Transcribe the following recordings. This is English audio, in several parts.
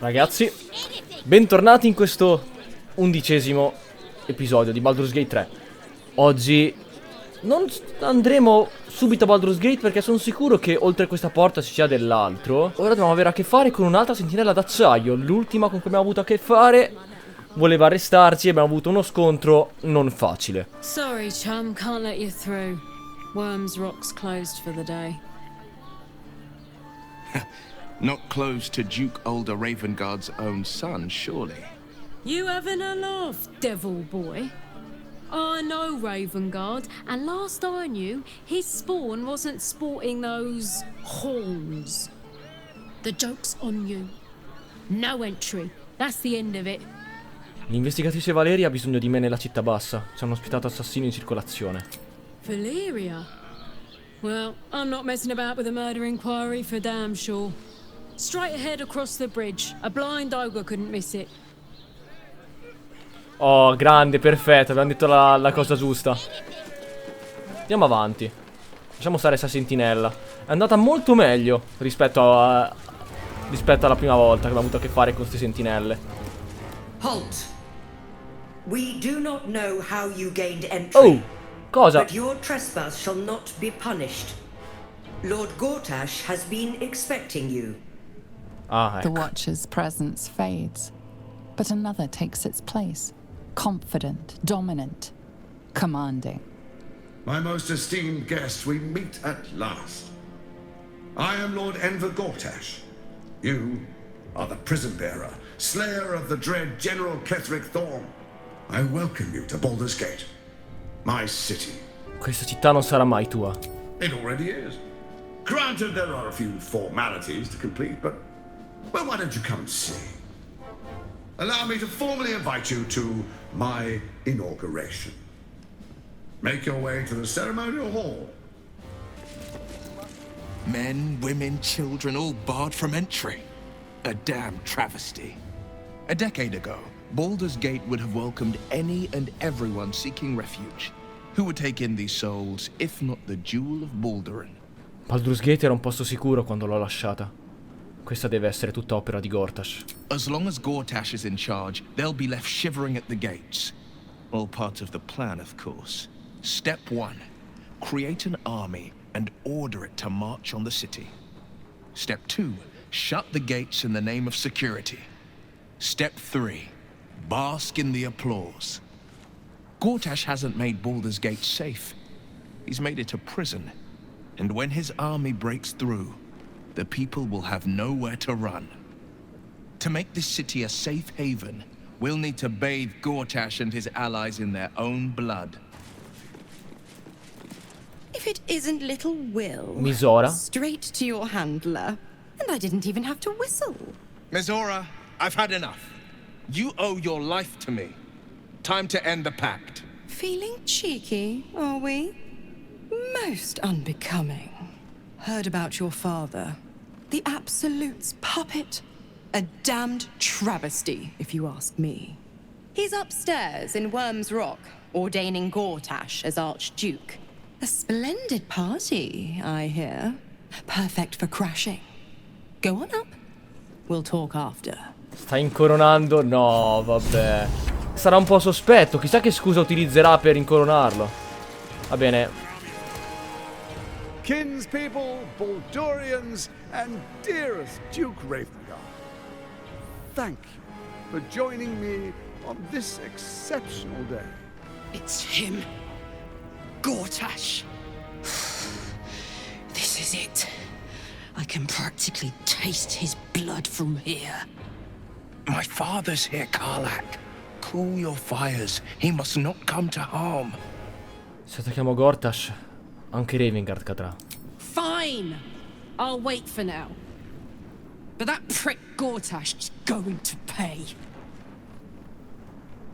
Ragazzi, bentornati in questo 11° episodio di Baldur's Gate 3. Oggi non andremo subito a Baldur's Gate perché sono sicuro che oltre a questa porta ci sia dell'altro. Ora dobbiamo avere a che fare con un'altra sentinella d'acciaio. L'ultima con cui abbiamo avuto a che fare voleva arrestarci e abbiamo avuto uno scontro non facile. Sorry, chum, can't let you through. Worms Rock's closed for the day. Not close to Duke Older Ravengard's own son, surely. You having a laugh, devil boy? I know Ravengard, and last I knew, his spawn wasn't sporting those horns. The joke's on you. No entry. That's the end of it. L'investigatrice Valeria ha bisogno di me nella città bassa. Ci hanno ospitato assassini in circolazione. Valeria? Well, I'm not messing about with a murder inquiry for damn sure. Straight ahead across the bridge. A blind ogre couldn't miss it. Oh, grande, perfetto, abbiamo detto la cosa giusta. Andiamo avanti. Lasciamo stare sta sentinella. È andata molto meglio rispetto alla prima volta che abbiamo avuto a che fare con queste sentinelle. Halt! We do not know how you gained entry. Oh, cosa? But your trespass shall not be punished. Lord Gortash has been expecting you. Ah, The ecco. Watcher's presence fades, but another takes its place. Confident, dominant, commanding. My most esteemed guest, we meet at last. I am Lord Enver Gortash. You are the prison bearer, slayer of the dread General Ketheric Thorm. I welcome you to Baldur's Gate, my city. Questa città non sarà mai tua. It already is. Granted, there are a few formalities to complete, but well, why don't you come and see? Allow me to formally invite you to my inauguration. Make your way to the ceremonial hall. Men, women, children, all barred from entry. A damn travesty. A decade ago, Baldur's Gate would have welcomed any and everyone seeking refuge. Who would take in these souls, if not the Jewel of Baldurin? Baldur's Gate era un posto sicuro quando l'ho lasciata. Questa deve essere tutta opera di Gortash. As long as Gortash is in charge, they'll be left shivering at the gates. All part of the plan, of course. Step 1. Create an army and order it to march on the city. Step 2. Shut the gates in the name of security. Step 3. Bask in the applause. Gortash hasn't made Baldur's Gate safe. He's made it a prison. And when his army breaks through, the people will have nowhere to run. To make this city a safe haven, we'll need to bathe Gortash and his allies in their own blood. If it isn't little Wyll. Misora. Straight to your handler. And I didn't even have to whistle. Misora, I've had enough. You owe your life to me. Time to end the pact. Feeling cheeky, are we? Most unbecoming. Heard about your father. The Absolute's puppet. A damned travesty, if you ask me. He's upstairs in Worms Rock, ordaining Gortash as Archduke. A splendid party, I hear. Perfect for crashing. Go on up. We'll talk after. Sta incoronando? No, vabbè. Sarà un po' sospetto. Chissà che scusa utilizzerà per incoronarlo. Va bene. Kinspeople, Baldurians, and dearest Duke Ravengard, thank you for joining me on this exceptional day. It's him. Gortash. This is it. I can practically taste his blood from here. My father's here, Karlach. Cool your fires. He must not come to harm. Se attacchiamo Gortash, anche Ravengard cadrà. Fine. I'll wait for now. But that prick Gortash is going to pay.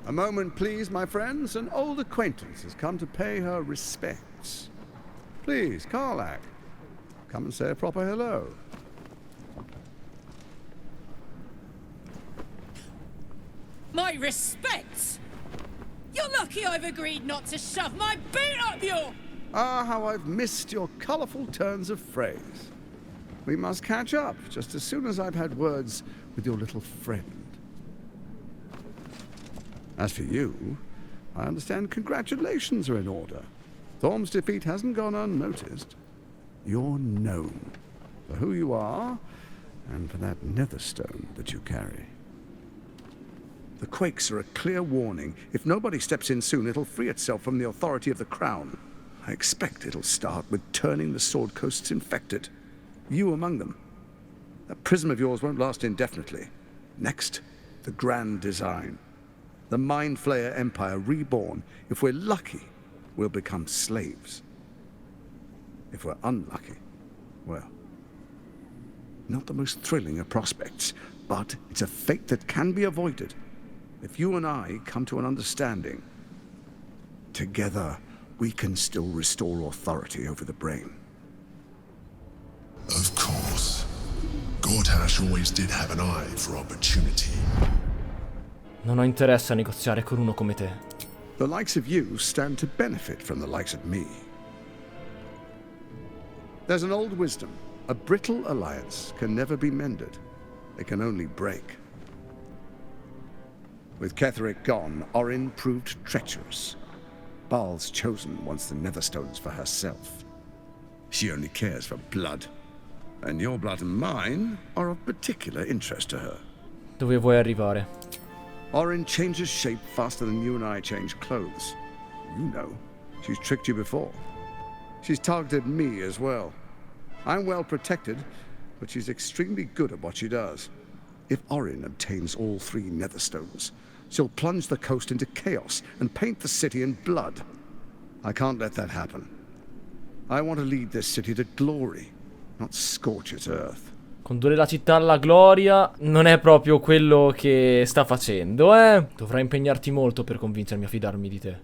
A moment, please, my friends. An old acquaintance has come to pay her respects. Please, Karlach, come and say a proper hello. My respects? You're lucky I've agreed not to shove my boot up your... Ah, how I've missed your colourful turns of phrase. We must catch up just as soon as I've had words with your little friend. As for you, I understand congratulations are in order. Thorm's defeat hasn't gone unnoticed. You're known for who you are and for that netherstone that you carry. The quakes are a clear warning. If nobody steps in soon, it'll free itself from the authority of the crown. I expect it'll start with turning the Sword Coasts infected. You among them. That prism of yours won't last indefinitely. Next, the grand design. The Mind Flayer Empire reborn. If we're lucky, we'll become slaves. If we're unlucky, well, not the most thrilling of prospects, but it's a fate that can be avoided if you and I come to an understanding. Together, we can still restore authority over the brain. Of course. Gortash always did have an eye for opportunity. Non ho interesse a negoziare con uno come te. The likes of you stand to benefit from the likes of me. There's an old wisdom. A brittle alliance can never be mended. It can only break. With Ketheric gone, Orin proved treacherous. Baal's chosen wants the Netherstones for herself. She only cares for blood. And your blood and mine are of particular interest to her. Dove vuoi arrivare? Orin changes shape faster than you and I change clothes. You know, she's tricked you before. She's targeted me as well. I'm well protected, but she's extremely good at what she does. If Orin obtains all 3 Netherstones, she'll plunge the coast into chaos and paint the city in blood. I can't let that happen. I want to lead this city to glory, not scorch its earth. Condurre la città alla gloria non è proprio quello che sta facendo, eh? Dovrai impegnarti molto per convincermi a fidarmi di te.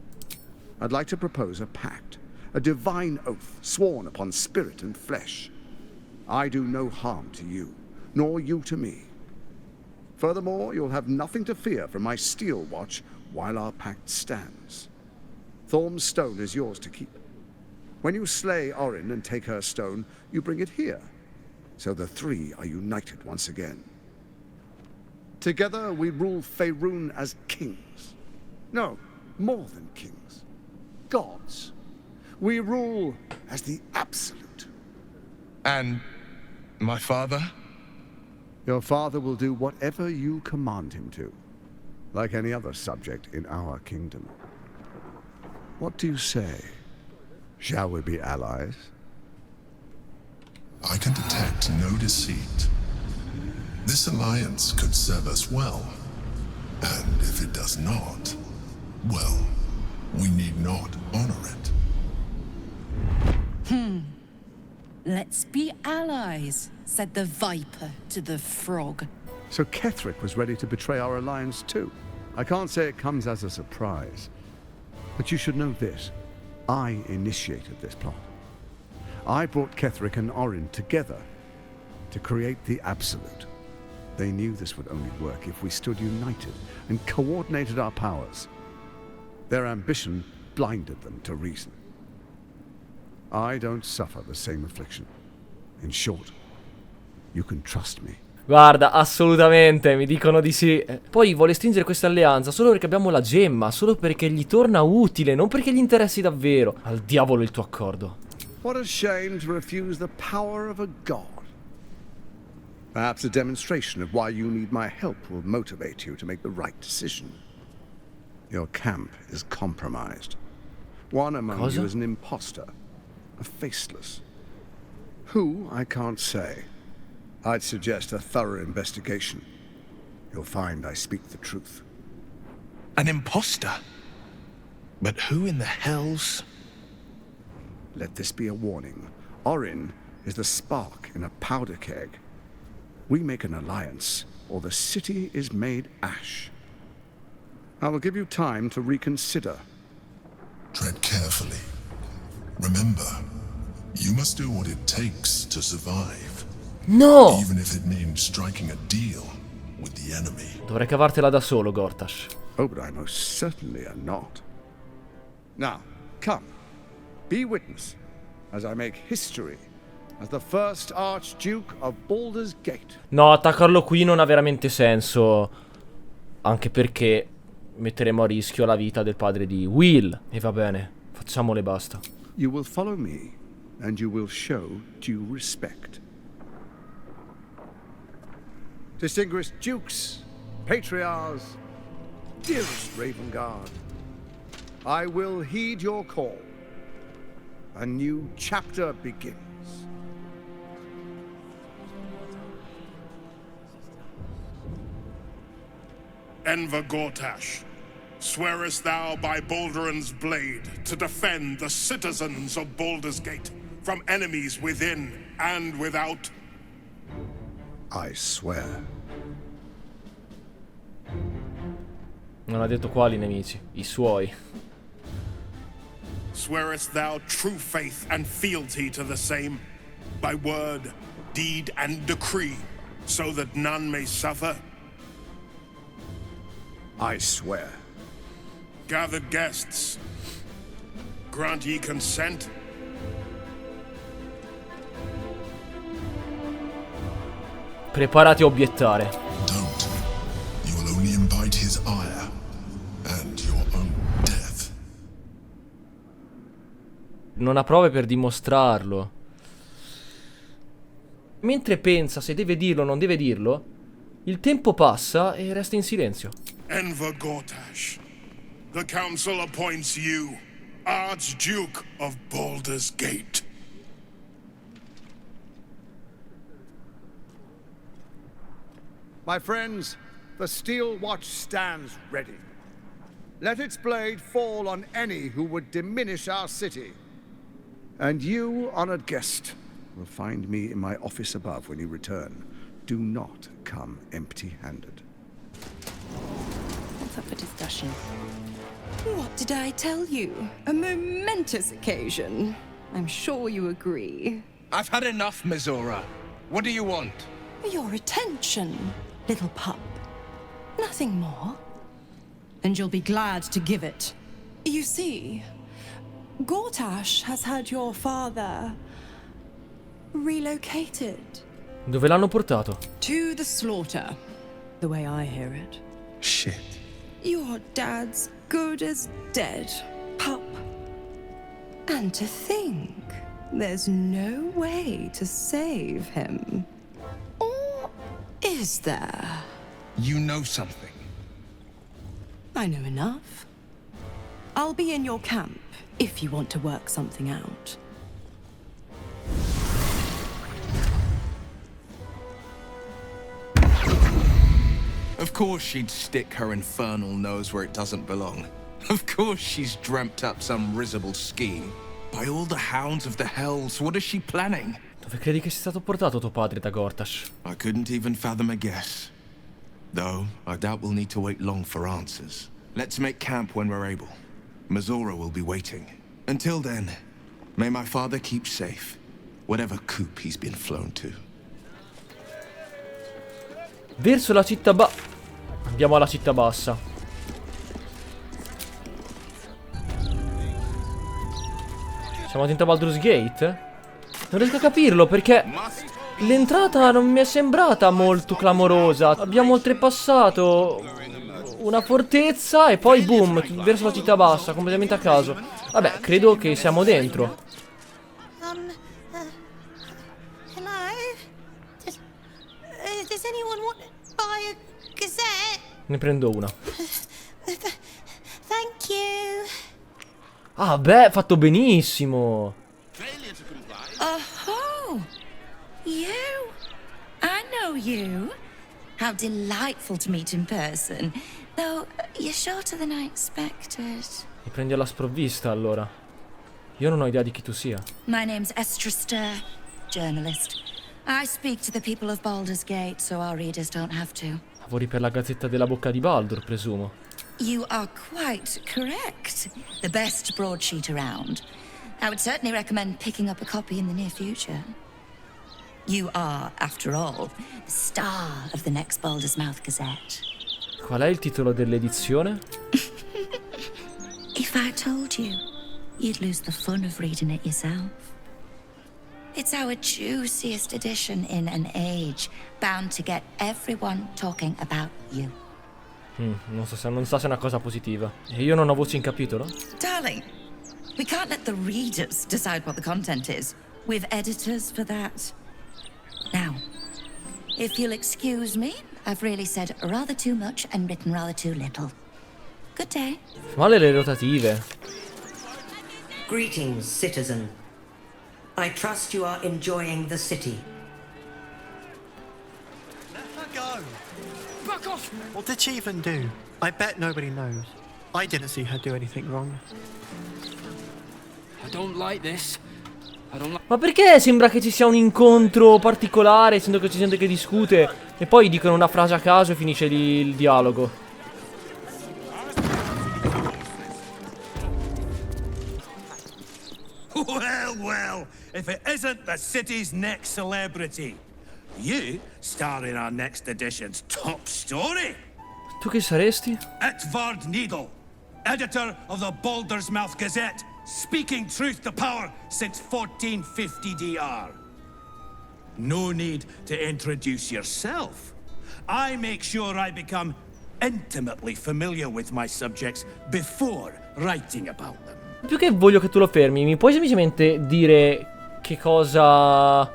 I'd like to propose a pact, a divine oath sworn upon spirit and flesh. I do no harm to you, nor you to me. Furthermore, you'll have nothing to fear from my steel watch while our pact stands. Thorm's stone is yours to keep. When you slay Orin and take her stone, you bring it here. So the 3 are united once again. Together we rule Faerun as kings. No, more than kings. Gods. We rule as the absolute. And my father? Your father will do whatever you command him to, like any other subject in our kingdom. What do you say? Shall we be allies? I can detect no deceit. This alliance could serve us well. And if it does not, well, we need not honor it. Let's be allies, said the viper to the frog. So Ketheric was ready to betray our alliance too. I can't say it comes as a surprise. But you should know this. I initiated this plot. I brought Ketheric and Orin together to create the Absolute. They knew this would only work if we stood united and coordinated our powers. Their ambition blinded them to reason. I don't suffer the same affliction. In short, you can trust me. Guarda, assolutamente, mi dicono di sì. Poi vuole stringere questa alleanza solo perché abbiamo la gemma, solo perché gli torna utile, non perché gli interessi davvero. Al diavolo il tuo accordo. What a shame to refuse the power of a god. Perhaps a demonstration of why you need my help will motivate you to make the right decision. Your camp is compromised. One among you is an imposter, a faceless. Who, I can't say. I'd suggest a thorough investigation. You'll find I speak the truth. An imposter? But who in the hells? Let this be a warning. Orin is the spark in a powder keg. We make an alliance, or the city is made ash. I will give you time to reconsider. Tread carefully. Remember, you must do what it takes to survive. No! Even if it means striking a deal with the enemy. Dovrei cavartela da solo, Gortash. Oh, but I most certainly am not. Now, come. Be witness as I make history as the first Archduke of Baldur's Gate. No, attaccarlo qui non ha veramente senso. Anche perché metteremo a rischio la vita del padre di Wyll. E va bene, facciamole basta. You will follow me, and you will show due respect. Distinguished dukes, patriarchs, dearest Ravengard, I will heed your call. A new chapter begins. Enver Gortash, swearest thou by Balduran's blade to defend the citizens of Baldur's Gate from enemies within and without? I swear. Non ha detto quali nemici, i suoi. Swearest thou true faith and fealty to the same, by word, deed, and decree, so that none may suffer? I swear. Gathered guests, grant ye consent? Preparati a obiettare. Don't. You will only invite his ire and your own death. Non ha prove per dimostrarlo. Mentre pensa se deve dirlo o non deve dirlo, il tempo passa e resta in silenzio. Enver Gortash, the council appoints you Archduke of Baldur's Gate. My friends, the steel watch stands ready. Let its blade fall on any who would diminish our city. And you, honored guest, will find me in my office above when you return. Do not come empty-handed. What's up for discussion? What did I tell you? A momentous occasion. I'm sure you agree. I've had enough, Mizora. What do you want? Your attention, little pup. Nothing more. And you'll be glad to give it. You see, Gortash has had your father relocated. Dove l'hanno portato? To the slaughter, the way I hear it. Shit. Your dad's good as dead, pup. And to think, there's no way to save him. Or is there? You know something. I know enough. I'll be in your camp if you want to work something out. Of course she'd stick her infernal nose where it doesn't belong. Of course she's dreamt up some risible scheme. By all the hounds of the hells, what is she planning? Dove credi che sia stato portato tuo padre da Gortash? I couldn't even fathom a guess. Though, I doubt we'll need to wait long for answers. Let's make camp when we're able. Mizora will be waiting. Until then, may my father keep safe, whatever coop he's been flown to. Verso la città Andiamo alla città bassa. Siamo dentro a Baldur's Gate? Non riesco a capirlo perché l'entrata non mi è sembrata molto clamorosa. Abbiamo oltrepassato una fortezza e poi boom, verso la città bassa, completamente a caso. Vabbè, credo che siamo dentro. Hello? Does anyone want to buy a gazette? Ne prendo una. Thank you. Ah, beh, fatto benissimo. Oh, you? I know you. How delightful to meet in person. Though, you're shorter than I expected. Mi prendi alla sprovvista, allora. Io non ho idea di chi tu sia. My name's Estra Stir, journalist. I speak to the people of Baldur's Gate, so our readers don't have to. Lavori per la Gazzetta della Bocca di Baldur, presumo. You are quite correct. The best broadsheet around. I would certainly recommend picking up a copy in the near future. You are, after all, the star of the next Baldur's Mouth Gazette. Qual è il titolo dell'edizione? If I told you, you'd lose the fun of reading it yourself. It's our juiciest edition in an age bound to get everyone talking about you. Non so se è una cosa positiva. E io non ho voce in capitolo? Darling, we can't let the readers decide what the content is. We've editors for that. Now, if you'll excuse me, I've really said rather too much and written rather too little. Good day. Male le rotative. Greetings, citizen. I trust you are enjoying the city. Let her go. Back off! What did she even do? I bet nobody knows. I didn't see her do anything wrong. I don't like this. Ma perché sembra che ci sia un incontro particolare, essendo che ci sente che discute, e poi dicono una frase a caso e finisce lì il dialogo? Well, if it isn't the city's next celebrity. You star in our next edition's top story. Tu che saresti? Etvard Needle, editor of the Baldur's Mouth Gazette, speaking truth to power since 1450 DR. No need to introduce yourself. I make sure I become intimately familiar with my subjects before writing about them. Più che voglio che tu lo fermi, mi puoi semplicemente dire che cosa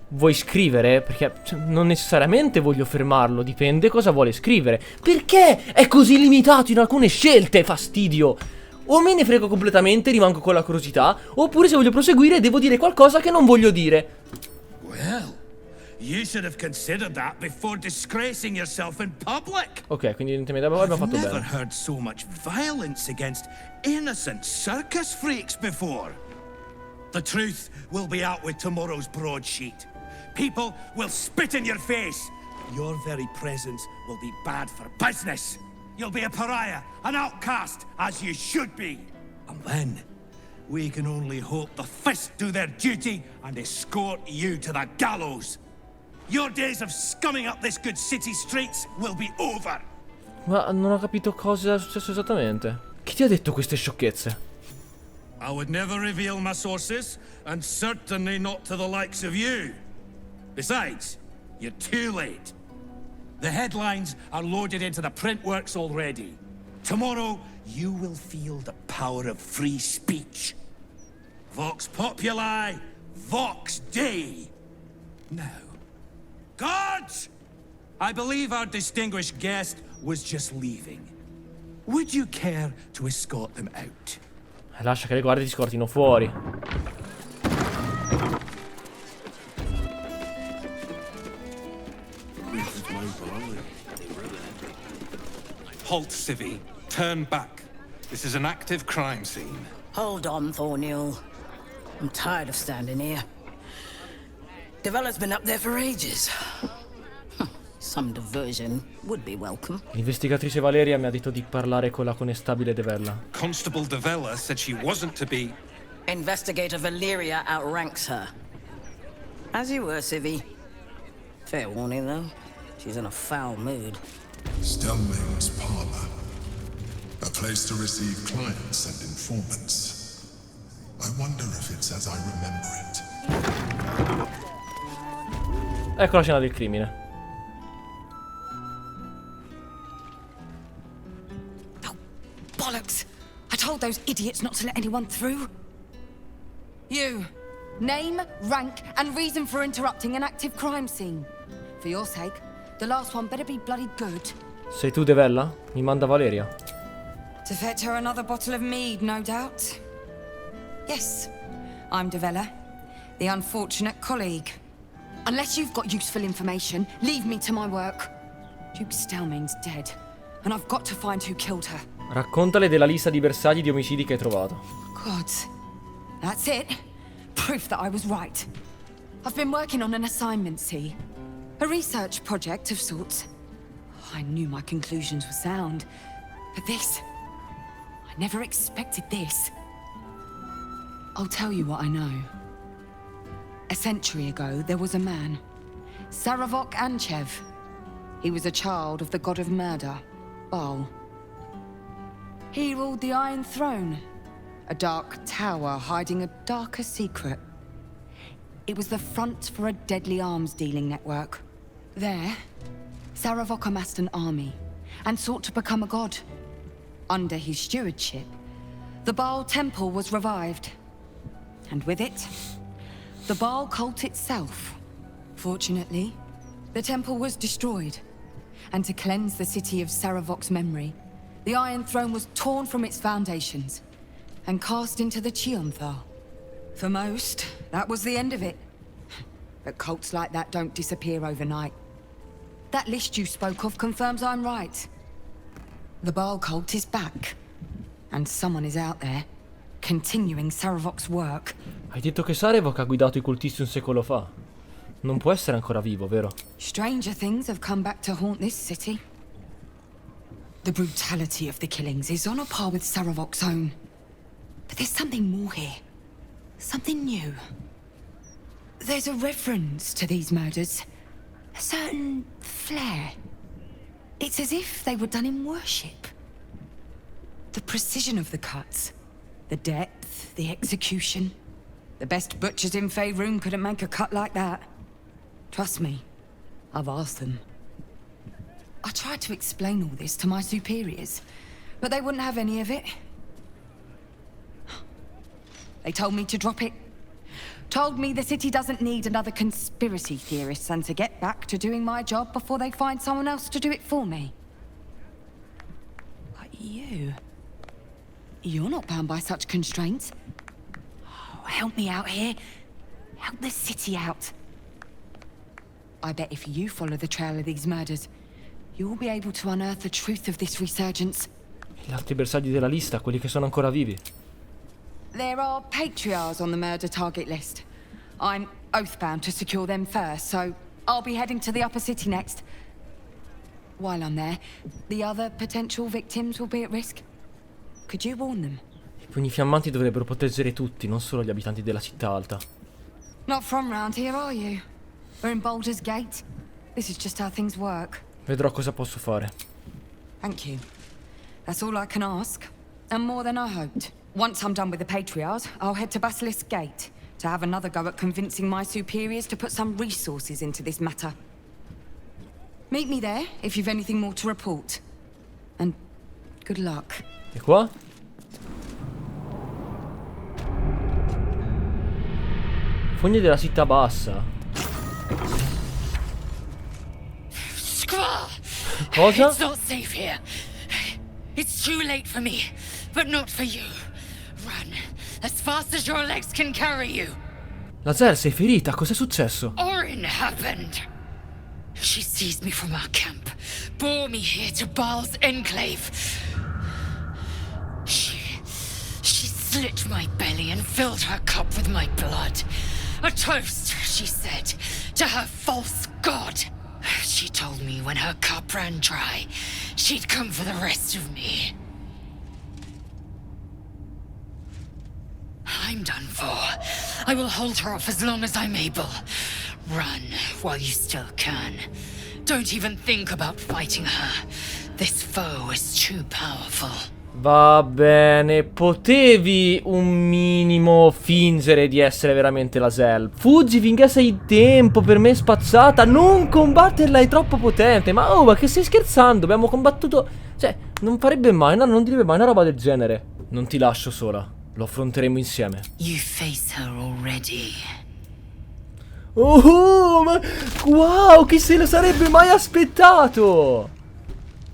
vuoi scrivere? Perché non necessariamente voglio fermarlo, dipende cosa vuole scrivere. Perché è così limitato in alcune scelte? Fastidio! O me ne frego completamente, rimango con la curiosità, oppure se voglio proseguire devo dire qualcosa che non voglio dire. Well, you should have considered that before disgracing yourself in public. Ok, quindi abbiamo fatto bene. I've never heard so much violence against innocent circus freaks before. The truth will be out with tomorrow's broadsheet. People will spit in your face. Your very presence will be bad for business. You'll be a pariah, an outcast, as you should be. And then, we can only hope the fists do their duty and escort you to the gallows. Your days of scumming up this good city streets will be over. Ma non ho capito cosa è successo esattamente. Chi ti ha detto queste sciocchezze? I would never reveal my sources, and certainly not to the likes of you. Besides, you're too late. The headlines are loaded into the printworks already. Tomorrow, you will feel the power of free speech. Vox Populi, Vox Dei. Now, guards! I believe our distinguished guest was just leaving. Would you care to escort them out? Lascia che le guardie ti scortino fuori. Halt, Civvy. Turn back. This is an active crime scene. Hold on, Thornhill. I'm tired of standing here. Devella's been up there for ages. Some diversion would be welcome. L'investigatrice Valeria mi ha detto di parlare con la conestabile Devella. Constable Devella said she wasn't to be... Investigator Valeria outranks her. As you were, Civvy. Fair warning, though. She's in a foul mood. Stellmane's parlor. A place to receive clients and informants. I wonder if it's as I remember it. Ecco la scena del crimine. Oh, bollocks! I told those idiots not to let anyone through. You. Name, rank, and reason for interrupting an active crime scene. For your sake, the last one better be bloody good. Sei tu Devella? Mi manda Valeria. To fetch her another bottle of mead, no doubt. Yes, I'm Devella, the unfortunate colleague. Unless you've got useful information, leave me to my work. Duke Stellmane's dead, and I've got to find who killed her. Raccontale della lista di bersagli di omicidi che hai trovato. God, that's it. Proof that I was right. I've been working on an assignment, see? A research project of sorts. I knew my conclusions were sound, but this... I never expected this. I'll tell you what I know. A century ago, there was a man, Saravok Anchev. He was a child of the god of murder, Baal. He ruled the Iron Throne, a dark tower hiding a darker secret. it was the front for a deadly arms dealing network. There, Sarevok amassed an army and sought to become a god. Under his stewardship, the Baal temple was revived. And with it, the Baal cult itself. Fortunately, the temple was destroyed. And to cleanse the city of Sarevok's memory, the Iron Throne was torn from its foundations and cast into the Chionthar. For most, that was the end of it. But cults like that don't disappear overnight. That list you spoke of confirms I'm right. The Baal cult is back. And someone is out there, continuing Sarevok's work. Hai detto che Sarevok ha guidato i cultisti un secolo fa. Non può essere ancora vivo, vero? Stranger things have come back to haunt this city. The brutality of the killings is on a par with Sarevok's own. But there's something more here. Something new. There's a reference to these murders. A certain flair. It's as if they were done in worship. The precision of the cuts. The depth, the execution. The best butchers in Faerun couldn't make a cut like that. Trust me, I've asked them. I tried to explain all this to my superiors, but they wouldn't have any of it. They told me to drop it. Told me the city doesn't need another conspiracy theorist and to get back to doing my job before they find someone else to do it for me. But you're not bound by such constraints. Oh, help me out here. Help the city out. I bet if you follow the trail of these murders, you'll be able to unearth the truth of this resurgence. Gli altri bersagli della lista, quelli che sono ancora vivi. There are patriarchs on the murder target list. I'm oath-bound to secure them first, so I'll be heading to the upper city next. While I'm there, the other potential victims will be at risk. Could you warn them? I pugni fiammanti dovrebbero proteggere tutti, non solo gli abitanti della città alta. Not from round here, are you? We're in Baldur's Gate. This is just how things work. Vedrò cosa posso fare. Thank you. That's all I can ask. And more than I hoped. Once I'm done with the Patriarchs, I'll head to Basilisk Gate to have another go at convincing my superiors to put some resources into this matter. Meet me there if you've anything more to report. And good luck. E qua? Fogne della città bassa. Cosa? It's not safe here. It's too late for me, but not for you. Run as fast as your legs can carry you. Lae'zel, sei ferita? Cos'è successo? Orin happened. She seized me from our camp, bore me here to Baal's enclave. She slit my belly and filled her cup with my blood. A toast, she said, to her false god. She told me when her cup ran dry, she'd come for the rest of me. I'm done for. I will hold her off as long as I'm able. Run while you still can. Don't even think about fighting her. This foe is too powerful. Va bene, potevi un minimo fingere di essere veramente Lae'zel. Fuggi finché sei in tempo, per me è spazzata. Non combatterla, è troppo potente. Ma che stai scherzando? Abbiamo combattuto... Cioè, non farebbe mai, no, non direbbe mai una roba del genere. Non ti lascio sola, lo affronteremo insieme. You face her already. Oh, ma... Wow, chi se lo sarebbe mai aspettato?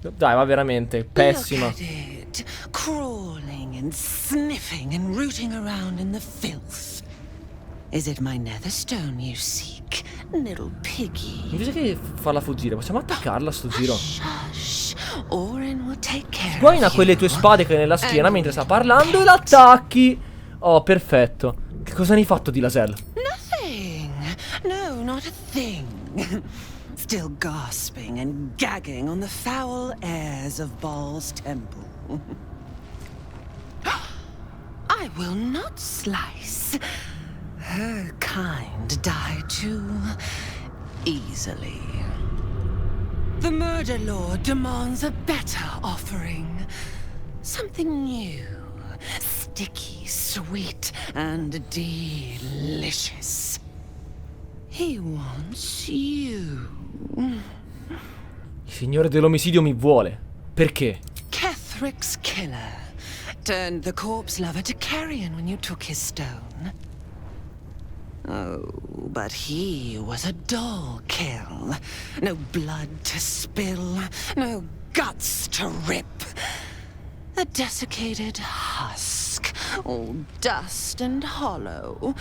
Dai, va veramente, pessima. Crawling and sniffing and rooting around in the filth. Is it my netherstone you seek, little piggy? Invece che farla fuggire, possiamo attaccarla a sto giro. Orin will take care Sguaina quelle tue spade che nella schiena mentre sta parlando e l'attacchi. Oh, perfetto. Che cosa ne hai fatto di Lae'zel? Nothing. No, not a thing. Still gasping and gagging on the foul airs of Baal's temple. I will not slice. Her kind die too easily. The Murder Lord demands a better offering. Something new, sticky, sweet, and delicious. He wants you. Il signore dell'omicidio mi vuole. Perché? Kethric's killer turned the corpse lover to carrion when you took his stone. Oh, but he was a dull kill. No blood to spill, no guts to rip. A desiccated husk, all dust and hollow.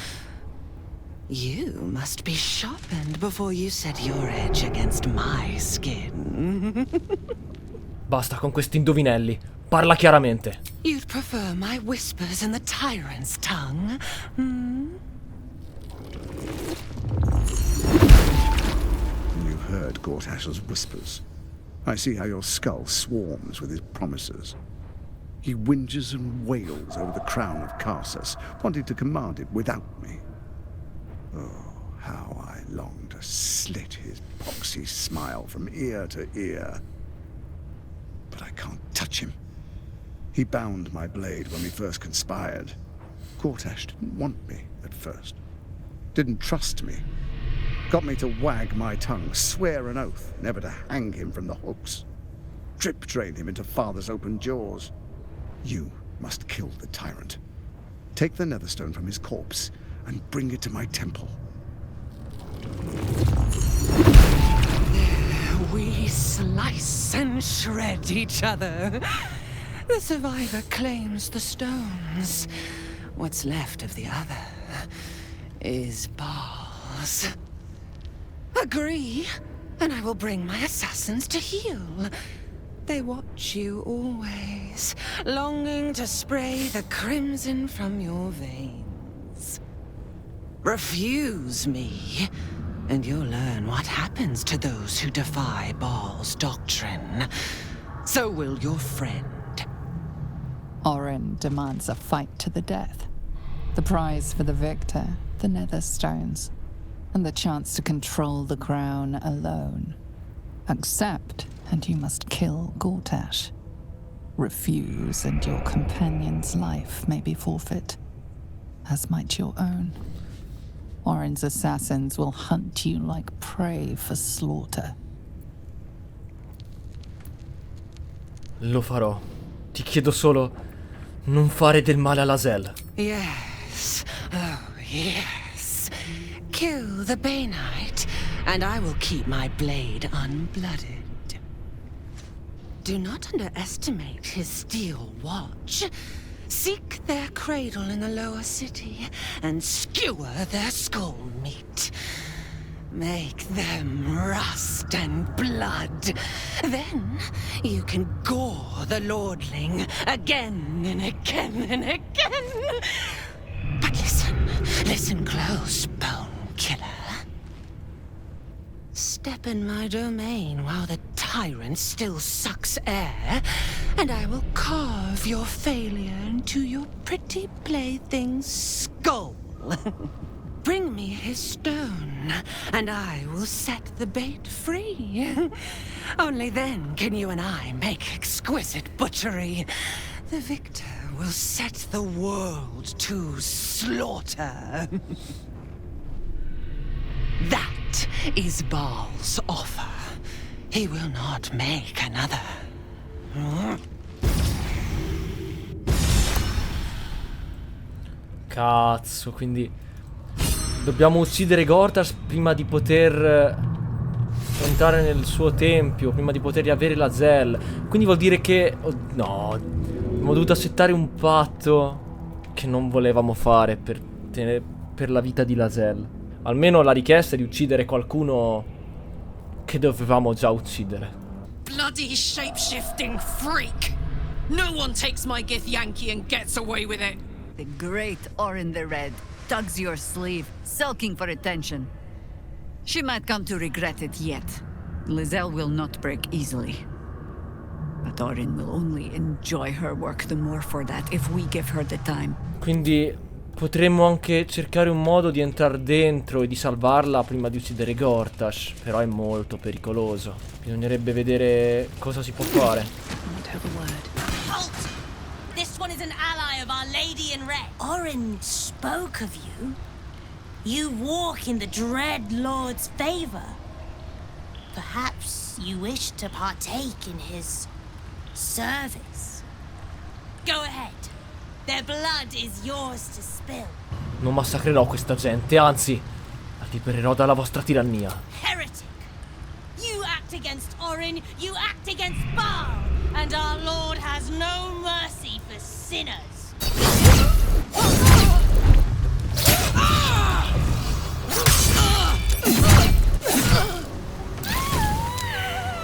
You must be sharpened before you set your edge against my skin. Basta con questi indovinelli. Parla chiaramente. You'd prefer my whispers in the tyrant's tongue? You heard Gortash's whispers. I see how your skull swarms with his promises. He whinges and wails over the crown of Casa, wanting to command it without me. Oh, how I long to slit his poxy smile from ear to ear. But I can't touch him. He bound my blade when we first conspired. Gortash didn't want me at first. Didn't trust me. Got me to wag my tongue, swear an oath never to hang him from the hooks. Drip drain him into father's open jaws. You must kill the tyrant. Take the netherstone from his corpse and bring it to my temple. We slice and shred each other. The survivor claims the stones. What's left of the other is bars. Agree, and I will bring my assassins to heal. They watch you always, longing to spray the crimson from your veins. Refuse me, and you'll learn what happens to those who defy Baal's doctrine. So will your friend. Orin demands a fight to the death. The prize for the victor, the netherstones, and the chance to control the crown alone. Accept, and you must kill Gortash. Refuse, and your companion's life may be forfeit, as might your own. Orin's assassins will hunt you like prey for slaughter. Lo farò. Ti chiedo solo, non fare del male a Lae'zel. Yes, oh yes. Kill the Bay Knight, and I will keep my blade unblooded. Do not underestimate his steel watch. Seek their cradle in the lower city and skewer their skull meat. Make them rust and blood. Then you can gore the lordling again and again and again. But listen close, bone killer. Step in my domain while the tyrant still sucks air, and I will carve your failure into your pretty plaything's skull. Bring me his stone, and I will set the bait free. Only then can you and I make exquisite butchery. The victor will set the world to slaughter. That is Baal's offer. He will not make another. Cazzo, quindi dobbiamo uccidere Gortash prima di poter entrare nel suo tempio, prima di poter riavere Lae'zel. Quindi vuol dire che no, abbiamo dovuto accettare un patto che non volevamo fare per la vita di Lae'zel. Almeno la richiesta di uccidere qualcuno che dovevamo già uccidere. Bloody shape-shifting freak! No one takes my Githyanki and gets away with it! The great Orin the Red tugs your sleeve, sulking for attention. She might come to regret it yet. Lae'zel will not break easily. But Orin will only enjoy her work the more for that if we give her the time. Quindi potremmo anche cercare un modo di entrare dentro e di salvarla prima di uccidere Gortash, però è molto pericoloso. Bisognerebbe vedere cosa si può fare. Halt! This one is an ally of Our Lady in Red. Orin spoke of you. You walk in the Dread Lord's favor. Perhaps you wish to partake in his service. Go ahead. Their blood is yours to spill. Non massacrerò questa gente, anzi, la libererò dalla vostra tirannia. Heretic! You act against Orin, you act against Baal, and our Lord has no mercy for sinners.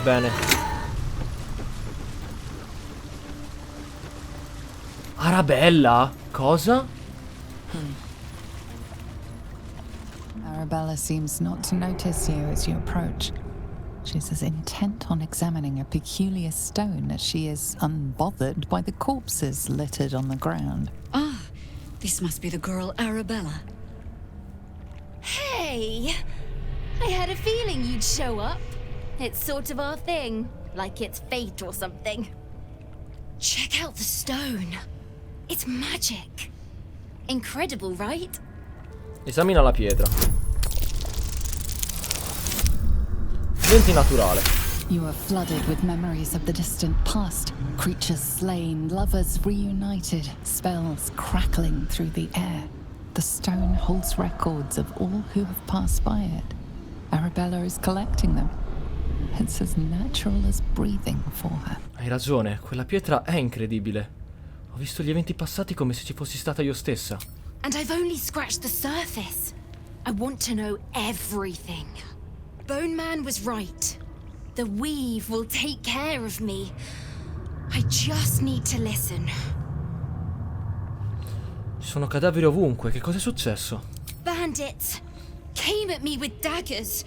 Bene. Arabella? Cosa? Arabella seems not to notice you as you approach. She's as intent on examining a peculiar stone as she is unbothered by the corpses littered on the ground. Ah, this must be the girl Arabella. Hey! I had a feeling you'd show up. It's sort of our thing, like it's fate or something. Check out the stone. It's magic. Incredible, right? Esamina la pietra. Venti naturale. You are flooded with memories of the distant past. Creatures slain, lovers reunited, spells crackling through the air. The stone holds records of all who have passed by it. Arabella is collecting them. It's as natural as breathing for her. Hai ragione, quella pietra è incredibile. Ho visto gli eventi passati come se ci fossi stata io stessa. And I've only scratched the surface. I want to know everything. Bone Man was right. The weave will take care of me. I just need to listen. Ci sono cadaveri ovunque, che cosa è successo? Bandits came at me with daggers.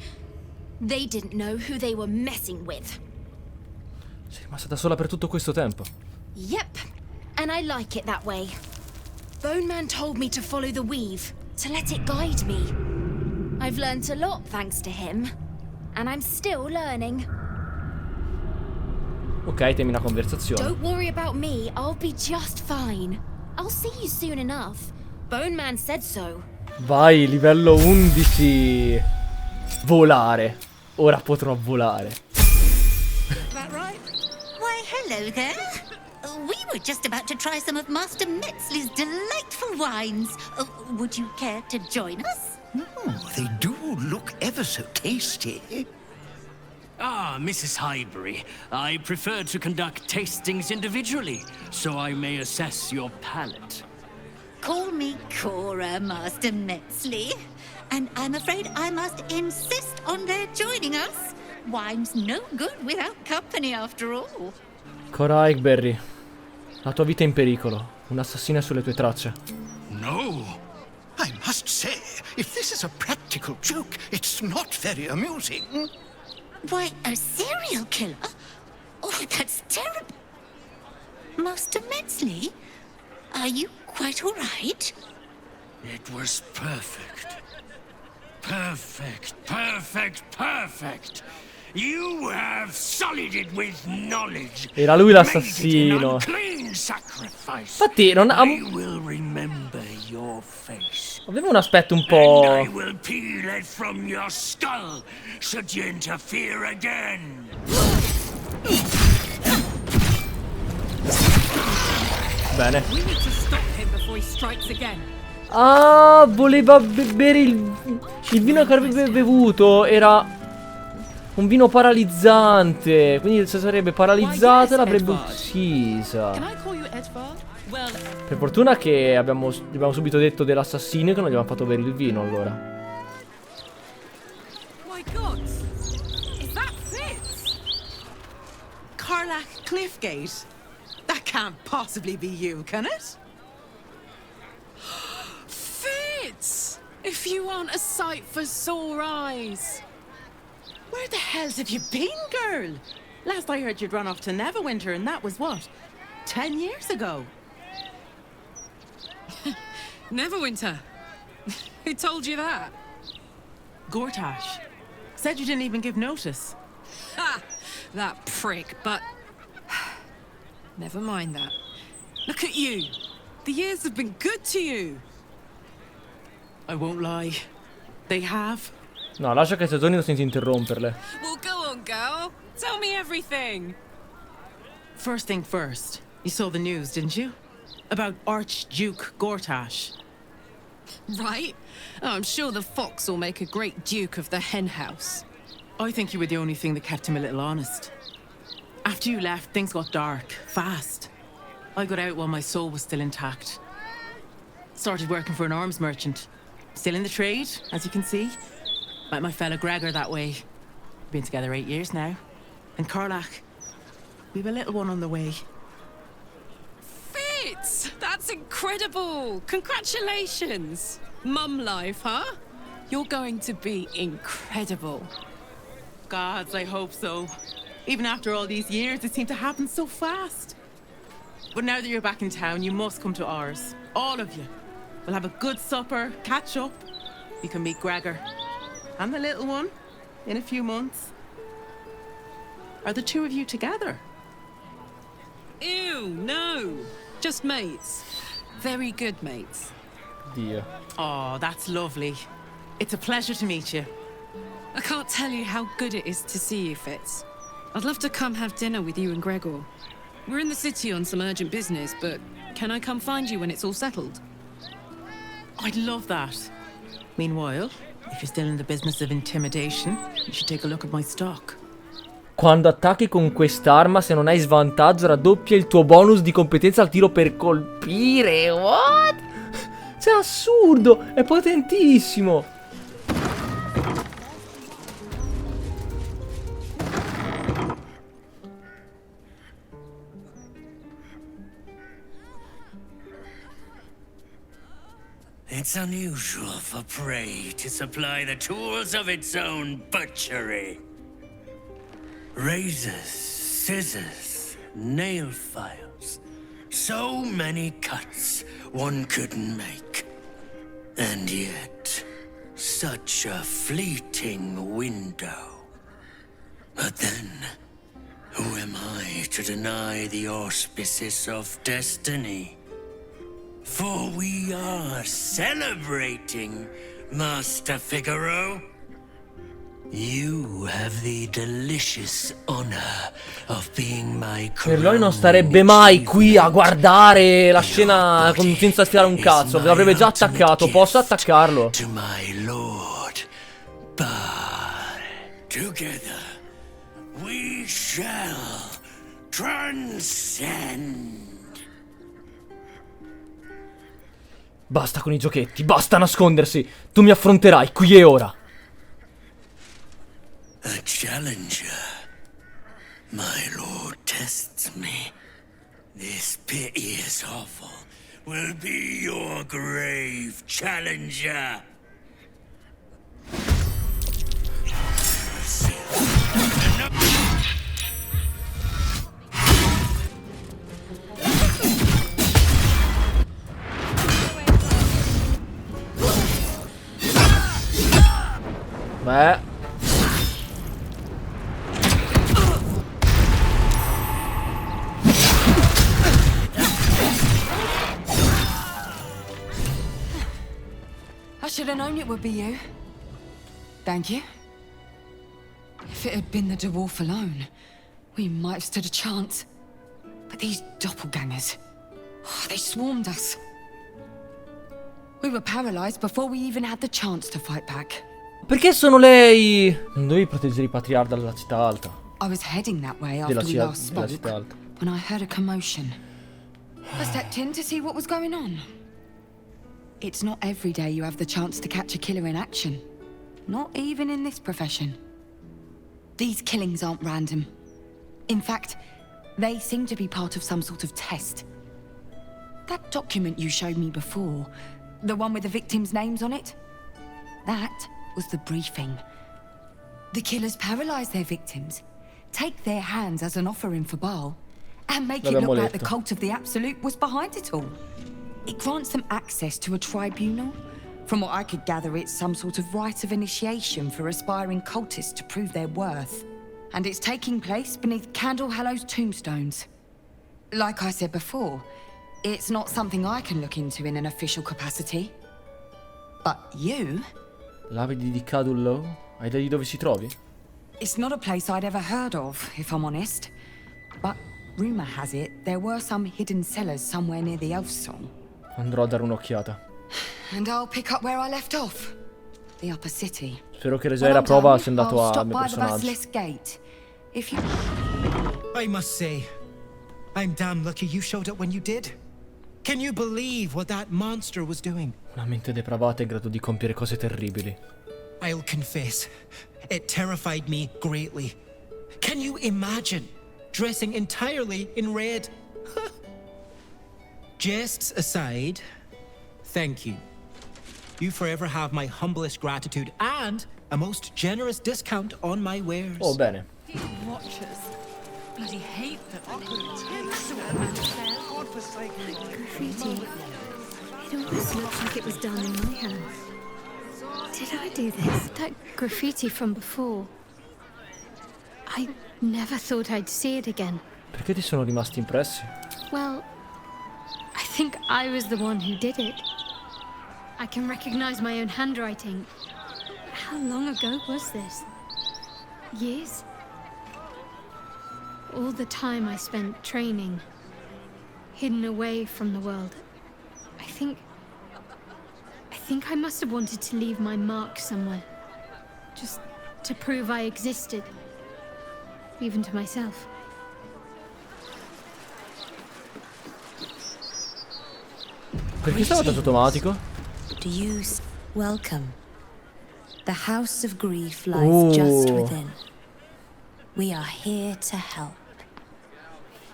They didn't know who they were messing with. Sei rimasta da sola per tutto questo tempo. Yep, and I like it that way. Bone Man told me to follow the weave, to let it guide me. I've learned a lot thanks to him, and I'm still learning. Ok, temi una conversazione. Don't worry about me, I'll be just fine. I'll see you soon enough. Bone Man said so. Vai, livello 11. Volare. Ora potrò volare. That right? Why, hello there. We were just about to try some of Master Metzley's delightful wines. Would you care to join us? Oh, they do look ever so tasty. Ah, Mrs. Highbury, I prefer to conduct tastings individually, so I may assess your palate. Call me Cora, Master Metzley. And I'm afraid I must insist on their joining us. Wine's no good without company, after all. Cora Highbury, la tua vita è in pericolo. Un assassino è sulle tue tracce. No. I must say, if this is a practical joke, it's not very amusing. Why, a serial killer? Oh, that's terrible. Master Metzley, are you quite all right? It was perfect. Perfect, perfect, perfect. You have sullied it with knowledge. Era lui l'assassino. Infatti non ha... Aveva un aspetto un po'... I will peel it from your skull should you interfere again. Bene. We need to stop him before he strikes again. Ah, voleva bere il vino che avrebbe bevuto. Era un vino paralizzante. Quindi se sarebbe paralizzata l'avrebbe uccisa. Per fortuna che abbiamo subito detto dell'assassino e che non gli abbiamo fatto bere il vino allora. My God, is that Fitz? Karlach Cliffgate? That can't possibly be you, can it? Fitz! If you aren't a sight for sore eyes. Where the hells have you been, girl? Last I heard you'd run off to Neverwinter, and that was what? 10 years ago. Neverwinter? Who told you that? Gortash. Said you didn't even give notice. Ha! That prick, but... Never mind that. Look at you. The years have been good to you. I won't lie. They have? No, lascia che tornino senza interromperle. Well, go on, girl. Tell me everything. First thing first. You saw the news, didn't you? About Archduke Gortash. Right? Oh, I'm sure the fox will make a great duke of the hen house. I think you were the only thing that kept him a little honest. After you left, things got dark, fast. I got out while my soul was still intact. Started working for an arms merchant. Still in the trade, as you can see. Met my fella Gregor that way. Been together 8 years now. And Karlach, we've a little one on the way. Fitz! That's incredible! Congratulations! Mum life, huh? You're going to be incredible. Gods, I hope so. Even after all these years, it seemed to happen so fast. But now that you're back in town, you must come to ours. All of you. We'll have a good supper, catch up. You can meet Gregor. And the little one. In a few months. Are the two of you together? Ew, no. Just mates. Very good mates. Dio. Oh, that's lovely. It's a pleasure to meet you. I can't tell you how good it is to see you, Fitz. I'd love to come have dinner with you and Gregor. We're in the city on some urgent business, but can I come find you when it's all settled? I'd love that. Meanwhile, if you're still in the business of intimidation, you should take a look at my stock. Quando attacchi con quest'arma, se non hai svantaggio, raddoppia il tuo bonus di competenza al tiro per colpire. What? Cioè, assurdo! È potentissimo! It's unusual for prey to supply the tools of its own butchery. Razors, scissors, nail files. So many cuts one couldn't make. And yet, such a fleeting window. But then, who am I to deny the auspices of destiny? For we are celebrating, Master Figaro. You have the delicious honor of being my Verloi non starebbe mai qui a guardare la scena senza tirare un cazzo. L'avrebbe già attaccato. Posso attaccarlo? To my lord, but together we shall transcend. Basta con i giochetti, basta nascondersi. Tu mi affronterai qui e ora. A challenger. My lord tests me. This piteous hovel will be your grave challenger. Beh. I should have known it would be you. Thank you. If it had been the dwarf alone, we might have stood a chance. But these doppelgangers, they swarmed us. We were paralyzed before we even had the chance to fight back. Perché sono lei? Non dovevi proteggere i patriarca dalla città alta. I was heading that way after we last spoke when I heard a commotion. I stepped in to see what was going on. It's not every day you have the chance to catch a killer in action. Not even in this profession. These killings aren't random. In fact, they seem to be part of some sort of test. That document you showed me before, the one with the victims' names on it, that was the briefing. The killers paralyze their victims, take their hands as an offering for Baal, and make it look like the cult of the Absolute was behind it all. It grants them access to a tribunal. From what I could gather, it's some sort of rite of initiation for aspiring cultists to prove their worth. And it's taking place beneath Candlehallow's tombstones. Like I said before, it's not something I can look into in an official capacity. But you L'abiti di Cadullow? Hai idea di dove si trovi? It's not a place I'd ever heard of, if I'm honest. But rumor has it there were some hidden cellars somewhere near the Elfsong. Andrò a dare un'occhiata. And I'll pick up where I left off. The upper city. Spero che resai la prova sia andato a mio personaggio. Gate. If you... I must say, I'm damn lucky you showed up when you did. Can you believe what that monster was doing? Una mente depravata in grado di compiere cose terribili. I'll confess, it terrified me greatly. Can you imagine dressing entirely in red? Jests aside, thank you. You forever have my humblest gratitude and a most generous discount on my wares. Oh, bene. Watchers. Bloody hate them. Graffiti. It almost looks like it was done in my hands. Did I do this? That graffiti from before. I never thought I'd see it again. Perché ti sono rimasti impressi? Well, I think I was the one who did it. I can recognize my own handwriting. How long ago was this? Years? All the time I spent training, hidden away from the world. I think I must have wanted to leave my mark somewhere. Just to prove I existed. Even to myself. Perché stava tutto automatico? Do you welcome? The house of grief lies just within. We are here to help.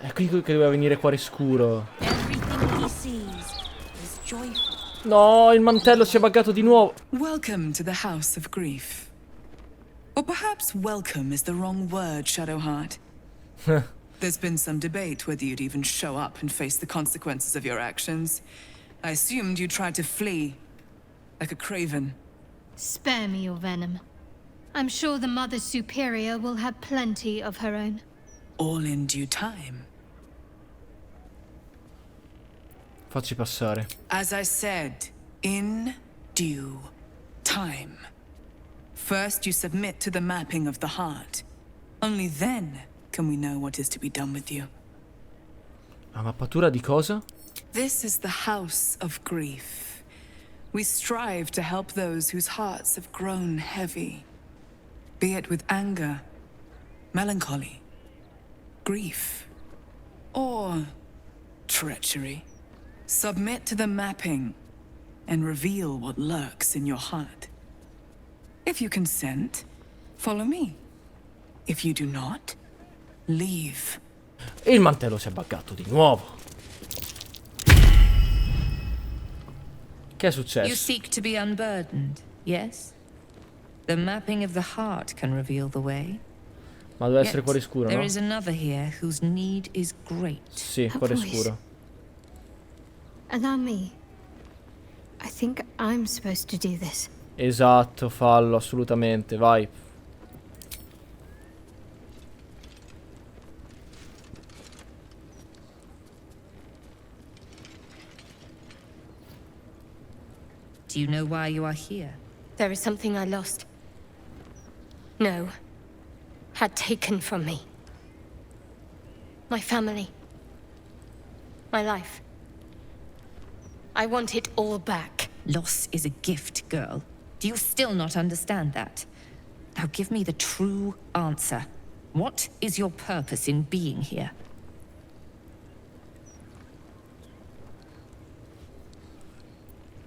È qui che doveva venire Cuore Scuro. Everything he sees is joyful. No, il mantello si è buggato di nuovo. Welcome to the house of grief. Or perhaps welcome is the wrong word, Shadowheart. There's been some debate whether you'd even show up and face the consequences of your actions. I assumed you tried to flee, like a craven. Spare me your venom. I'm sure the Mother Superior will have plenty of her own. All in due time. Facci passare. As I said, in due time. First, you submit to the mapping of the heart. Only then can we know what is to be done with you. La mappatura di cosa? This is the house of grief. We strive to help those whose hearts have grown heavy. Be it with anger, melancholy, grief, or treachery. Submit to the mapping and reveal what lurks in your heart. If you consent, follow me. If you do not, leave. E il mantello si è buggato di nuovo. Che è successo? You seek to be unburdened, yes? The mapping of the heart can reveal the way. Ma deve essere Cuore Scuro, no? There is another here whose need is great. Sì, Cuore Scuro. Allow me. I think I'm supposed to do this. Esatto, fallo, assolutamente, vai. Do you know why you are here? There is something I lost. No. Had taken from me. My family. My life. I want it all back. Loss is a gift, girl. Do you still not understand that? Now give me the true answer. What is your purpose in being here?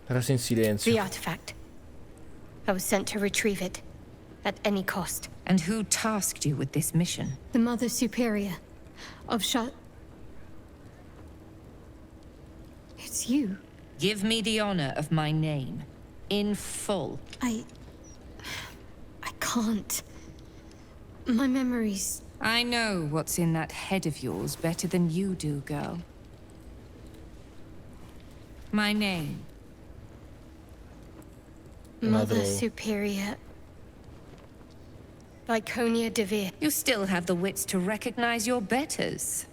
Resta in silenzio. The artifact. I was sent to retrieve it. At any cost. And who tasked you with this mission? The Mother Superior of It's you. Give me the honor of my name. In full. I can't. My memories... I know what's in that head of yours better than you do, girl. My name. Mother Superior... Viconia de Veer. You still have the wits to recognize your betters.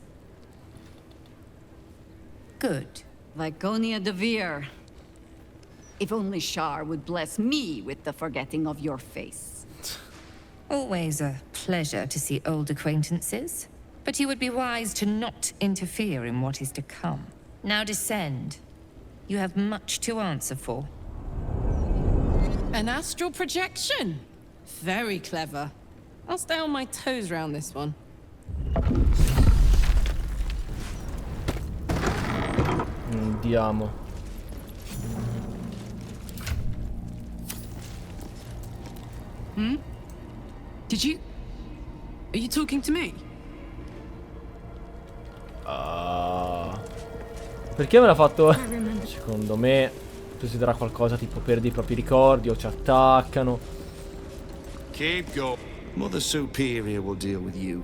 Good. Viconia de Veer. If only Shar would bless me with the forgetting of your face. Always a pleasure to see old acquaintances. But you would be wise to not interfere in what is to come. Now descend. You have much to answer for. An astral projection? Very clever. I'll stay on my toes round this one. Andiamo. Did you... Are you talking to me? Perché me l'ha fatto? Secondo me succederà qualcosa tipo perdi i propri ricordi o ci attaccano. Keep go. Mother Superior will deal with you.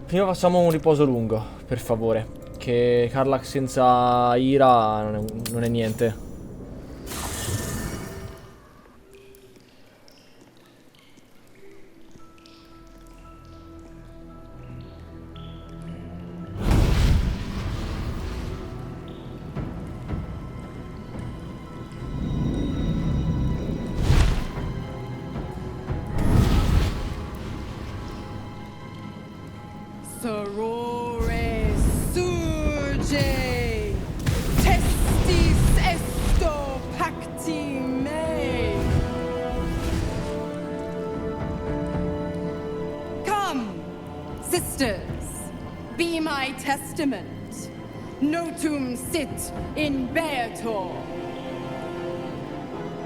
Prima facciamo un riposo lungo, per favore. Che Karlach senza ira non è niente. Sorore surge, testis esto pacti me. Come, sisters, be my testament. Notum sit in beator.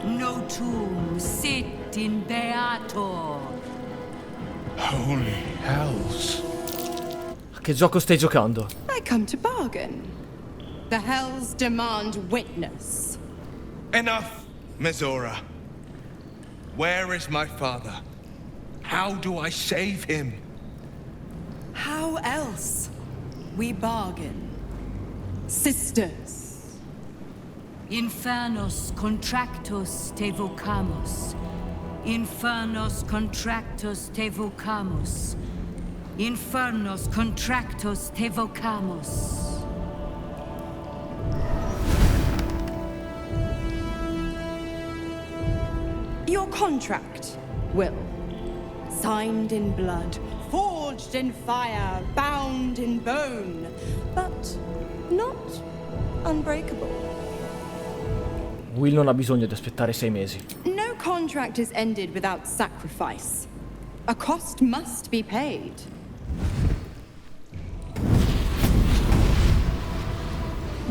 Notum sit in beator. Holy hells. Che gioco stai giocando? I come to bargain. The hells demand witness. Enough, Mizora. Where is my father? How do I save him? How else? We bargain. Sisters. Infernos contractus te vocamus. Infernos contractus te vocamus. Infernos contractus te vocamus. Your contract, Wyll. Signed in blood, forged in fire, bound in bone, but not unbreakable. Wyll non ha bisogno di aspettare 6 mesi. No contract is ended without sacrifice. A cost must be paid.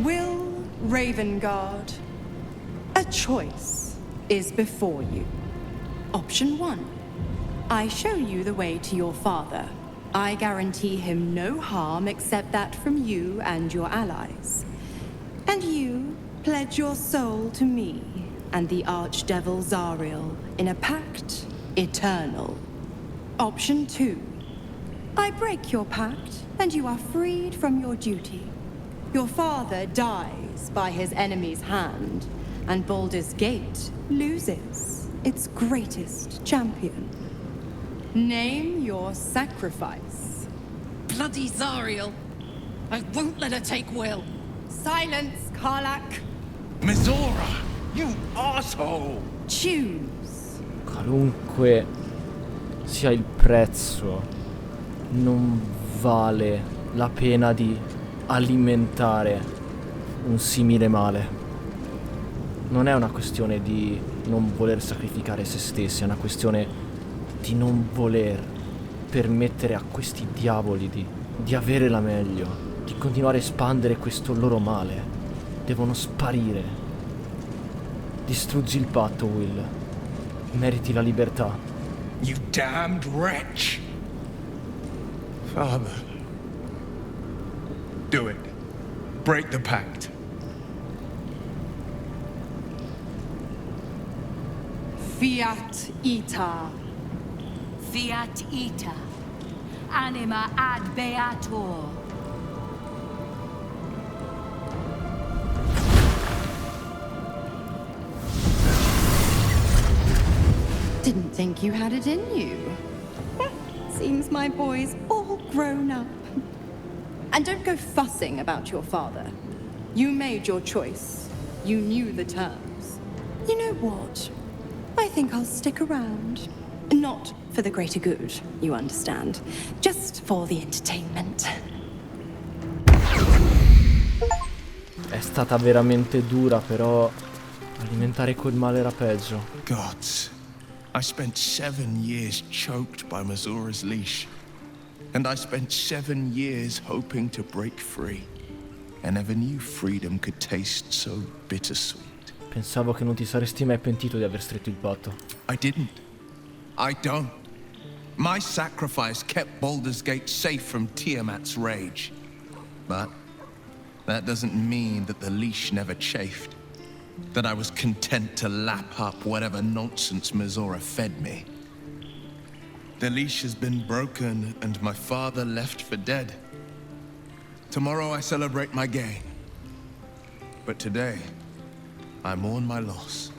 Wyll Ravengard, a choice is before you. Option 1. I show you the way to your father. I guarantee him no harm except that from you and your allies. And you pledge your soul to me and the archdevil Zariel in a pact eternal. Option 2. I break your pact and you are freed from your duty. Your father dies by his enemy's hand, and Baldur's Gate loses its greatest champion. Name your sacrifice. Bloody Zariel. I won't let her take Wyll. Silence, Karlach. Mizora, you asshole! Choose. Qualunque sia il prezzo, non vale la pena di alimentare un simile male. Non è una questione di non voler sacrificare se stessi, è una questione di non voler permettere a questi diavoli di avere la meglio, di continuare a espandere questo loro male. Devono sparire. Distruggi il patto, Wyll. Meriti la libertà. You damned wretch! Father. Do it. Break the pact. Fiat ITA. Fiat ita. Anima ad beator. Didn't think you had it in you. Seems my boy's all grown up. And don't go fussing about your father. You made your choice. You knew the terms. You know what? I think I'll stick around. Not for the greater good, you understand. Just for the entertainment. È stata veramente dura, però alimentare quel male era peggio. Gods, I spent 7 years choked by Mazora's leash. And I spent 7 years hoping to break free. I never knew freedom could taste so bittersweet. Pensavo che non ti saresti mai pentito di aver stretto il patto. I didn't. I don't. My sacrifice kept Baldur's Gate safe from Tiamat's rage. But that doesn't mean that the leash never chafed. That I was content to lap up whatever nonsense Mazora fed me. The leash has been broken and my father left for dead. Tomorrow I celebrate my gain. But today, I mourn my loss.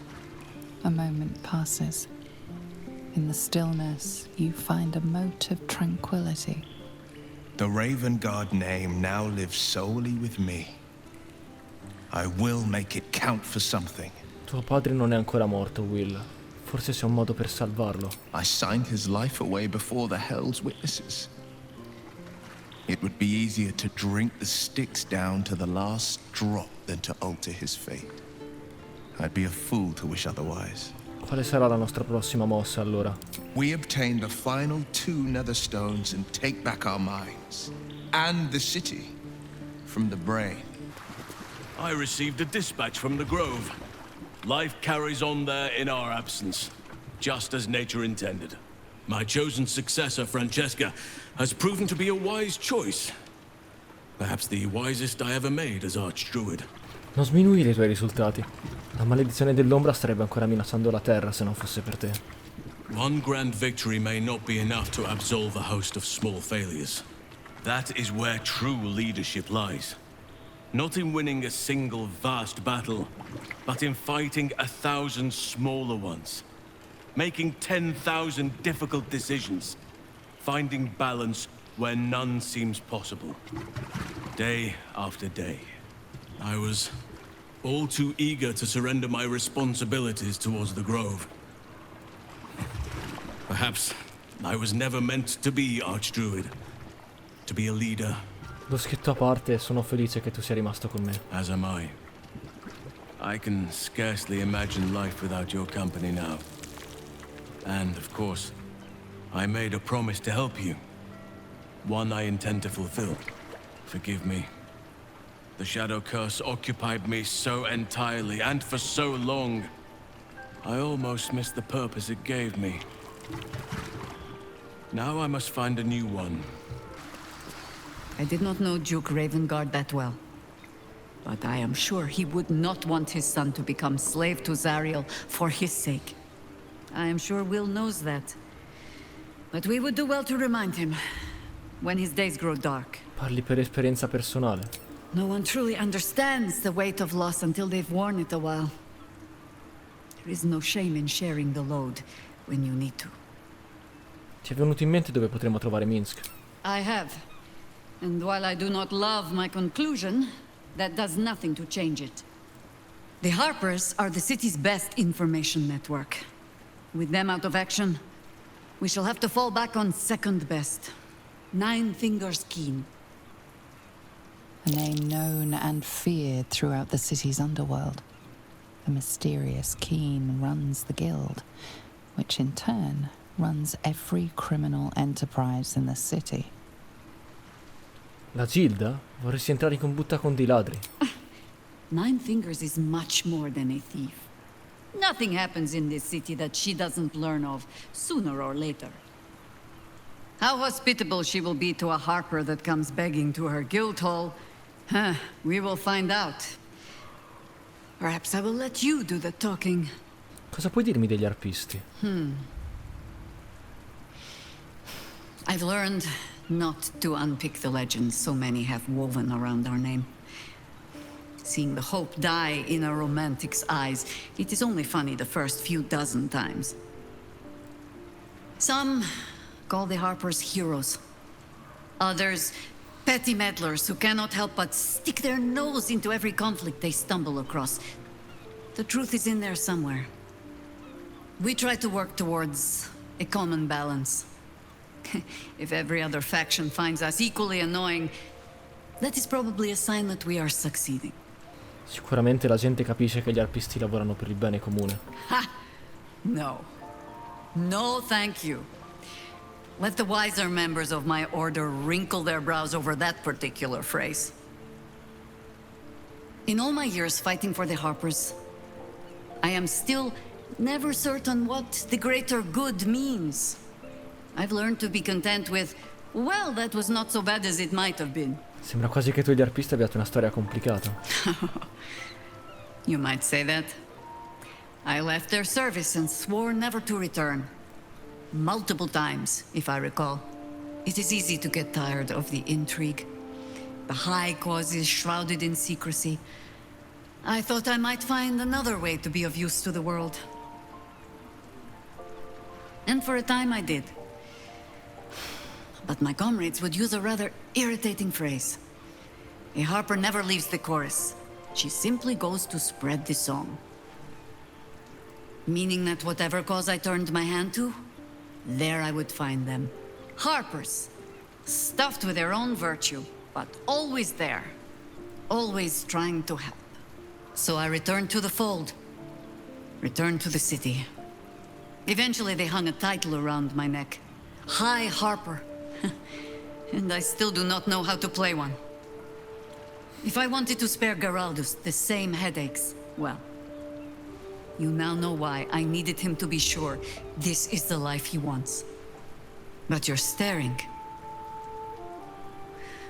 A moment passes. In the stillness, you find a mote of tranquility. The Raven Guard name now lives solely with me. I will make it count for something. Tuo padre non è ancora morto, Wyll. Forse c'è un modo per salvarlo. I signed his life away before the Hell's witnesses. It would be easier to drink the Styx down to the last drop than to alter his fate. I'd be a fool to wish otherwise. Quale sarà la nostra prossima mossa, allora? We obtain the final 2 netherstones and take back our minds. And the city. From the brain. I received a dispatch from the Grove. Life carries on there in our absence, just as nature intended. My chosen successor, Francesca, has proven to be a wise choice. Perhaps the wisest I ever made as Archdruid. Non sminuire i tuoi risultati. La maledizione dell'ombra starebbe ancora minacciando la terra se non fosse per te. One grand victory may not be enough to absolve a host of small failures. That is where true leadership lies. Not in winning a single vast battle, but in fighting 1,000 smaller ones. Making 10,000 difficult decisions. Finding balance where none seems possible. Day after day. I was all too eager to surrender my responsibilities towards the Grove. Perhaps I was never meant to be Archdruid. To be a leader. Lo scherzo a parte, sono felice che tu sia rimasto con me. As am I. I can scarcely imagine life without your company now. And, of course, I made a promise to help you. One I intend to fulfill. Forgive me. The Shadow Curse occupied me so entirely, and for so long, I almost missed the purpose it gave me. Now I must find a new one. I did not know Duke Ravengard that well. But I am sure he would not want his son to become slave to Zariel for his sake. I am sure Wyll knows that. But we would do well to remind him, when his days grow dark. Parli per esperienza personale. No one truly understands the weight of loss until they've worn it a while. There is no shame in sharing the load when you need to. Ti è venuto in mente dove potremmo trovare Minsk? I have. And while I do not love my conclusion, that does nothing to change it. The Harpers are the city's best information network. With them out of action, we shall have to fall back on second best. Nine Fingers Keen. A name known and feared throughout the city's underworld. The mysterious Keen runs the guild, which in turn runs every criminal enterprise in the city. La Gilda? Vorresti entrare in combutta con dei ladri? Nine Fingers is much more than a thief. Nothing happens in this city that she doesn't learn of, sooner or later. How hospitable she will be to a Harper that comes begging to her guild hall, we will find out. Perhaps I will let you do the talking. Cosa puoi dirmi degli arpisti? I've learned not to unpick the legends so many have woven around our name. Seeing the hope die in a romantic's eyes, it is only funny the first few dozen times. Some call the Harpers heroes. Others, petty meddlers who cannot help but stick their nose into every conflict they stumble across. The truth is in there somewhere. We try to work towards a common balance. If every other faction finds us equally annoying, that is probably a sign that we are succeeding. Sicuramente la gente capisce che gli arpisti lavorano per il bene comune. Ha! No. No, thank you. Let the wiser members of my order wrinkle their brows over that particular phrase. In all my years fighting for the Harpers, I am still never certain what the greater good means. I've learned to be content with, well, that was not so bad as it might have been. Sembra quasi che tu e gli arpisti abbiate una storia complicata. You might say that. I left their service and swore never to return. Multiple times, if I recall. It is easy to get tired of the intrigue. The high causes shrouded in secrecy. I thought I might find another way to be of use to the world. And for a time I did. But my comrades would use a rather irritating phrase. A harper never leaves the chorus. She simply goes to spread the song. Meaning that whatever cause I turned my hand to, there I would find them. Harpers, stuffed with their own virtue, but always there. Always trying to help. So I returned to the fold. Returned to the city. Eventually they hung a title around my neck. High Harper. And I still do not know how to play one. If I wanted to spare Geraldus the same headaches, well, you now know why I needed him to be sure this is the life he wants. But you're staring.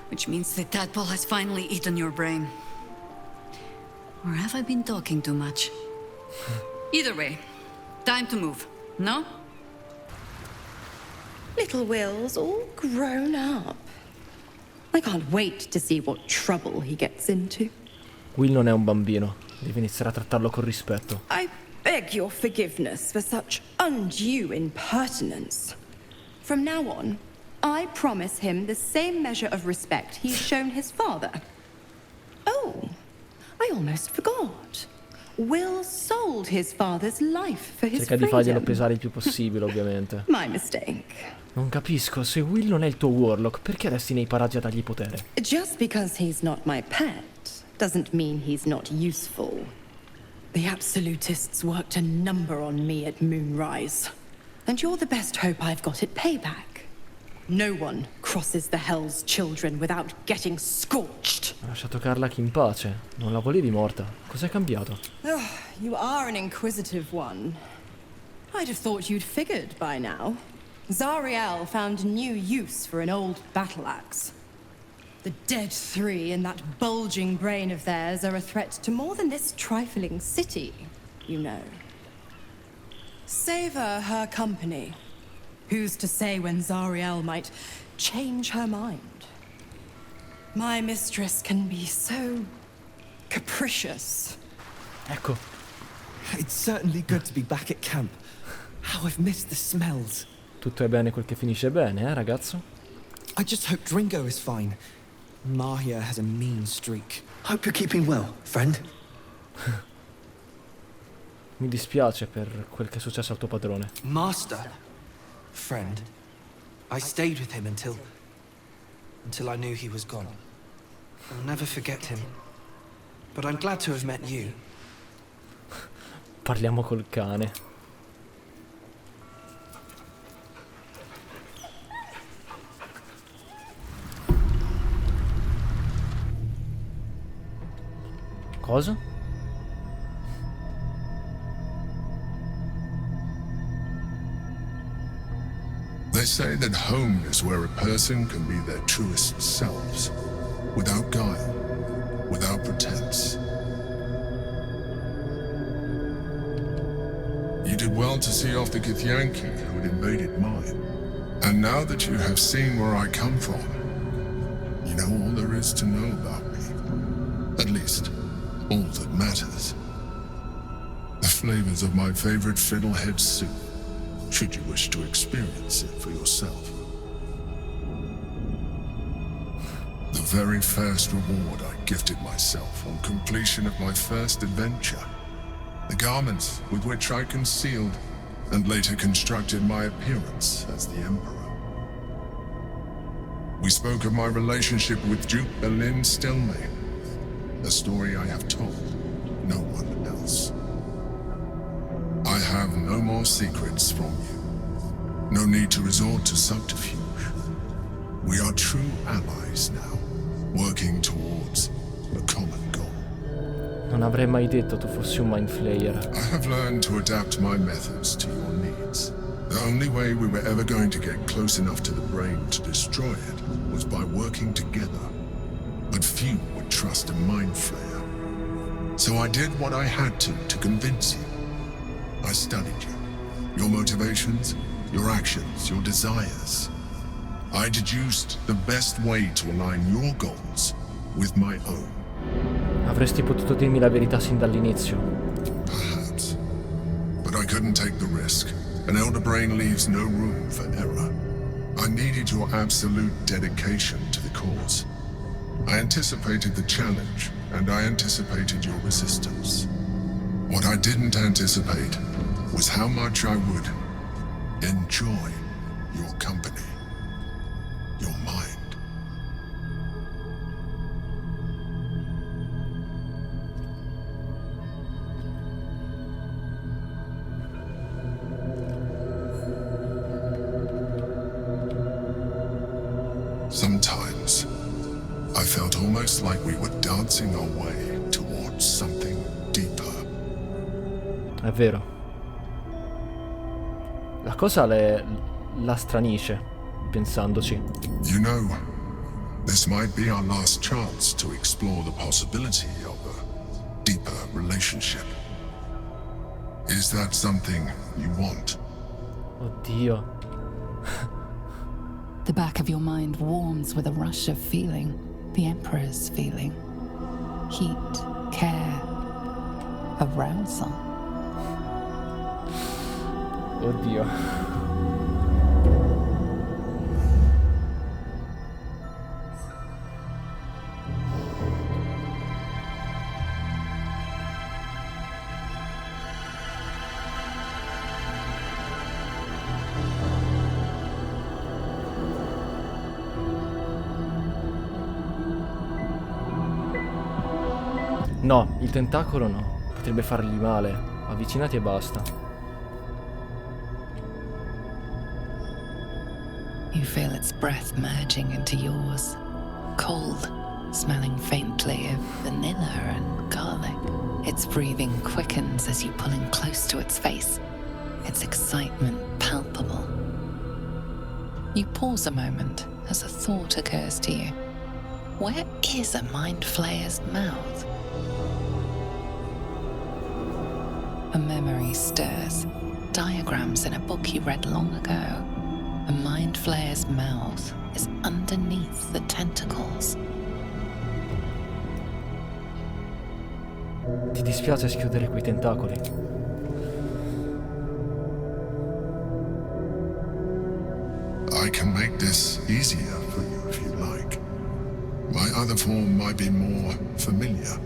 Which means the tadpole has finally eaten your brain. Or have I been talking too much? Either way, time to move, no? Little Wyll's all grown up. I can't wait to see what trouble he gets into. Wyll non è un bambino, devi iniziare a trattarlo con rispetto. I beg your forgiveness for such undue impertinence. From now on, I promise him the same measure of respect he's shown his father. Oh, I almost forgot. Wyll sold his father's life for his Cerca di freedom. farglielo pesare il più possibile, ovviamente. My mistake. Non capisco, se Wyll non è il tuo warlock, perché resti nei paraggi a dargli potere? Just because he's not my pet doesn't mean he's not useful. The absolutists worked a number on me at Moonrise. And you're the best hope I've got at payback. No one crosses the Hell's Children without getting scorched. Ha lasciato Karlach in pace. Non la volevi morta. Cos'è cambiato? You are an inquisitive one. I'd have thought you'd figured by now. Zariel found new use for an old battle axe. The dead three in that bulging brain of theirs are a threat to more than this trifling city, you know. Savor her company. Who's to say when Zariel might change her mind? My mistress can be so capricious. Ecco. It's certainly good to be back at camp. How I've missed the smells. Tutto è bene quel che finisce bene, ragazzo? I just hope Dringo is fine. Mahia has a mean streak. Hope you're keeping well, friend. Mi dispiace per quel che è successo al tuo padrone. Master. Friend. I stayed with him until I knew he was gone. I'll never forget him. But I'm glad to have met you. Parliamo col cane. Cosa? They say that home is where a person can be their truest selves, without guile, without pretense. You did well to see off the Githyanki who had invaded mine. And now that you have seen where I come from, you know all there is to know about me. At least, all that matters. The flavors of my favorite fiddlehead soup, should you wish to experience it for yourself. The very first reward I gifted myself on completion of my first adventure. The garments with which I concealed and later constructed my appearance as the Emperor. We spoke of my relationship with Duke Berlin Stelmane, a story I have told no one else. I have no more secrets from you. No need to resort to subterfuge. We are true allies now, working towards a common goal. Non avrei mai detto tu fossi un mind flayer. I have learned to adapt my methods to your needs. The only way we were ever going to get close enough to the brain to destroy it was by working together. But few would trust a mind flayer. So I did what I had to convince you. I studied you. Your motivations, your actions, your desires. I deduced the best way to align your goals with my own. Avresti potuto dirmi la verità sin dall'inizio. Perhaps. But I couldn't take the risk. An elder brain leaves no room for error. I needed your absolute dedication to the cause. I anticipated the challenge, and I anticipated your resistance. What I didn't anticipate was how much I would enjoy your company, your mind. Sometimes, I felt almost like we were dancing our way towards something deeper. È vero. La cosa la stranisce, pensandoci. You know, this might be our last chance to explore the possibility of a deeper relationship. Is that something you want? Oddio. The back of your mind warms with a rush of feeling, the Emperor's feeling. Heat, care, arousal. Oddio. No, il tentacolo no. Potrebbe fargli male. Avvicinati e basta. You feel its breath merging into yours. Cold, smelling faintly of vanilla and garlic. Its breathing quickens as you pull in close to its face. Its excitement palpable. You pause a moment as a thought occurs to you. Where is a mind flayer's mouth? A memory stirs. Diagrams in a book you read long ago. A mind flayer's mouth is underneath the tentacles. Ti dispiace schiudere quei tentacoli? I can make this easier for you if you like. My other form might be more familiar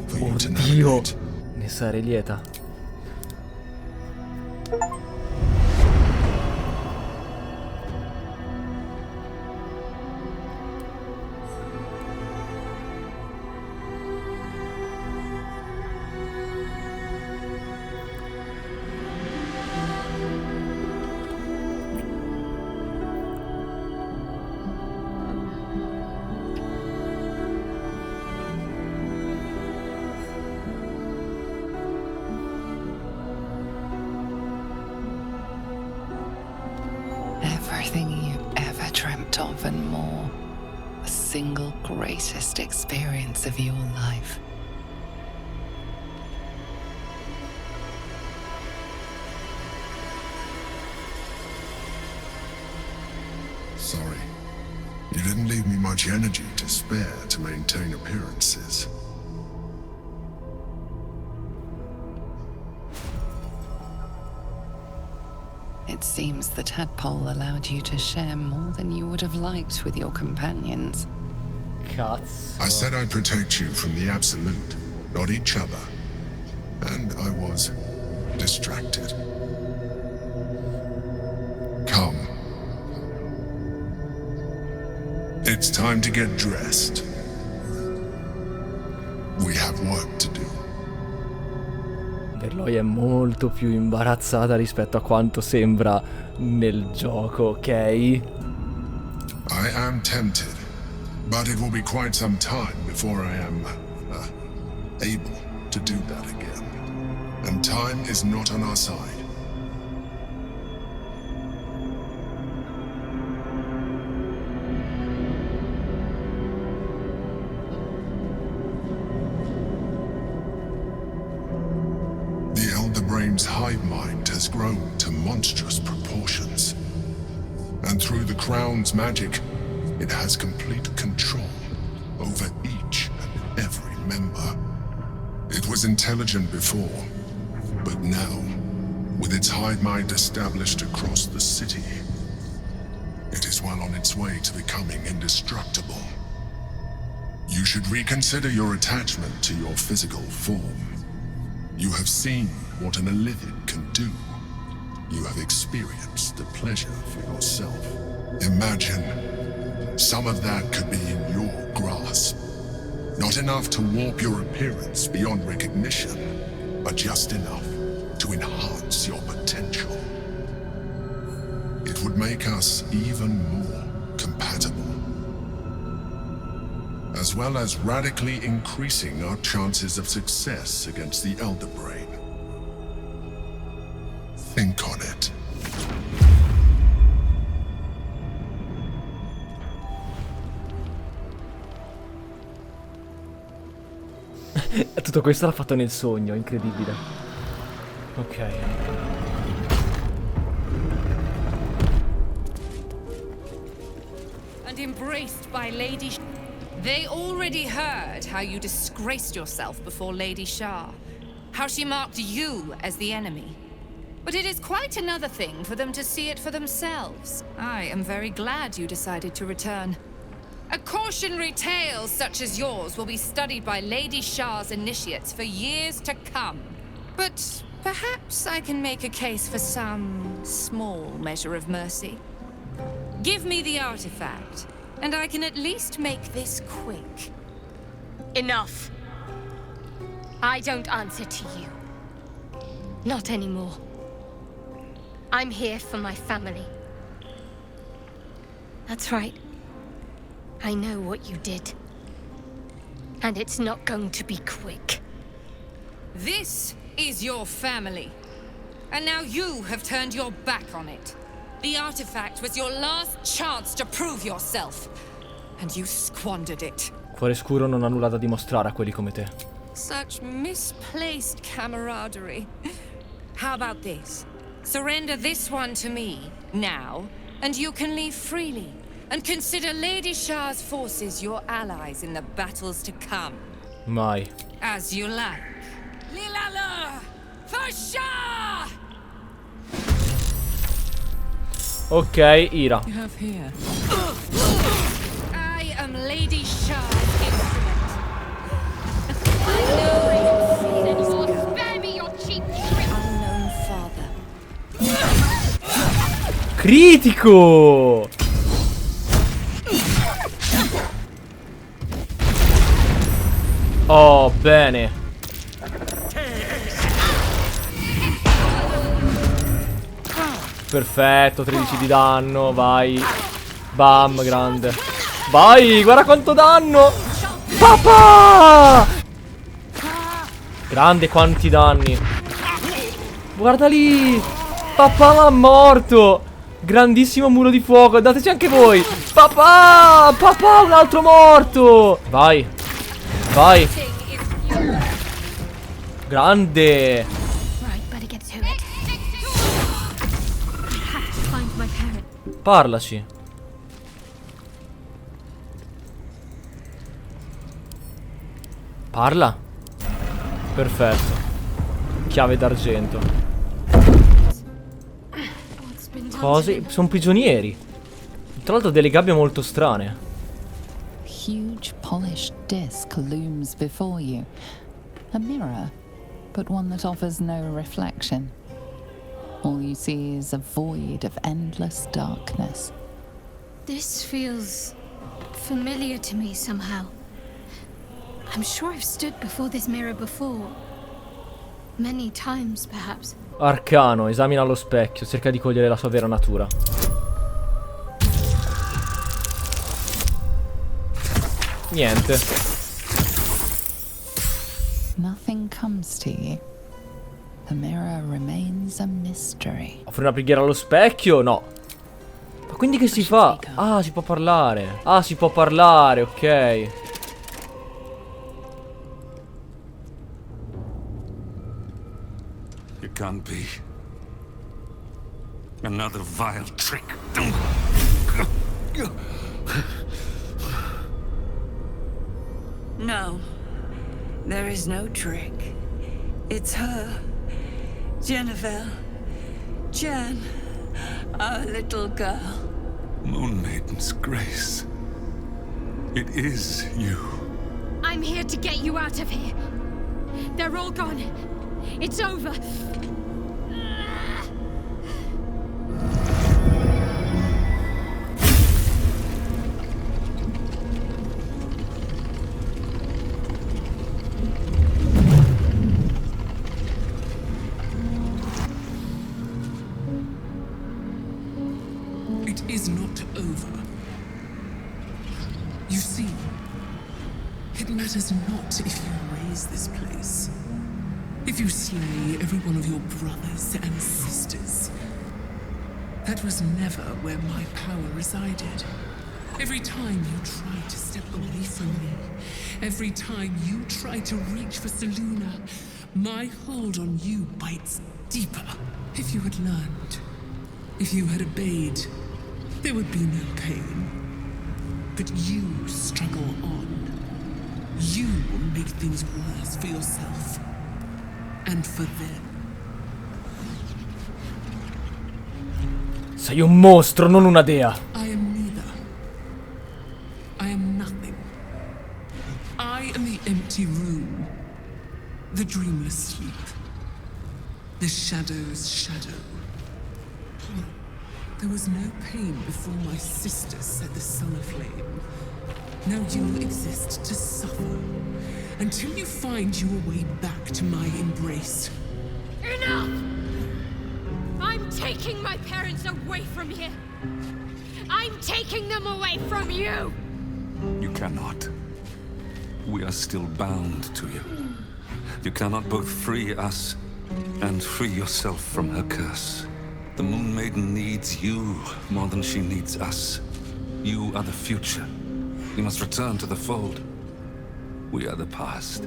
for you to navigate. Ne sarei lieta. Everything you ever dreamt of and more. The single greatest experience of your life. Sorry. You didn't leave me much energy to spare to maintain appearances. It seems the tadpole allowed you to share more than you would have liked with your companions. Cazzo. I said I'd protect you from the absolute, not each other. and I was distracted. Come. It's time to get dressed. We have work to do. Verloi è molto più imbarazzata rispetto a quanto sembra nel gioco, ok? I am tempted, but it will be quite some time before I am able to do that again. And time is not on our side. The Elder Brain's hive mind has grown to monstrous proportions. And through the Crown's magic, it has complete control over each and every member. It was intelligent before, but now, with its hive mind established across the city, it is well on its way to becoming indestructible. You should reconsider your attachment to your physical form. You have seen what an Illithid can do. You have experienced the pleasure for yourself. Imagine some of that could be in your grasp. Not enough to warp your appearance beyond recognition, but just enough to enhance your potential. It would make us even more compatible, as well as radically increasing our chances of success against the Elder Brain. Think on it. Tutto questo l'ha fatto nel sogno, incredibile. Ok. And embraced by Lady They already heard how you disgraced yourself before Lady Shah. How she marked you as the enemy. But it is quite another thing for them to see it for themselves. I am very glad you decided to return. A cautionary tale such as yours will be studied by Lady Shah's initiates for years to come. But perhaps I can make a case for some small measure of mercy. Give me the artifact, and I can at least make this quick. Enough. I don't answer to you. Not anymore. I'm here for my family. That's right. I know what you did. And it's not going to be quick. This is your family. And now you have turned your back on it. The artifact was your last chance to prove yourself. And you squandered it. Cuore scuro non ha nulla da dimostrare a quelli come te. Such misplaced camaraderie. How about this? Surrender this one to me, now, and you can leave freely. And consider Lady Shah's forces your allies in the battles to come. Mai. As you like. Lilala! For Shah! Ok, Ira. You have here. I am Lady Shah's instrument. I know you spare me your cheap trick. Unknown father. Critico! Oh, bene. Perfetto, 13 di danno, vai. Bam, grande. Vai, guarda quanto danno. Papà! Grande quanti danni. Guarda lì. Papà è morto. Grandissimo muro di fuoco, dateci anche voi. Papà, papà, un altro morto. Vai. Vai. Grande. Parlaci. Parla. Perfetto. Chiave d'argento. Cose? Sono prigionieri. Tra l'altro delle gabbie molto strane. Huge polished disc looms before you. A mirror. but one that offers no reflection. All you see is a void of endless darkness. This feels familiar to me somehow. I'm sure I've stood before this mirror before. Many times, perhaps. Arcano, esamina lo specchio, cerca di cogliere la sua vera natura. Niente. Nothing comes to you. The mirror remains a mystery. Offri una preghiera allo specchio? No. Ma quindi che si fa? Ah, si può parlare. Ah, si può parlare, ok. It can't be. Another vile trick. No, there is no trick. It's her, Jennifer, Jan, our little girl. Moon Maiden's grace. It is you. I'm here to get you out of here. They're all gone. It's over. It is not over. You see, it matters not if you raise this place. If you slay every one of your brothers and sisters. That was never where my power resided. Every time you tried to step away from me, every time you tried to reach for Selûne, my hold on you bites deeper. If you had learned, if you had obeyed, there would be no pain. But you struggle on. You will make things worse for yourself. And for them. Sei un mostro, non una dea. I am neither. I am nothing. I am the empty room. The dreamless sleep. The shadow's shadow. There was no pain before my sister set the sun aflame. Now you exist to suffer. Until you find your way back to my embrace. Enough! I'm taking my parents away from here. I'm taking them away from you! You cannot. We are still bound to you. You cannot both free us and free yourself from her curse. The Moon Maiden needs you more than she needs us. You are the future. You must return to the fold. We are the past,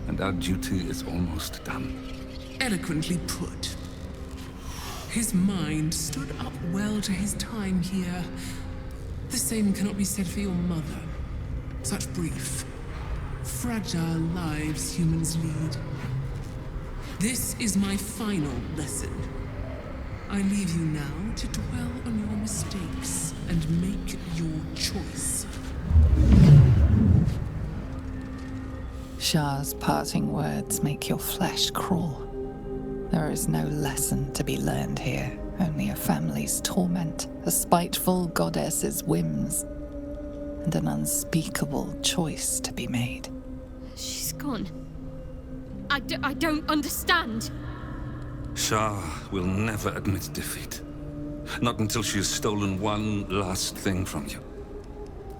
and our duty is almost done. Eloquently put. His mind stood up well to his time here. The same cannot be said for your mother. Such brief, fragile lives humans lead. This is my final lesson. I leave you now to dwell on your mistakes and make your choice. Shah's parting words make your flesh crawl. There is no lesson to be learned here, only a family's torment, a spiteful goddess's whims, and an unspeakable choice to be made. She's gone. I don't understand. Shah will never admit defeat. Not until she has stolen one last thing from you.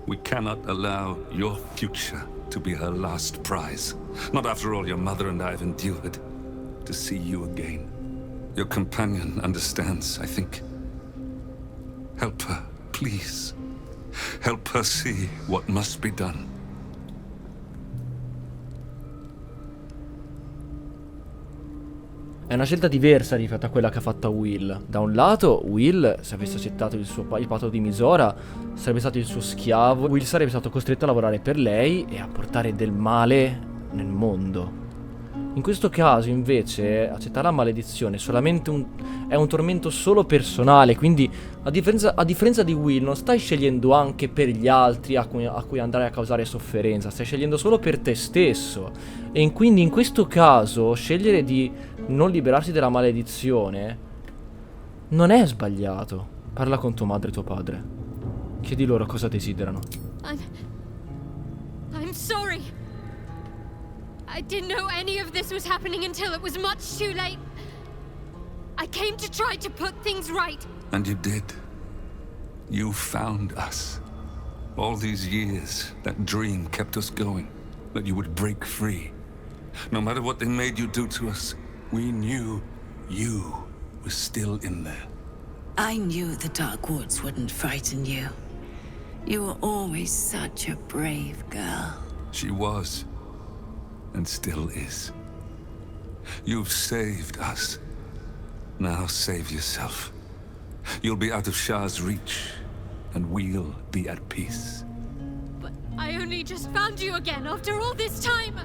We cannot allow your future to be her last prize. Not after all your mother and I have endured. To see you again. Your companion understands, I think. Help her, please. Help her see what must be done. È una scelta diversa rispetto a quella che ha fatto Wyll. Da un lato, Wyll, se avesse accettato il patto di Misora, sarebbe stato il suo schiavo. Wyll sarebbe stato costretto a lavorare per lei e a portare del male nel mondo. In questo caso, invece, accettare la maledizione è un tormento solo personale. Quindi, a differenza di Wyll, non stai scegliendo anche per gli altri a cui andrai a causare sofferenza. Stai scegliendo solo per te stesso. E quindi in questo caso scegliere di non liberarsi della maledizione non è sbagliato. Parla con tua madre e tuo padre. Chiedi loro cosa desiderano. I'm sorry. I didn't know any of this was happening until it was much too late. I came to try to put things right. And you did. You found us. All these years, that dream kept us going. That you would break free. No matter what they made you do to us, we knew you were still in there. I knew the Dark Woods wouldn't frighten you. You were always such a brave girl. She was, and still is. You've saved us. Now save yourself. You'll be out of Shah's reach, and we'll be at peace. But I only just found you again after all this time.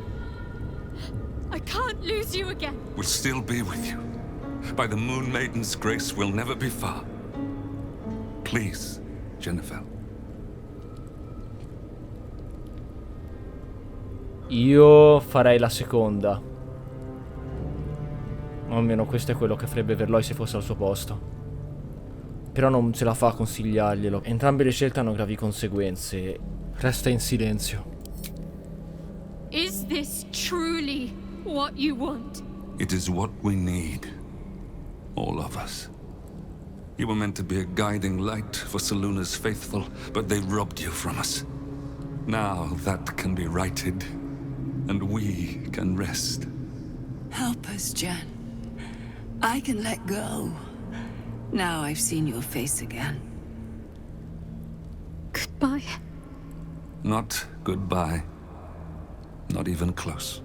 I can't lose you again. We'll still be with you. By the Moon Maiden's grace, we'll never be far. Please, Jennifer. Io farei la seconda. O almeno questo è quello che farebbe Verloi se fosse al suo posto. Però non ce la fa a consigliarglielo. Entrambe le scelte hanno gravi conseguenze. Resta in silenzio. Is this truly what you want? It is what we need. All of us. You were meant to be a guiding light for Seluna's faithful, but they robbed you from us. Now that can be righted, and we can rest. Help us, Jen. I can let go. Now I've seen your face again. Goodbye. Not goodbye. Not even close.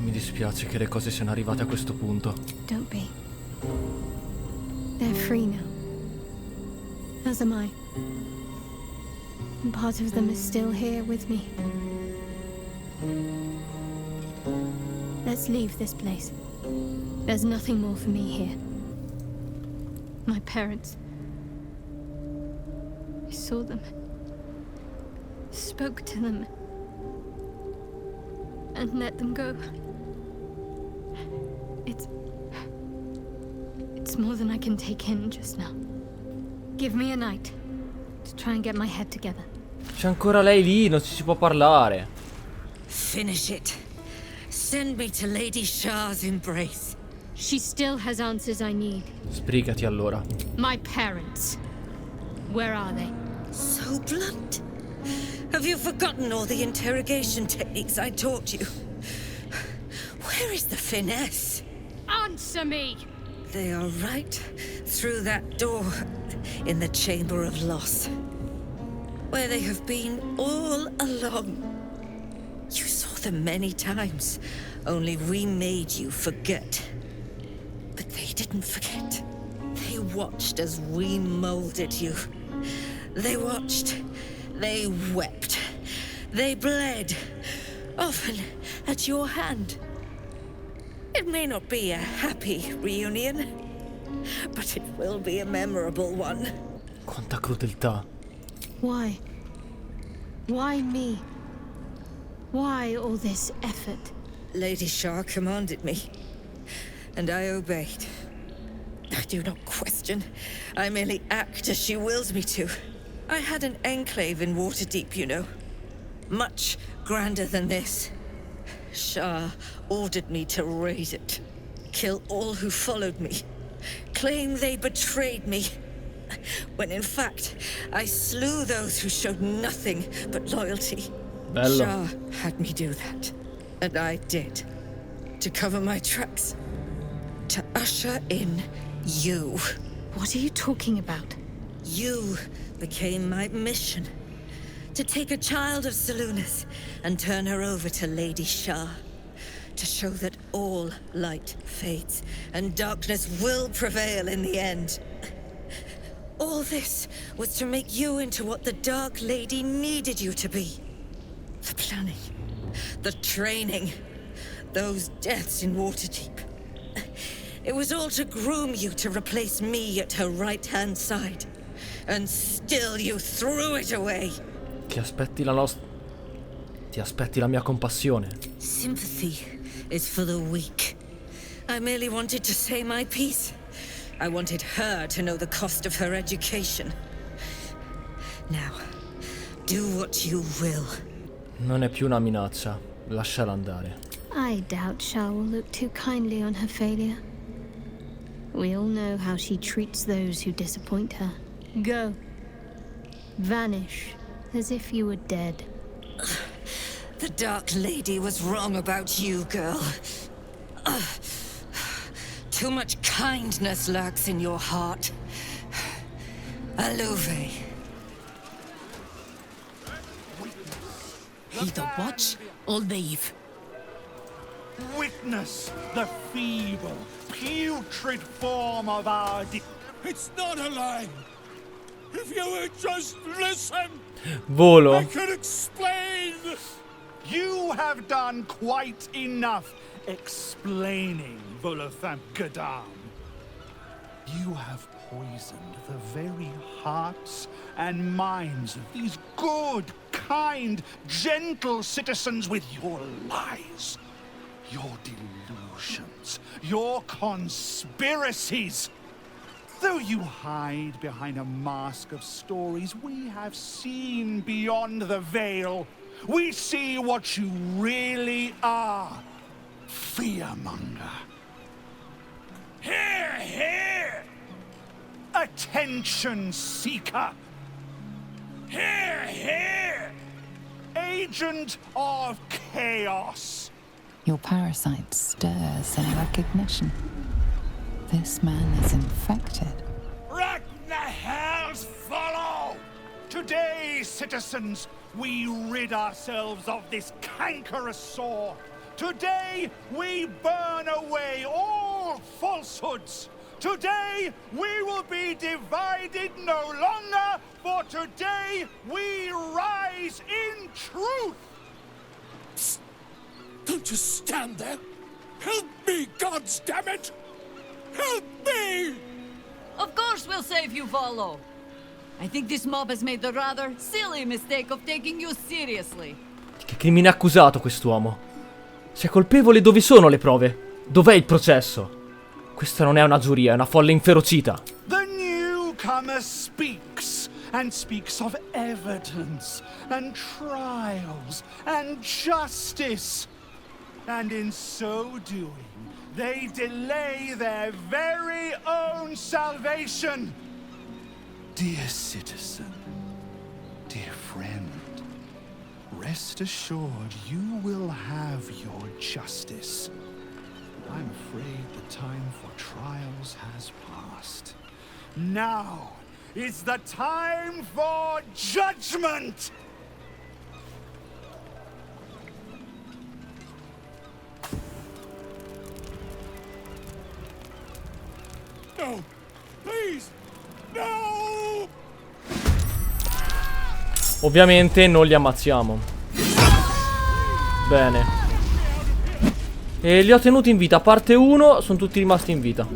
Mi dispiace che le cose siano arrivate a questo punto. Don't be. They're free now. As am I. And part of them is still here with me. Let's leave this place. There's nothing more for me here. My parents. I saw them. Spoke to them. And let them go. It's more than I can take in just now. Give me a night to try and get my head together. C'è ancora lei lì, non ci si può parlare. Finish it. Send me to Lady Shah's embrace. She still has answers I need. Sbrigati allora. My parents. Where are they? So blunt. Have you forgotten all the interrogation techniques I taught you? Where is the finesse? Answer me! They are right through that door in the Chamber of Loss, where they have been all along. You saw them many times, only we made you forget. But they didn't forget. They watched as we molded you. They watched, they wept, they bled, often at your hand. It may not be a happy reunion, but it will be a memorable one. Quanta crudeltà. Why? Why me? Why all this effort? Lady Shah commanded me, and I obeyed. I do not question. I merely act as she wills me to. I had an enclave in Waterdeep, you know. Much grander than this. Shah ordered me to raise it, kill all who followed me, claim they betrayed me, when in fact I slew those who showed nothing but loyalty. Bello. Shah had me do that, and I did, to cover my tracks, to usher in you. What are you talking about? You became my mission. To take a child of Seluna's and turn her over to Lady Shah. to show that all light fades and darkness will prevail in the end. All this was to make you into what the Dark Lady needed you to be. The planning, the training, those deaths in Waterdeep. It was all to groom you to replace me at her right-hand side. And still you threw it away. Ti aspetti la mia compassione. Sympathy is for the weak. I merely wanted to say my piece. I wanted her to know the cost of her education. Now, do what you will. Non è più una minaccia. Lasciala andare. I doubt Shah will look too kindly on her failure. We all know how she treats those who disappoint her. Go. Vanish, as if you were dead. The Dark Lady was wrong about you, girl. Too much kindness lurks in your heart. Alluve. Either watch or leave. Witness the feeble, putrid form of our It's not a lie. If you would just listen, Volo. I can explain. You have done quite enough explaining, Volothamp Gadam. You have poisoned the very hearts and minds of these good, kind, gentle citizens with your lies, your delusions, your conspiracies. Though you hide behind a mask of stories, we have seen beyond the veil. We see what you really are. Fearmonger. Here, here! Attention seeker. Here, here! Agent of chaos. Your parasite stirs in recognition. This man is infected. Ragnahells follow! Today, citizens, we rid ourselves of this cankerous sore. Today, we burn away all falsehoods. Today, we will be divided no longer, for today, we rise in truth. Psst. Don't just stand there. Help me, goddammit! Help me! Of course we'll save you, Volo. I think this mob has made the rather silly mistake of taking you seriously. Che crimine ha accusato quest'uomo? Se è colpevole, dove sono le prove? Dov'è il processo? Questa non è una giuria, è una folla inferocita. The newcomer speaks, and speaks of evidence, and trials, and justice. And in so doing, they delay their very own salvation. Dear citizen, dear friend, rest assured you will have your justice. I'm afraid the time for trials has passed. Now is the time for judgment! No! Please! No! Ovviamente non li ammazziamo. Bene. E li ho tenuti in vita. A parte uno, sono tutti rimasti in vita.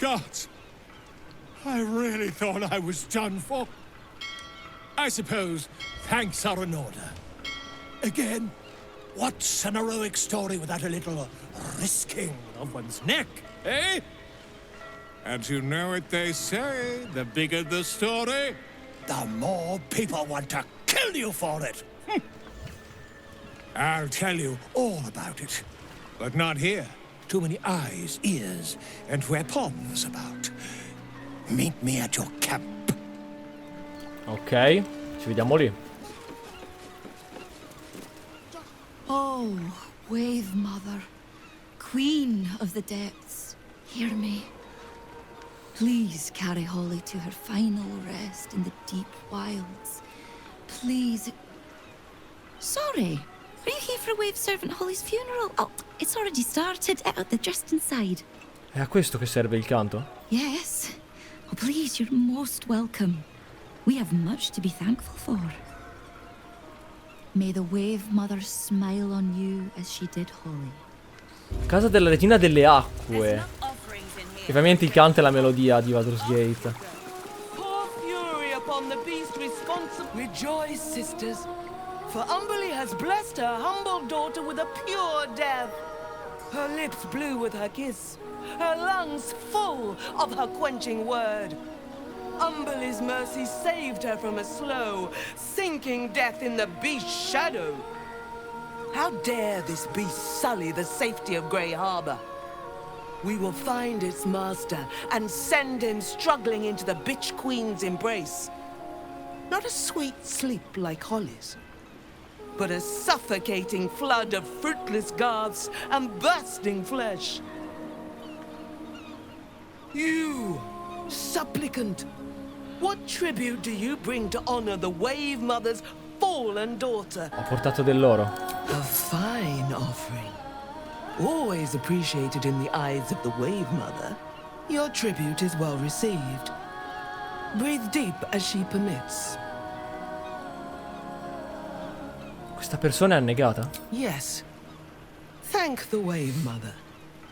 Gods! I really thought I was done for. I suppose thanks are in order. Again, what's an heroic story without a little risking of one's neck, eh? And you know what they say, the bigger the story, the more people want to kill you for it. I'll tell you all about it, but not here. Too many eyes, ears, and weapons about. Meet me at your camp. Ok, ci vediamo lì. Oh, Wave Mother, Queen of the Depths, hear me. Please carry Holly to her final rest in the deep wilds. Please. Sorry, Are you here for Wave Servant Holly's funeral? Oh, it's already started. They're just inside. È a questo che serve il canto? Yes. Oh, please, you're most welcome. We have much to be thankful for. May the Wave Mother smile on you as she did Holly. Casa della Regina delle Acque. E ovviamente il canto è la melodia di Baldur's Gate. Pour fury upon the beast responsible. Rejoice, sisters, for Umberly has blessed her humble daughter with a pure death. Her lips blue with her kiss, her lungs full of her quenching word. Umberly's mercy saved her from a slow, sinking death in the beast's shadow. How dare this beast sully the safety of Grey Harbor? We will find its master and send him struggling into the bitch queen's embrace. Not a sweet sleep like Holly's, but a suffocating flood of fruitless garths and bursting flesh. You, supplicant, what tribute do you bring to honor the Wave Mother's fallen daughter? Ho portato dell'oro. A fine offering. Always appreciated in the eyes of the Wave Mother. Your tribute is well received. Breathe deep as she permits. Questa persona è annegata? Yes. Thank the Wave Mother.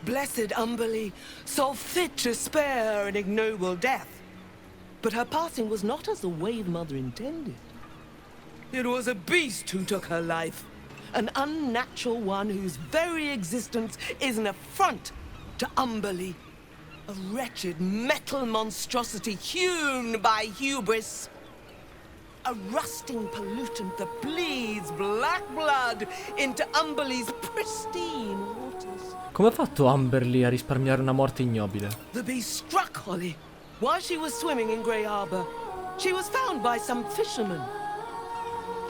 Blessed Umberly saw fit to spare her an ignoble death. But her passing was not as the Wave Mother intended. It was a beast who took her life. An unnatural one whose very existence is an affront to Umberly. A wretched metal monstrosity hewn by hubris. A rusting pollutant that bleeds black blood into Umberly's pristine waters. Come ha fatto Umberly a risparmiare una morte ignobile? The beast struck Holly while she was swimming in Grey Harbor. She was found by some fishermen.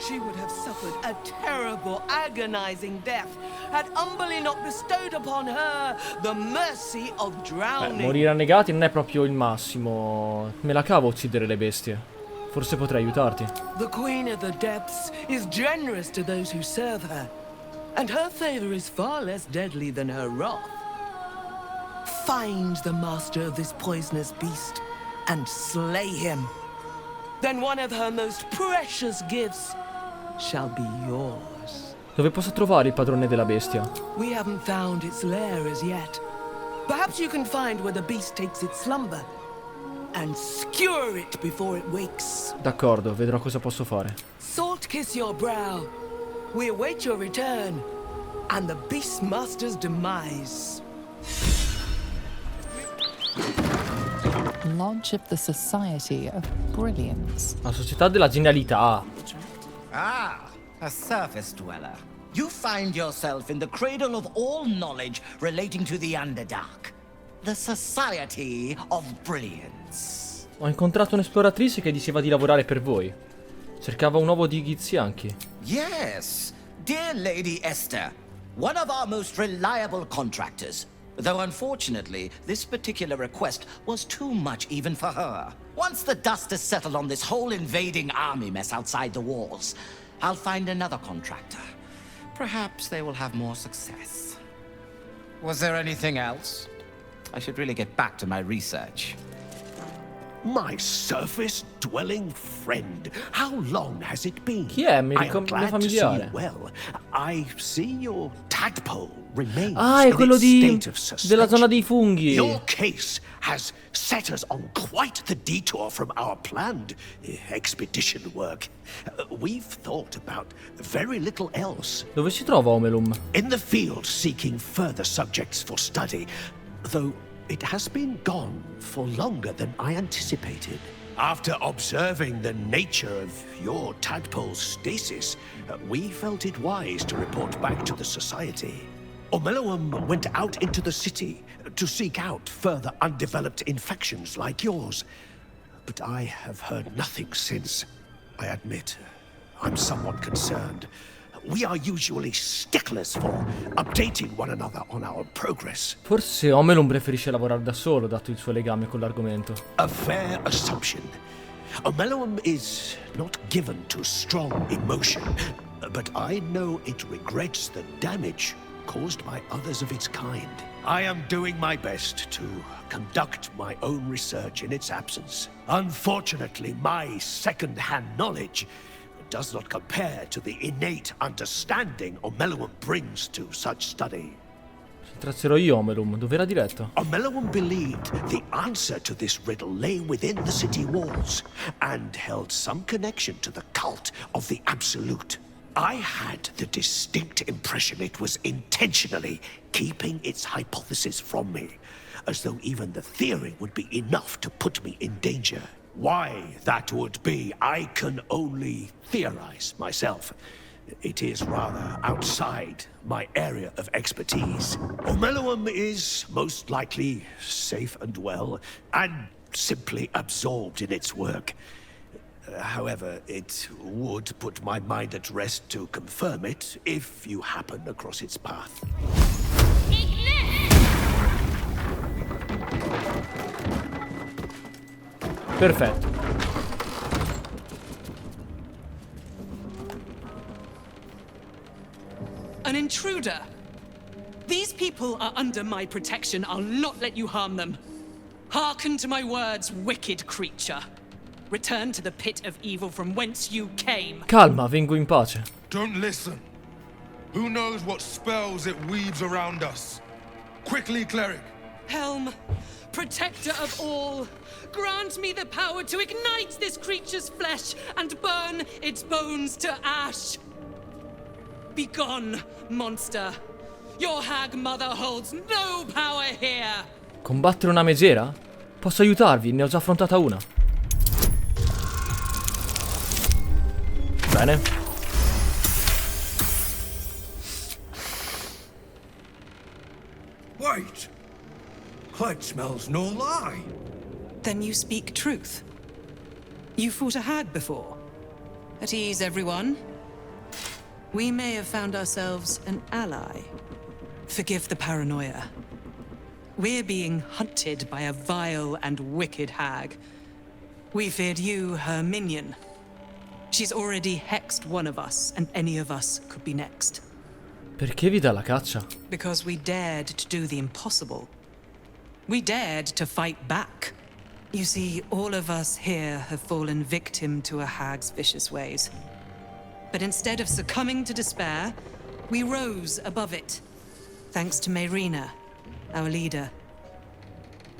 She would have suffered a terrible, agonizing death had Umberly not bestowed upon her the mercy of drowning. Morire annegati non è proprio il massimo. Me la cavo a uccidere le bestie. Forse potrei aiutarti. The Queen of the Depths is generous to those who serve her, and her favor is far less deadly than her wrath. Find the master of this poisonous beast and slay him. Then one of her most precious gifts shall be yours. Dove posso trovare il padrone della bestia? We haven't found its lair as yet. Perhaps you can find where the beast takes its slumber and skewer it before it wakes. D'accordo, vedrò cosa posso fare. Salt kiss your brow. We await your return and the beast master's demise. Lodge of the Society of Brilliance. La Società della Genialità. Ah, a surface dweller. You find yourself in the cradle of all knowledge relating to the Underdark. The Society of Brilliance. Ho incontrato un'esploratrice che diceva di lavorare per voi. Cercava un uovo di Ghizianchi. Yes, dear Lady Esther, one of our most reliable contractors. Though unfortunately, this particular request was too much even for her. Once the dust has settled on this whole invading army mess outside the walls, I'll find another contractor. Perhaps they will have more success. Was there anything else? I should really get back to my research. My surface-dwelling friend. How long has it been? Chi è? Mi I am glad to see you familiare. well. I see your tadpole remains Ah, è in quello its di state of suspension. della zona dei funghi. Your case has set us on quite the detour from our planned expedition work. We've thought about very little else. Dove si trova Omelum? In the field seeking further subjects for study, though it has been gone for longer than I anticipated. After observing the nature of your tadpole's stasis, we felt it wise to report back to the Society. Omeluum went out into the city to seek out further undeveloped infections like yours. But I have heard nothing since. I admit, I'm somewhat concerned. We are usually sticklers for updating one another on our progress. Forse Omelum preferisce lavorare da solo, dato il suo legame con l'argomento. A fair assumption. Omeluum is not given to strong emotion, but I know it regrets the damage caused by others of its kind. I am doing my best to conduct my own research in its absence. Unfortunately, my second-hand knowledge does not compare to the innate understanding Omeluum brings to such study. Trazierò io Omeluum, dov'era diretto? Omeluum believed the answer to this riddle lay within the city walls and held some connection to the cult of the Absolute. I had the distinct impression it was intentionally keeping its hypothesis from me, as though even the theory would be enough to put me in danger. Why that would be, I can only theorize myself. It is rather outside my area of expertise. Omeluum is most likely safe and well, and simply absorbed in its work. However, it would put my mind at rest to confirm it if you happen across its path. Perfetto. An intruder! These people are under my protection. I'll not let you harm them. Hearken to my words, wicked creature. Return to the pit of evil from whence you came. Calma, vengo in pace. Don't listen. Who knows what spells it weaves around us? Quickly, cleric. Helm, protector of all, grant me the power to ignite this creature's flesh and burn its bones to ash. Begone, monster. Your hag mother holds no power here. Combattere una megera? Posso aiutarvi, ne ho già affrontata una. Bene. Wait! That smells no lie. Then you speak truth. You fought a hag before. At ease, everyone. We may have found ourselves an ally. Forgive the paranoia. We're being hunted by a vile and wicked hag. We feared you, her minion. She's already hexed one of us, and any of us could be next. Perché vi dà la caccia? Because we dared to do the impossible. We dared to fight back. You see, all of us here have fallen victim to a hag's vicious ways. But instead of succumbing to despair, we rose above it, thanks to Mayrina, our leader.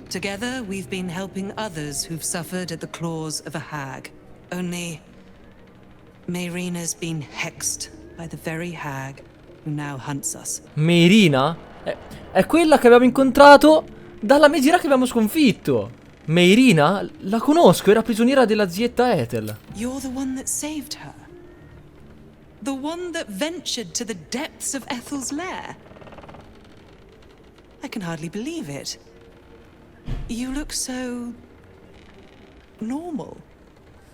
Together, we've been helping others who've suffered at the claws of a hag. Only, Mayrina's been hexed by the very hag who now hunts us. Mayrina? È quella che abbiamo incontrato dalla megera che abbiamo sconfitto. Mayrina? La conosco, era prigioniera della zietta Ethel. You're the one that saved her. The one that ventured to the depths of Ethel's lair. I can hardly believe it. You look so... normal.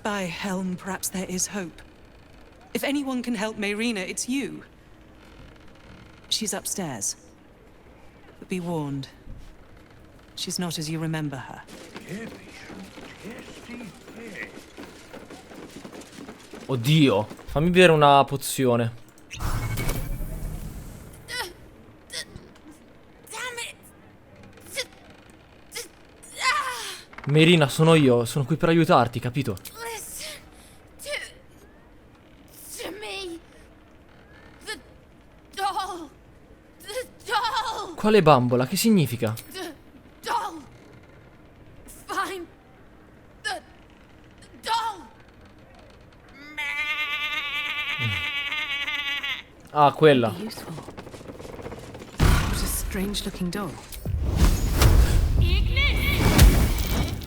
By Helm, perhaps there is hope. If anyone can help Mayrina, it's you. She's upstairs. But be warned. She's not as you remember her. Oddio, fammi bere una pozione. Mayrina, sono io, sono qui per aiutarti, capito? Listen to me. The doll. The doll. Quale bambola? Che significa? The doll. Find the doll. Ah, quella. What a strange looking doll.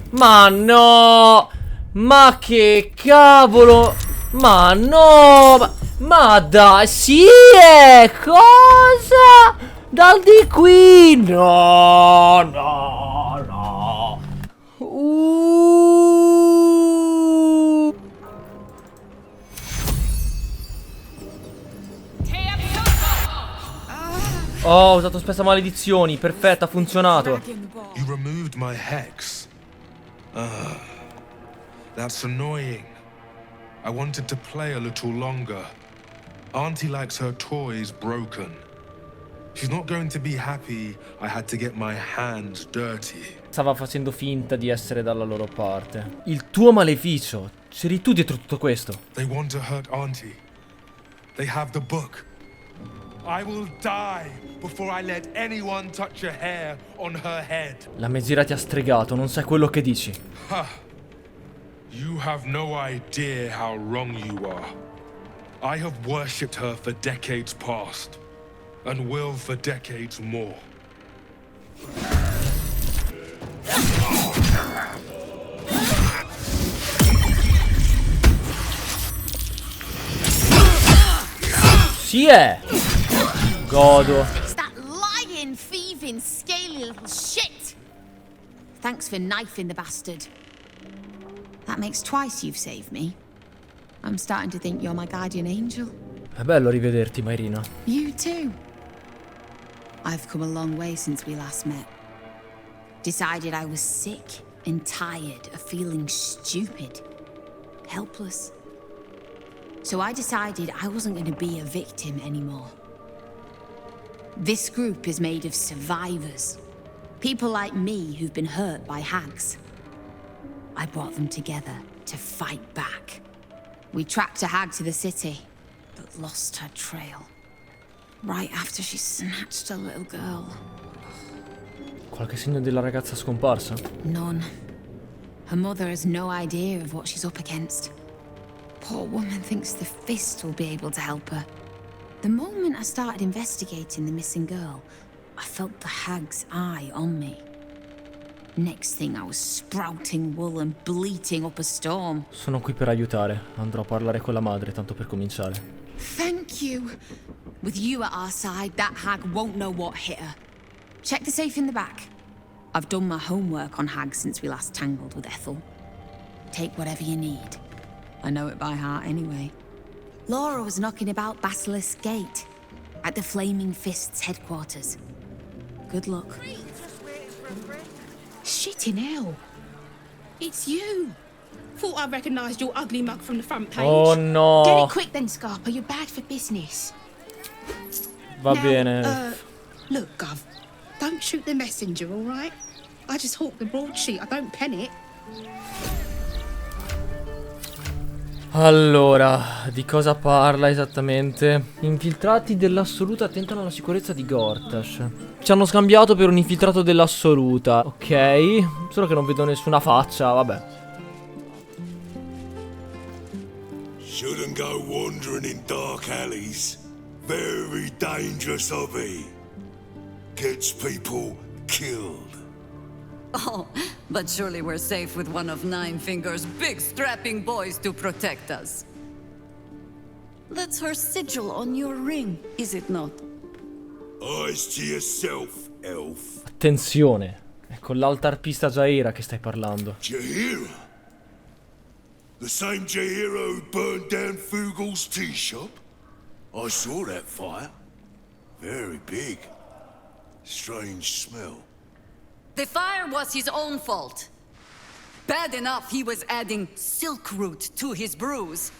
Ma no! Ma che cavolo! Ma no! Ma dai, sì! Cosa? Dal di qui! No, no, no! Oh, ho usato spesso maledizioni. Perfetto, ha funzionato. You removed my hex. That's annoying. I wanted to play a little longer. Auntie likes her toys broken. She's not going to be happy I had to get my hands dirty. Stava facendo finta di essere dalla loro parte. Il tuo maleficio. C'eri tu dietro tutto questo. They want to hurt Auntie. They have the book. I will die before I let anyone touch a hair on her head. La Mezira ti ha stregato, non sai quello che dici. Ha! You have no idea how wrong you are. I have worshipped her for decades past, and will for decades more. Sì è! Godo. It's that lying, thieving, scaly little shit! Thanks for knifing the bastard. That makes twice you've saved me. I'm starting to think you're my guardian angel. È bello rivederti, Mayrina. You too. I've come a long way since we last met. Decided I was sick and tired of feeling stupid, helpless. So I decided I wasn't going to be a victim anymore. This group is made of survivors. People like me who've been hurt by hags. I brought them together to fight back. We tracked a hag to the city, but lost her trail. Right after she snatched a little girl. Qualche segno della ragazza scomparsa? None. Her mother has no idea of what she's up against. Poor woman thinks the Fist will be able to help her. The moment I started investigating the missing girl, I felt the hag's eye on me. Next thing I was sprouting wool and bleating up a storm. Sono qui per aiutare. Andrò a parlare con la madre, tanto per cominciare. Thank you. With you at our side, that hag won't know what hit her. Check the safe in the back. I've done my homework on hags since we last tangled with Ethel. Take whatever you need. I know it by heart anyway. Laura was knocking about Basilisk Gate, at the Flaming Fist's headquarters. Good luck. Shit in hell. It's you. Thought I recognised your ugly mug from the front page. Oh no. Get it quick then, Scarpa. You're bad for business. Va bene. Look, Gov. Don't shoot the messenger, all right? I just hawk the broadsheet. I don't pen it. Allora, di cosa parla esattamente? Infiltrati dell'assoluta tentano la sicurezza di Gortash. Ci hanno scambiato per un infiltrato dell'assoluta. Ok, solo che non vedo nessuna faccia, vabbè. Shouldn't go wandering in dark alleys. Very dangerous hobby. Gets people killed. Oh, but surely we're safe with one of Nine Fingers' big strapping boys to protect us. That's her sigil on your ring, is it not? Eyes to yourself, elf. Attenzione, è con l'altarpista Jaira che stai parlando. Jaira? The same Jaira who burned down Fugal's tea shop? I saw that fire. Very big. Strange smell. The fire was his own fault. Bad enough he was adding silk root to his brews.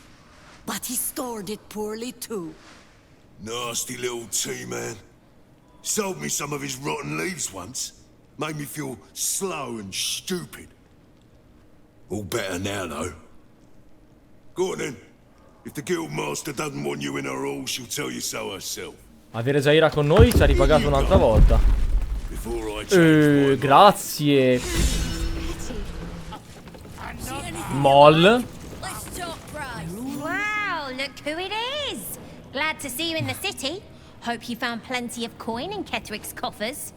But he stored it poorly too. Nasty little tea man. Sold me some of his rotten leaves once. Made me feel slow and stupid. All better now though. Go on then. If the guildmaster doesn't want you in her hall, she'll tell you so herself. Avere Jaira con noi ci ha ripagato un'altra volta. Grazie. Moll. Wow, look who it is. Glad to see you in the city. Hope you found plenty of coin in Ketteric's coffers.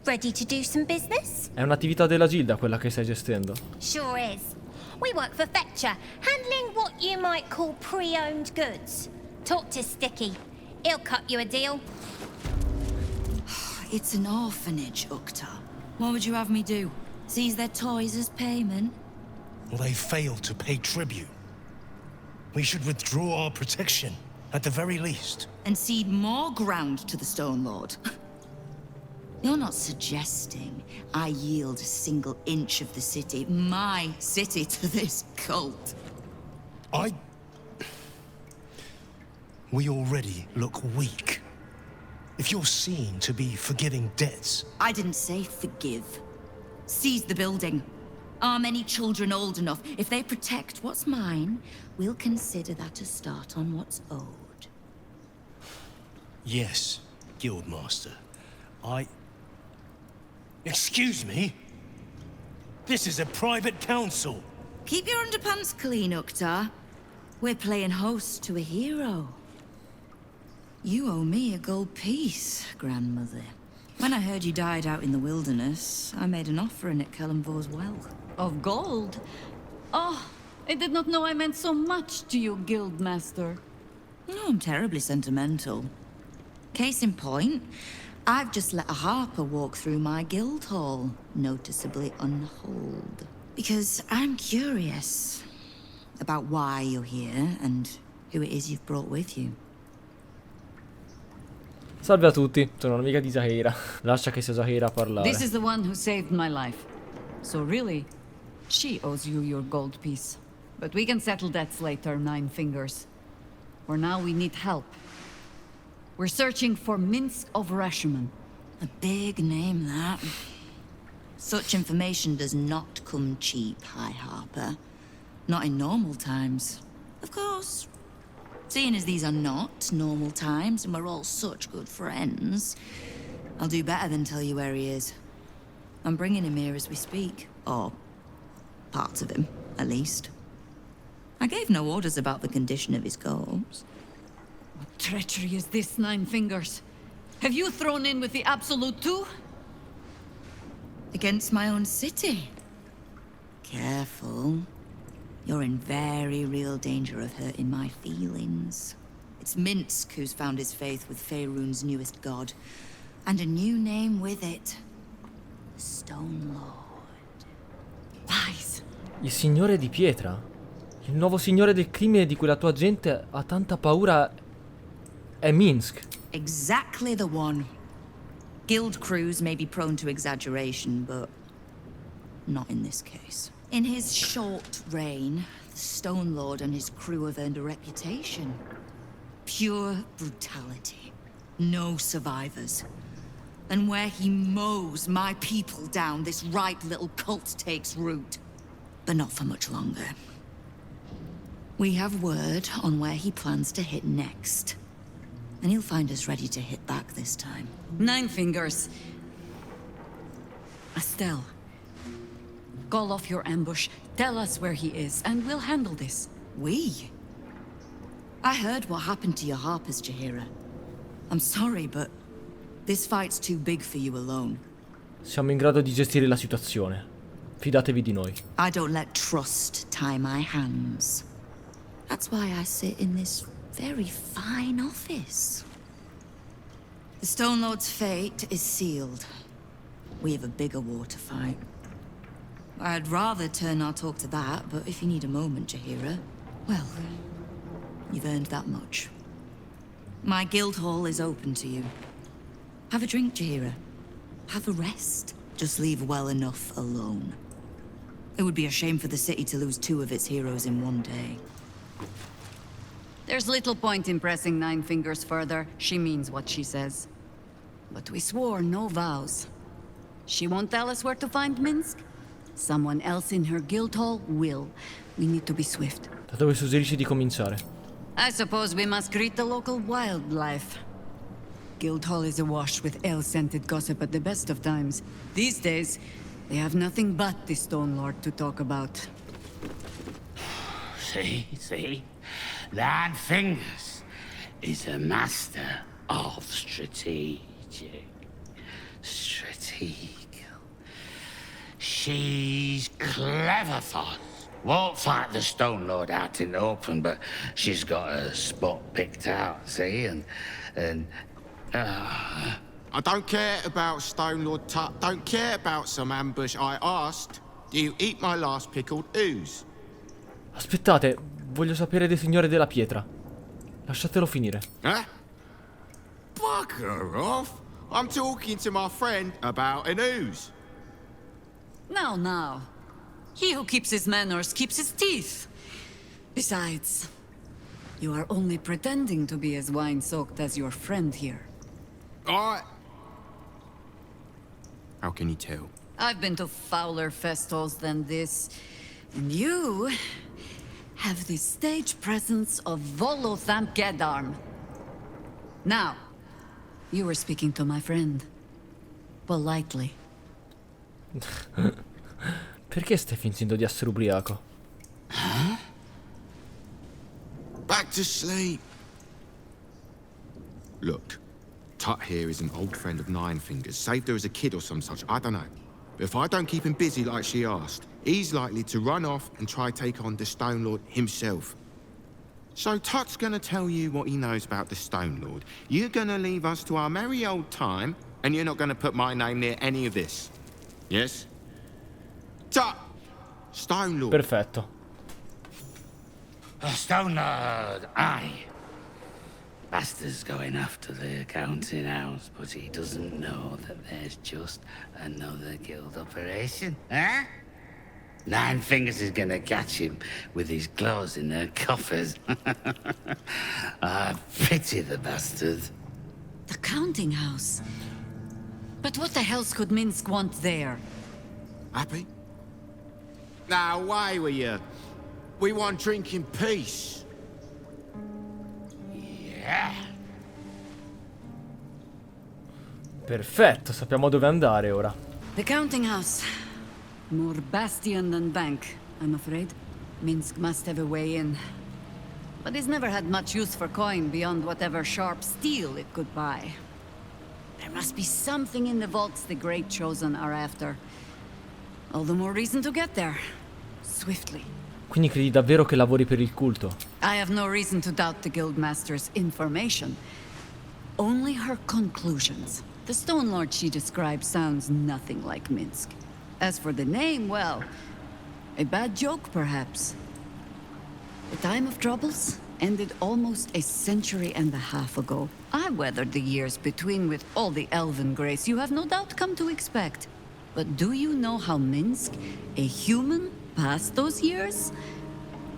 Ready to do some business? È un'attività della Gilda quella che stai gestendo. Sure is. We work for Fetcher, handling what you might call pre-owned goods. Talk to Sticky. He'll cut you a deal. It's an orphanage, Ukta. What would you have me do? Seize their toys as payment? Well, they failed to pay tribute. We should withdraw our protection, at the very least. And cede more ground to the Stone Lord? You're not suggesting I yield a single inch of the city, my city, to this cult? we already look weak. If you're seen to be forgiving debts... I didn't say forgive. Seize the building. Are many children old enough? If they protect what's mine, we'll consider that a start on what's owed. Yes, Guildmaster. Excuse me? This is a private council. Keep your underpants clean, Uktar. We're playing host to a hero. You owe me a gold piece, grandmother. When I heard you died out in the wilderness, I made an offering at Kellenvor's well. Of gold? Oh, I did not know I meant so much to you, Guildmaster. No, I'm terribly sentimental. Case in point, I've just let a harper walk through my guild hall, noticeably unholed. Because I'm curious about why you're here and who it is you've brought with you. Salve a tutti, sono un'amica di Zahira. Lascia che sia Zahira a parlare. This is the one who saved my life. So really, she owes you your gold piece. But we can settle debts later, Nine Fingers. For now, we need help. We're searching for Minsk of Rashomon. A big name, that. Such information does not come cheap, High Harper. Not in normal times. Of course. Seeing as these are not normal times and we're all such good friends, I'll do better than tell you where he is. I'm bringing him here as we speak. Or parts of him, at least. I gave no orders about the condition of his corpse. What treachery is this, Nine Fingers? Have you thrown in with the Absolute too? Against my own city. Careful. You're in very real danger of hurting my feelings. It's Minsk who's found his faith with Faerun's newest god. And a new name with it. The Stone Lord. Lies. Il signore di pietra? Il nuovo signore del crimine di cui la tua gente ha tanta paura è Minsk. Exactly the one. Guild crews may be prone to exaggeration, but not in this case. In his short reign, the Stone Lord and his crew have earned a reputation. Pure brutality. No survivors. And where he mows my people down, this right little cult takes root. But not for much longer. We have word on where he plans to hit next. And he'll find us ready to hit back this time. Nine Fingers. Estelle. Call off your ambush, tell us where he is, and we'll handle this. We? I heard what happened to your harpers, Jaheira. I'm sorry, but this fight's too big for you alone. Siamo in grado di gestire la situazione. Fidatevi di noi. I don't let trust tie my hands. That's why I sit in this very fine office. The Stone Lord's fate is sealed. We have a bigger war to fight. I'd rather turn our talk to that, but if you need a moment, Jaheira, well, you've earned that much. My guild hall is open to you. Have a drink, Jaheira. Have a rest. Just leave well enough alone. It would be a shame for the city to lose two of its heroes in one day. There's little point in pressing Nine Fingers further. She means what she says. But we swore no vows. She won't tell us where to find Minsk. Someone else in her guild hall will. We need to be swift. Da dove suggerisci di cominciare? I suppose we must greet the local wildlife. Guildhall is awash with ale-scented gossip at the best of times. These days, they have nothing but the Stone Lord to talk about. See? Nine Fingers is a master of strategic. She's clever, Foss. Won't fight the Stone Lord out in the open, but she's got a spot picked out, see? I don't care about Stone Lord Tut. Don't care about some ambush. I asked, do you eat my last pickled ooze? Aspettate, voglio sapere del signore della pietra. Lasciatelo finire. Huh? Bugger off. I'm talking to my friend about an ooze. Now. He who keeps his manners keeps his teeth. Besides, You are only pretending to be as wine-soaked as your friend here. How can you tell? I've been to fouler festivals than this, and you have the stage presence of Volothamp Gedarm. Now, you were speaking to my friend. Politely. Perché stai fingendo di essere ubriaco? Back to sleep. Look, Tut here is an old friend of Nine Fingers. Saved her as a kid or some such, I don't know. But if I don't keep him busy like she asked, he's likely to run off and try take on the Stone Lord himself. So Tut's gonna tell you what he knows about the Stone Lord. You're gonna leave us to our merry old time, and you're not gonna put my name near any of this. Yes? Tut! Stone Lord. Perfetto. Stone Lord, aye. Bastard's going after the accounting house, but he doesn't know that there's just another guild operation, eh? Nine Fingers is gonna catch him with his claws in their coffers. I pity the bastard. The counting house? But what the hell's could Minsk want there? Happy? Now, away with you. We want drink in peace. Yeah. Perfetto, sappiamo dove andare ora. The counting house. More bastion than bank, I'm afraid. Minsk must have a way in. But he's never had much use for coin beyond whatever sharp steel it could buy. There must be something in the vaults the Great Chosen are after. All the more reason to get there. Swiftly. Quindi credi davvero che lavori per il culto? I have no reason to doubt the Guildmaster's information. Only her conclusions. The Stone Lord she describes sounds nothing like Minsk. As for the name, well, a bad joke perhaps. The time of troubles ended almost a century and a half ago. I weathered the years between with all the elven grace you have no doubt come to expect. But do you know how Minsk, a human, passed those years?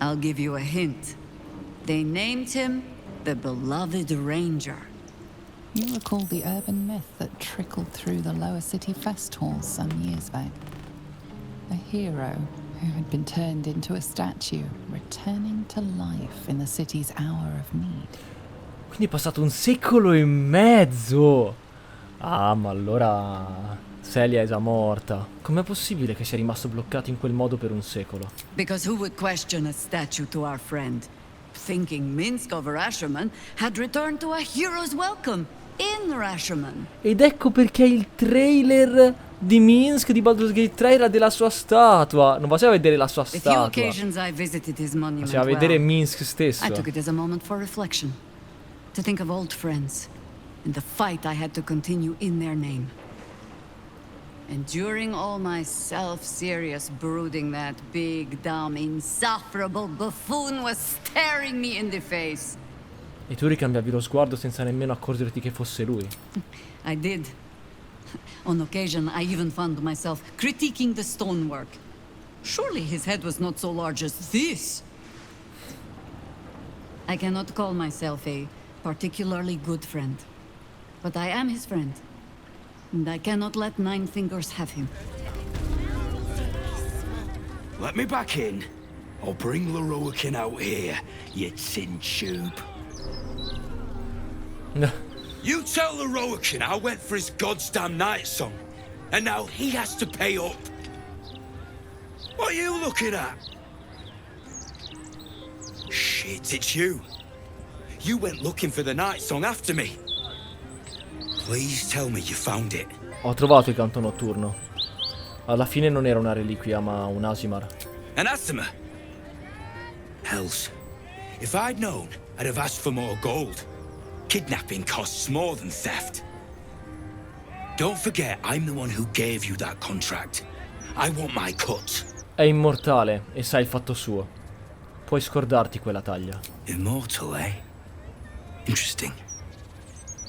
I'll give you a hint. They named him the Beloved Ranger. You recall the urban myth that trickled through the lower city fest halls some years back. A hero who had been turned into a statue, returning to life in the city's hour of need. Quindi è passato un secolo e mezzo! Ah, ma allora Celia è già morta. Com'è possibile che sia rimasto bloccato in quel modo per un secolo? Because who would question a statue to our friend? Thinking Minsk of Rashomon had returned to a hero's welcome in Rashomon. Ed ecco perché il trailer di Minsk di Baldur's Gate 3 era della sua statua. Non faceva vedere la sua statua. Faceva vedere Minsk stesso. I took it as a moment for reflection. To think of old friends and the fight I had to continue in their name. And during all my self-serious brooding, that big, dumb, insufferable buffoon was staring me in the face. E tu ricambiavi lo sguardo senza nemmeno accorgerti che fosse lui. I did. On occasion, I even found myself critiquing the stonework. Surely his head was not so large as this. I cannot call myself a particularly good friend, but I am his friend. And I cannot let Nine Fingers have him. Let me back in. I'll bring Leroican out here, you tin tube. You tell Leroican I went for his goddamn night song, and now he has to pay up. What are you looking at? Shit, it's you. You went looking for the night song after me. Please tell me you found it. Ho trovato il canto notturno. Alla fine non era una reliquia, ma un Asimar. Anathema. Hells. If I'd known, I'd have asked for more gold. Kidnapping costs more than theft. Don't forget, I'm the one who gave you that contract. I want my cut. È immortale e sa il fatto suo. Puoi scordarti quella taglia. Immortal, eh? Interesting.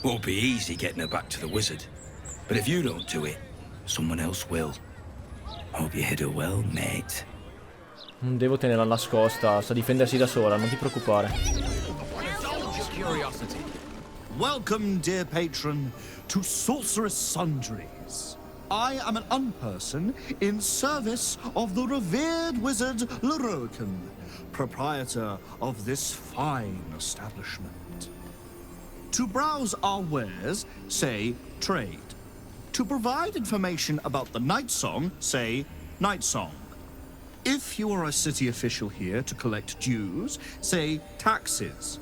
Won't be easy getting her back to the wizard. But if you don't do it, someone else will. Hope you hid her well, mate. Non devo tenerla nascosta, sa difendersi da sola, non ti preoccupare. curiosity. Welcome, dear patron, to Sorceress Sundries. I am an unperson in service of the revered wizard Lorokan, proprietor of this fine establishment. To browse our wares, say trade. To provide information about the night song, say night song. If you are a city official here to collect dues, say taxes.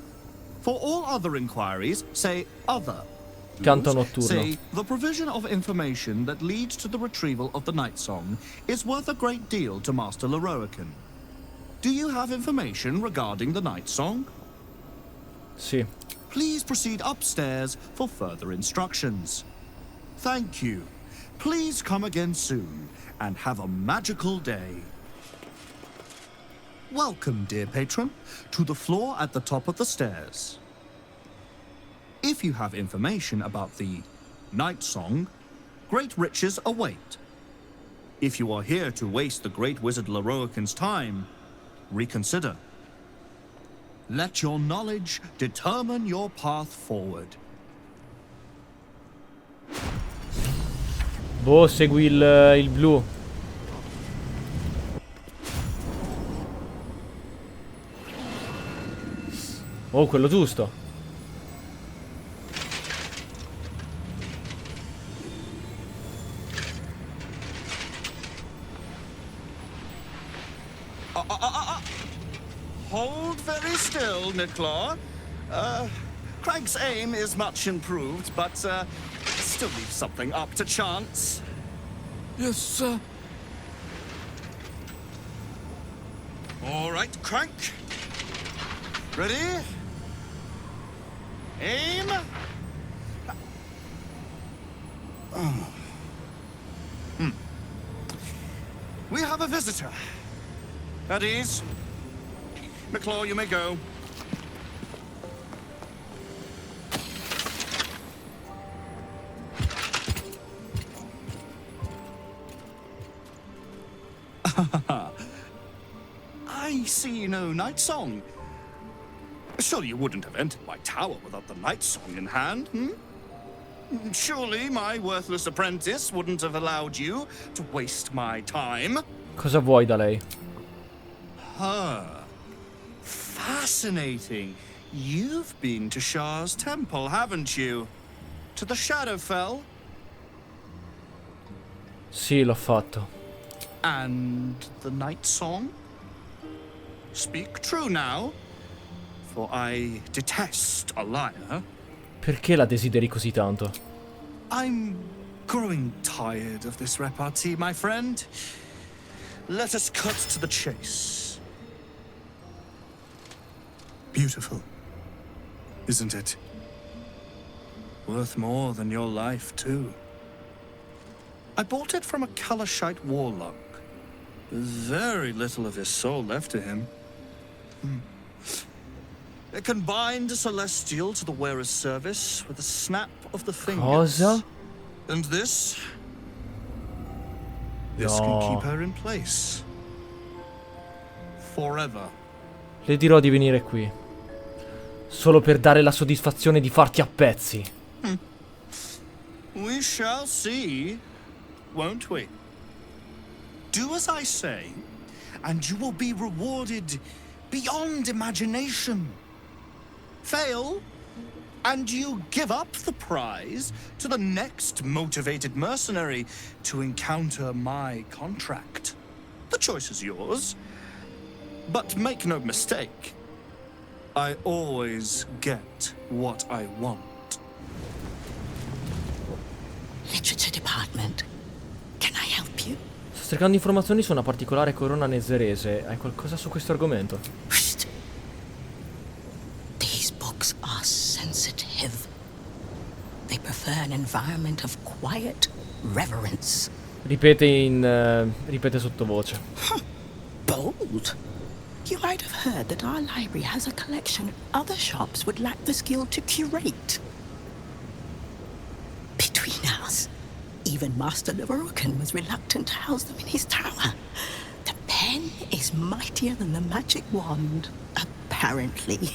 For all other inquiries, say other. Canto notturno. Say the provision of information that leads to the retrieval of the night song is worth a great deal to Master Lorokan. Do you have information regarding the night song? Sì. Please proceed upstairs for further instructions. Thank you. Please come again soon and have a magical day. Welcome, dear patron, to the floor at the top of the stairs. If you have information about the night song, great riches await. If you are here to waste the great wizard Lorokan's time, reconsider. Let your knowledge determine your path forward. Boh, segui il blu. Oh, quello giusto. Hold very still, Nicklaw. Craig's aim is much improved, but still leaves something up to chance. Yes, sir. All right, Crank. Ready? Aim. We have a visitor. At ease. Nicklaw, you may go. I see no night song. Surely you wouldn't have entered my tower without the night song in hand, hmm? Surely my worthless apprentice wouldn't have allowed you to waste my time. Cosa vuoi da lei? Fascinating. You've been to Shah's temple, haven't you? To the Shadowfell? Sì, l'ho fatto. And the night song? Speak true now, for I detest a liar. Perché la desideri così tanto? I'm growing tired of this repartee, my friend. Let us cut to the chase. Beautiful, isn't it? Worth more than your life, too. I bought it from a Kalashite warlock. There's very little of his soul left to him. It can bind a celestial to the wearer's service with a snap of the fingers. Cosa? And this No. can keep her in place. Forever. Le dirò di venire qui. Solo per dare la soddisfazione di farti a pezzi. We shall see, won't we? Do as I say, and you will be rewarded beyond imagination. Fail, and you give up the prize to the next motivated mercenary to encounter my contract. The choice is yours, but make no mistake, I always get what I want. Literature department. Can I help you? Sto cercando informazioni su una particolare corona nezerese. Hai qualcosa su questo argomento? These books are sensitive. They prefer an environment of quiet reverence. Ripete sottovoce. Bold. You might have heard that our library has a collection other shops would lack the skill to curate. Between us, even Master Lorokan was reluctant to house them in his tower. The pen is mightier than the magic wand, apparently.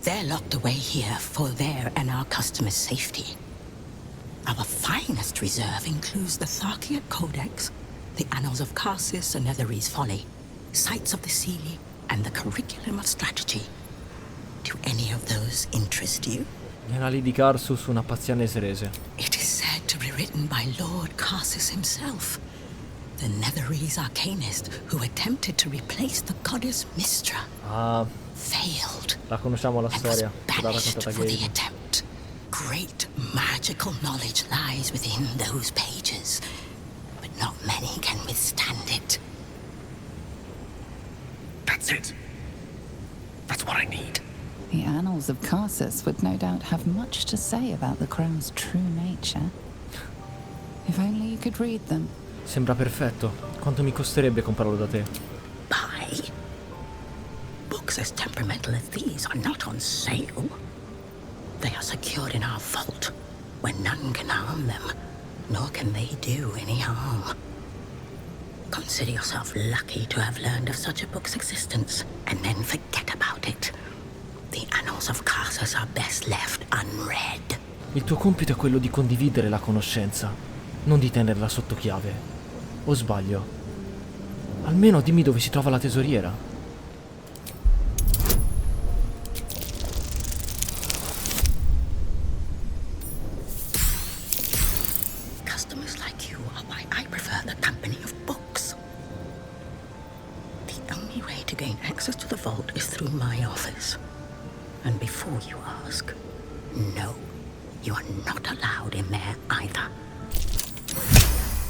They're locked away here for their and our customers' safety. Our finest reserve includes the Tharkiot Codex, the Annals of Karsus and Netherese Folly, Sights of the Sealy, and the Curriculum of Strategy. Do any of those interest you? Gli anali di Karsus, una pazzia nesrese. It is said to be written by Lord Karsus himself, the Netherese arcanist who attempted to replace the goddess Mystra. Ah, failed. La conosciamo la storia, l'ha raccontata For the Gale. attempt. Great magical knowledge lies within those pages, but not many can withstand it. That's it. That's what I need. The Annals of Karsus would no doubt have much to say about the crown's true nature. If only you could read them. Sembra perfetto. Quanto mi costerebbe comprarlo da te? Buy? Books as temperamental as these are not on sale. They are secured in our vault, where none can harm them, nor can they do any harm. Consider yourself lucky to have learned of such a book's existence, and then forget about it. The Annals of Karsus are best left unread. Il tuo compito è quello di condividere la conoscenza, non di tenerla sotto chiave. O sbaglio? Almeno dimmi dove si trova la tesoriera. Customers like you are why I prefer the company of books. The only way to gain access to the vault is through my office. And before you ask, no, you are not allowed in there either.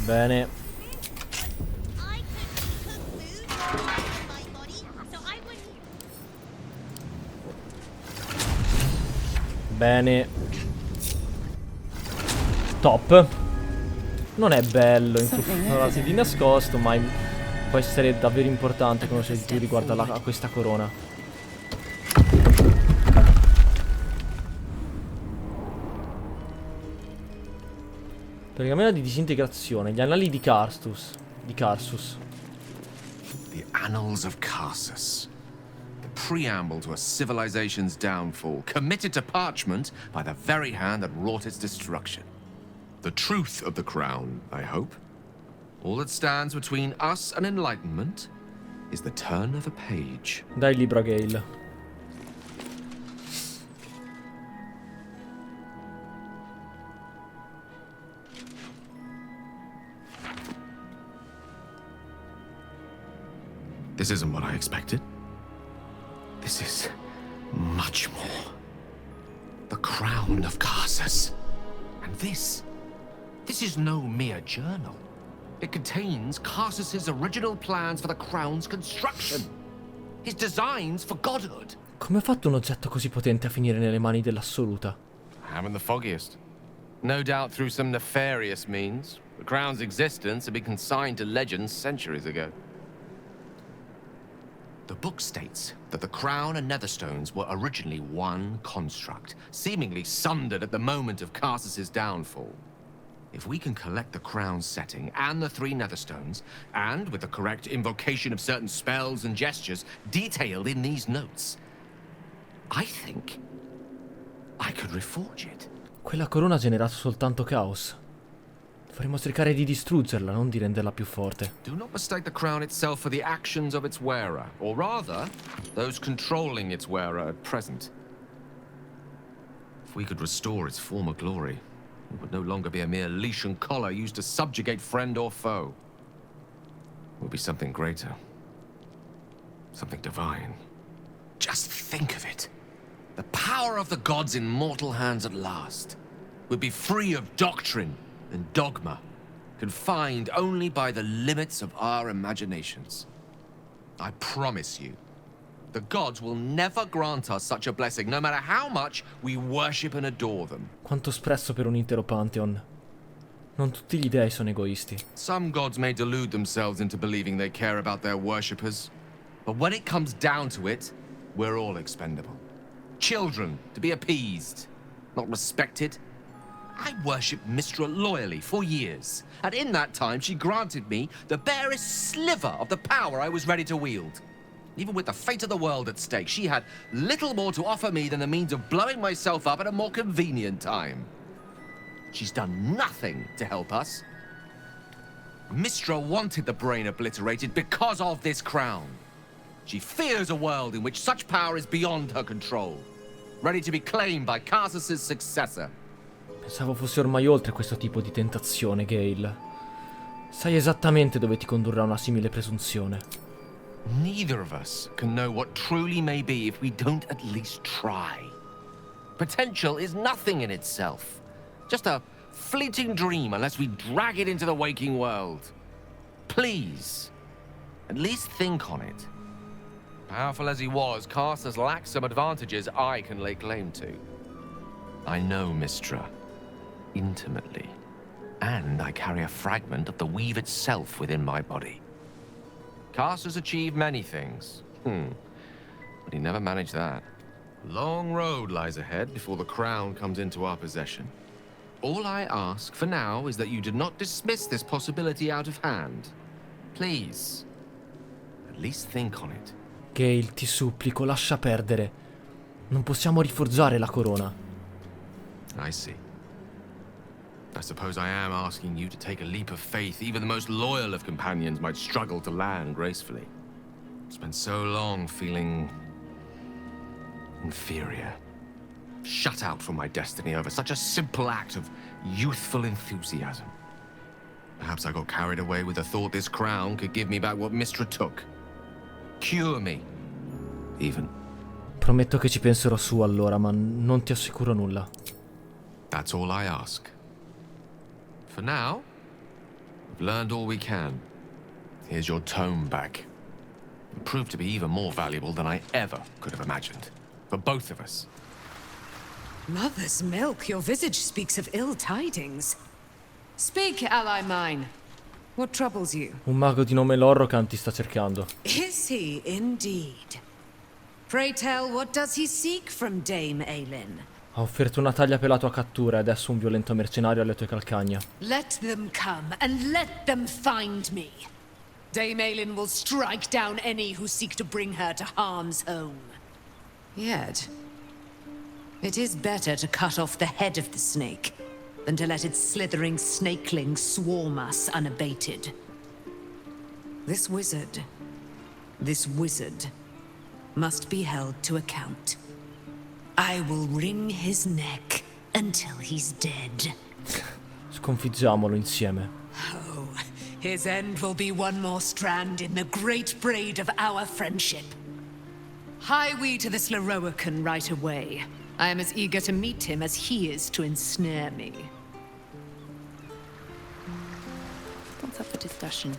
Bene. Bene. Top. Non è bello infiltrarsi di nascosto, ma può essere davvero importante conoscere di più riguardo a questa corona. Pergamena di disintegrazione, gli anali di Karsus. The Annals of Karsus. The preamble to a civilization's downfall, committed to parchment by the very hand that wrought its destruction. The truth of the crown, I hope. All that stands between us and enlightenment is the turn of a page. Dai il libro a Gale. This isn't what I expected. This is much more. The crown of Karsus. And this is no mere journal. It contains Karsus's original plans for the crown's construction. His designs for godhood. Come ha fatto un oggetto così potente a finire nelle mani dell'assoluta? Haven't the foggiest. No doubt through some nefarious means, the crown's existence had been consigned to legends centuries ago. The book states that the crown and netherstones were originally one construct, seemingly sundered at the moment of Karsus's downfall. If we can collect the crown's setting and the 3 netherstones, and with the correct invocation of certain spells and gestures detailed in these notes, I think I could reforge it. Quella corona ha generato soltanto caos. Dovremmo cercare di distruggerla, non di renderla più forte. Do not mistake the crown itself for the actions of its wearer, or rather, those controlling its wearer at present. If we could restore its former glory, it would no longer be a mere leash and collar used to subjugate friend or foe. It would be something greater. Something divine. Just think of it. The power of the gods in mortal hands at last would be free of doctrine and dogma, confined only by the limits of our imaginations. I promise you, the gods will never grant us such a blessing, no matter how much we worship and adore them. Quanto espresso per un intero pantheon. Non tutti gli dei sono egoisti. Some gods may delude themselves into believing they care about their worshippers, but when it comes down to it, we're all expendable. Children to be appeased, not respected. I worshipped Mystra loyally for years, and in that time she granted me the barest sliver of the power I was ready to wield. Even with the fate of the world at stake, she had little more to offer me than the means of blowing myself up at a more convenient time. She's done nothing to help us. Mystra wanted the brain obliterated because of this crown. She fears a world in which such power is beyond her control, ready to be claimed by Casas' successor. Pensavo fosse ormai oltre questo tipo di tentazione, Gale. Sai esattamente dove ti condurrà una simile presunzione. Neither of us can know what truly may be if we don't at least try. Potential is nothing in itself. Just a fleeting dream unless we drag it into the waking world. Please, at least think on it. Powerful as he was, Casas lacks some advantages I can lay claim to. I know Mystra intimately, and I carry a fragment of the weave itself within my body. Casas achieved many things, but he never managed that. Long road lies ahead before the crown comes into our possession. All I ask for now is that you do not dismiss this possibility out of hand. Please, at least think on it. Gale, ti supplico, lascia perdere. Non possiamo riforgiare la corona. I see. I suppose I am asking you to take a leap of faith even the most loyal of companions might struggle to land gracefully. Spent so long feeling inferior, shut out from my destiny over such a simple act of youthful enthusiasm. Perhaps I got carried away with the thought this crown could give me back what Mystra took. Cure me, even. Prometto che ci penserò su allora, ma non ti assicuro nulla. That's all I ask. For now, we've learned all we can. Here's your tome back. It proved to be even more valuable than I ever could have imagined. For both of us. Mother's milk, your visage speaks of ill tidings. Speak, ally mine. What troubles you? Un mago di nome Lorrocan ti sta cercando. Is he indeed? Pray tell, what does he seek from Dame Aelin? Ha offerto una taglia per la tua cattura e adesso un violento mercenario alle tue calcagna. Let them come, and let them find me. Dame Aelin will strike down any who seek to bring her to harm's home. Yet, it is better to cut off the head of the snake than to let its slithering snakelings swarm us unabated. This wizard must be held to account. I will wring his neck until he's dead. Sconfiggiamolo insieme. Oh, his end will be one more strand in the great braid of our friendship. Hie we to this Lorrocan right away. I am as eager to meet him as he is to ensnare me. What's up for discussion?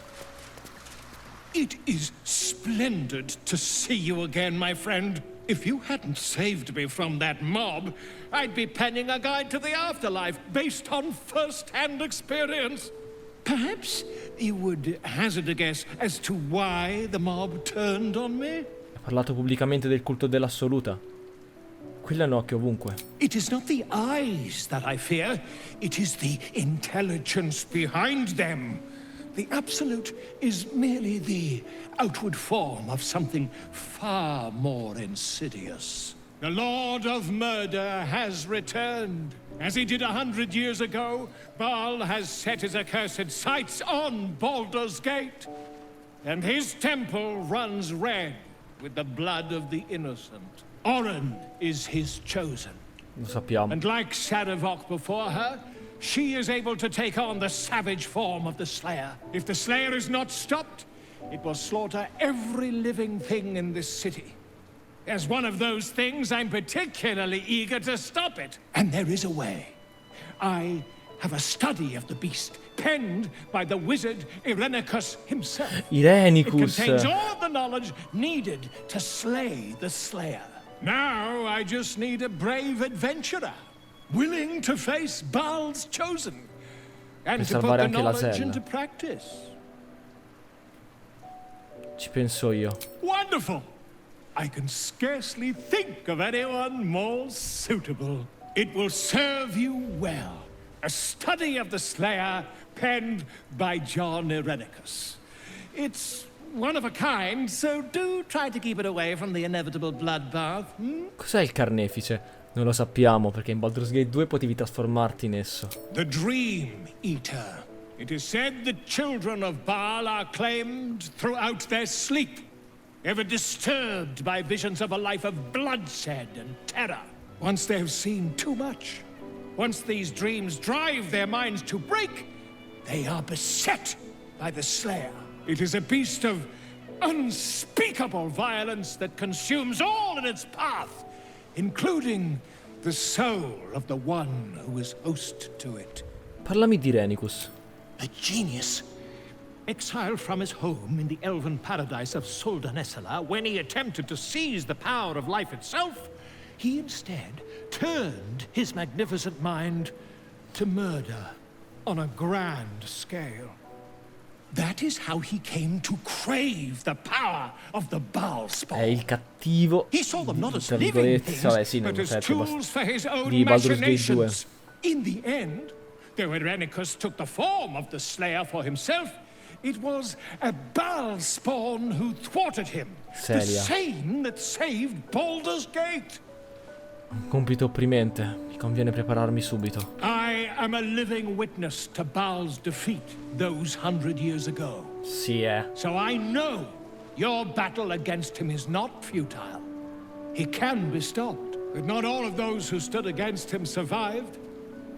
It is splendid to see you again, my friend. If you hadn't saved me from that mob, I'd be penning a guide to the afterlife based on first-hand experience. Perhaps you would hazard a guess as to why the mob turned on me? Ha parlato pubblicamente del culto dell'assoluta. Quello è un occhio ovunque. It is not the eyes that I fear. It is the intelligence behind them. The Absolute is merely the outward form of something far more insidious. The Lord of Murder has returned. As he did 100 years ago, Baal has set his accursed sights on Baldur's Gate. And his temple runs red with the blood of the innocent. Oren is his chosen. Lo sappiamo. And like Sarevok before her, she is able to take on the savage form of the Slayer. If the Slayer is not stopped, it will slaughter every living thing in this city. As one of those things, I'm particularly eager to stop it. And there is a way. I have a study of the beast, penned by the wizard Irenicus himself. Irenicus. It contains all the knowledge needed to slay the Slayer. Now I just need a brave adventurer, willing to face Baal's chosen, and to put the knowledge into practice. Ci penso io. Wonderful! I can scarcely think of anyone more suitable. It will serve you well. A study of the Slayer penned by John Irenicus. It's one of a kind, so do try to keep it away from the inevitable bloodbath. Cos'è il carnefice? Non lo sappiamo, perché in Baldur's Gate 2 potevi trasformarti in esso. The Dream Eater. It is said the children of Baal are claimed throughout their sleep, ever disturbed by visions of a life of bloodshed and terror. Once they have seen too much, once these dreams drive their minds to break, they are beset by the Slayer. It is a beast of unspeakable violence that consumes all in its path, including the soul of the one who is host to it. Parlami di Renicus. A genius. Exiled from his home in the elven paradise of Soldanesala, when he attempted to seize the power of life itself, he instead turned his magnificent mind to murder on a grand scale. That is how he came to crave the power of the Baalspawn. È il cattivo, tra virgolette, vabbè sì, non di Baldur's Gate 2. In the end, though Irenicus took the form of the Slayer for himself, it was a Baalspawn who thwarted him. The same that saved Baldur's Gate. Un compito opprimente. Mi conviene prepararmi subito. I am a living witness to Baal's defeat those 100 years ago. Sì, So I know your battle against him is not futile. He can be stopped, but not all of those who stood against him survived.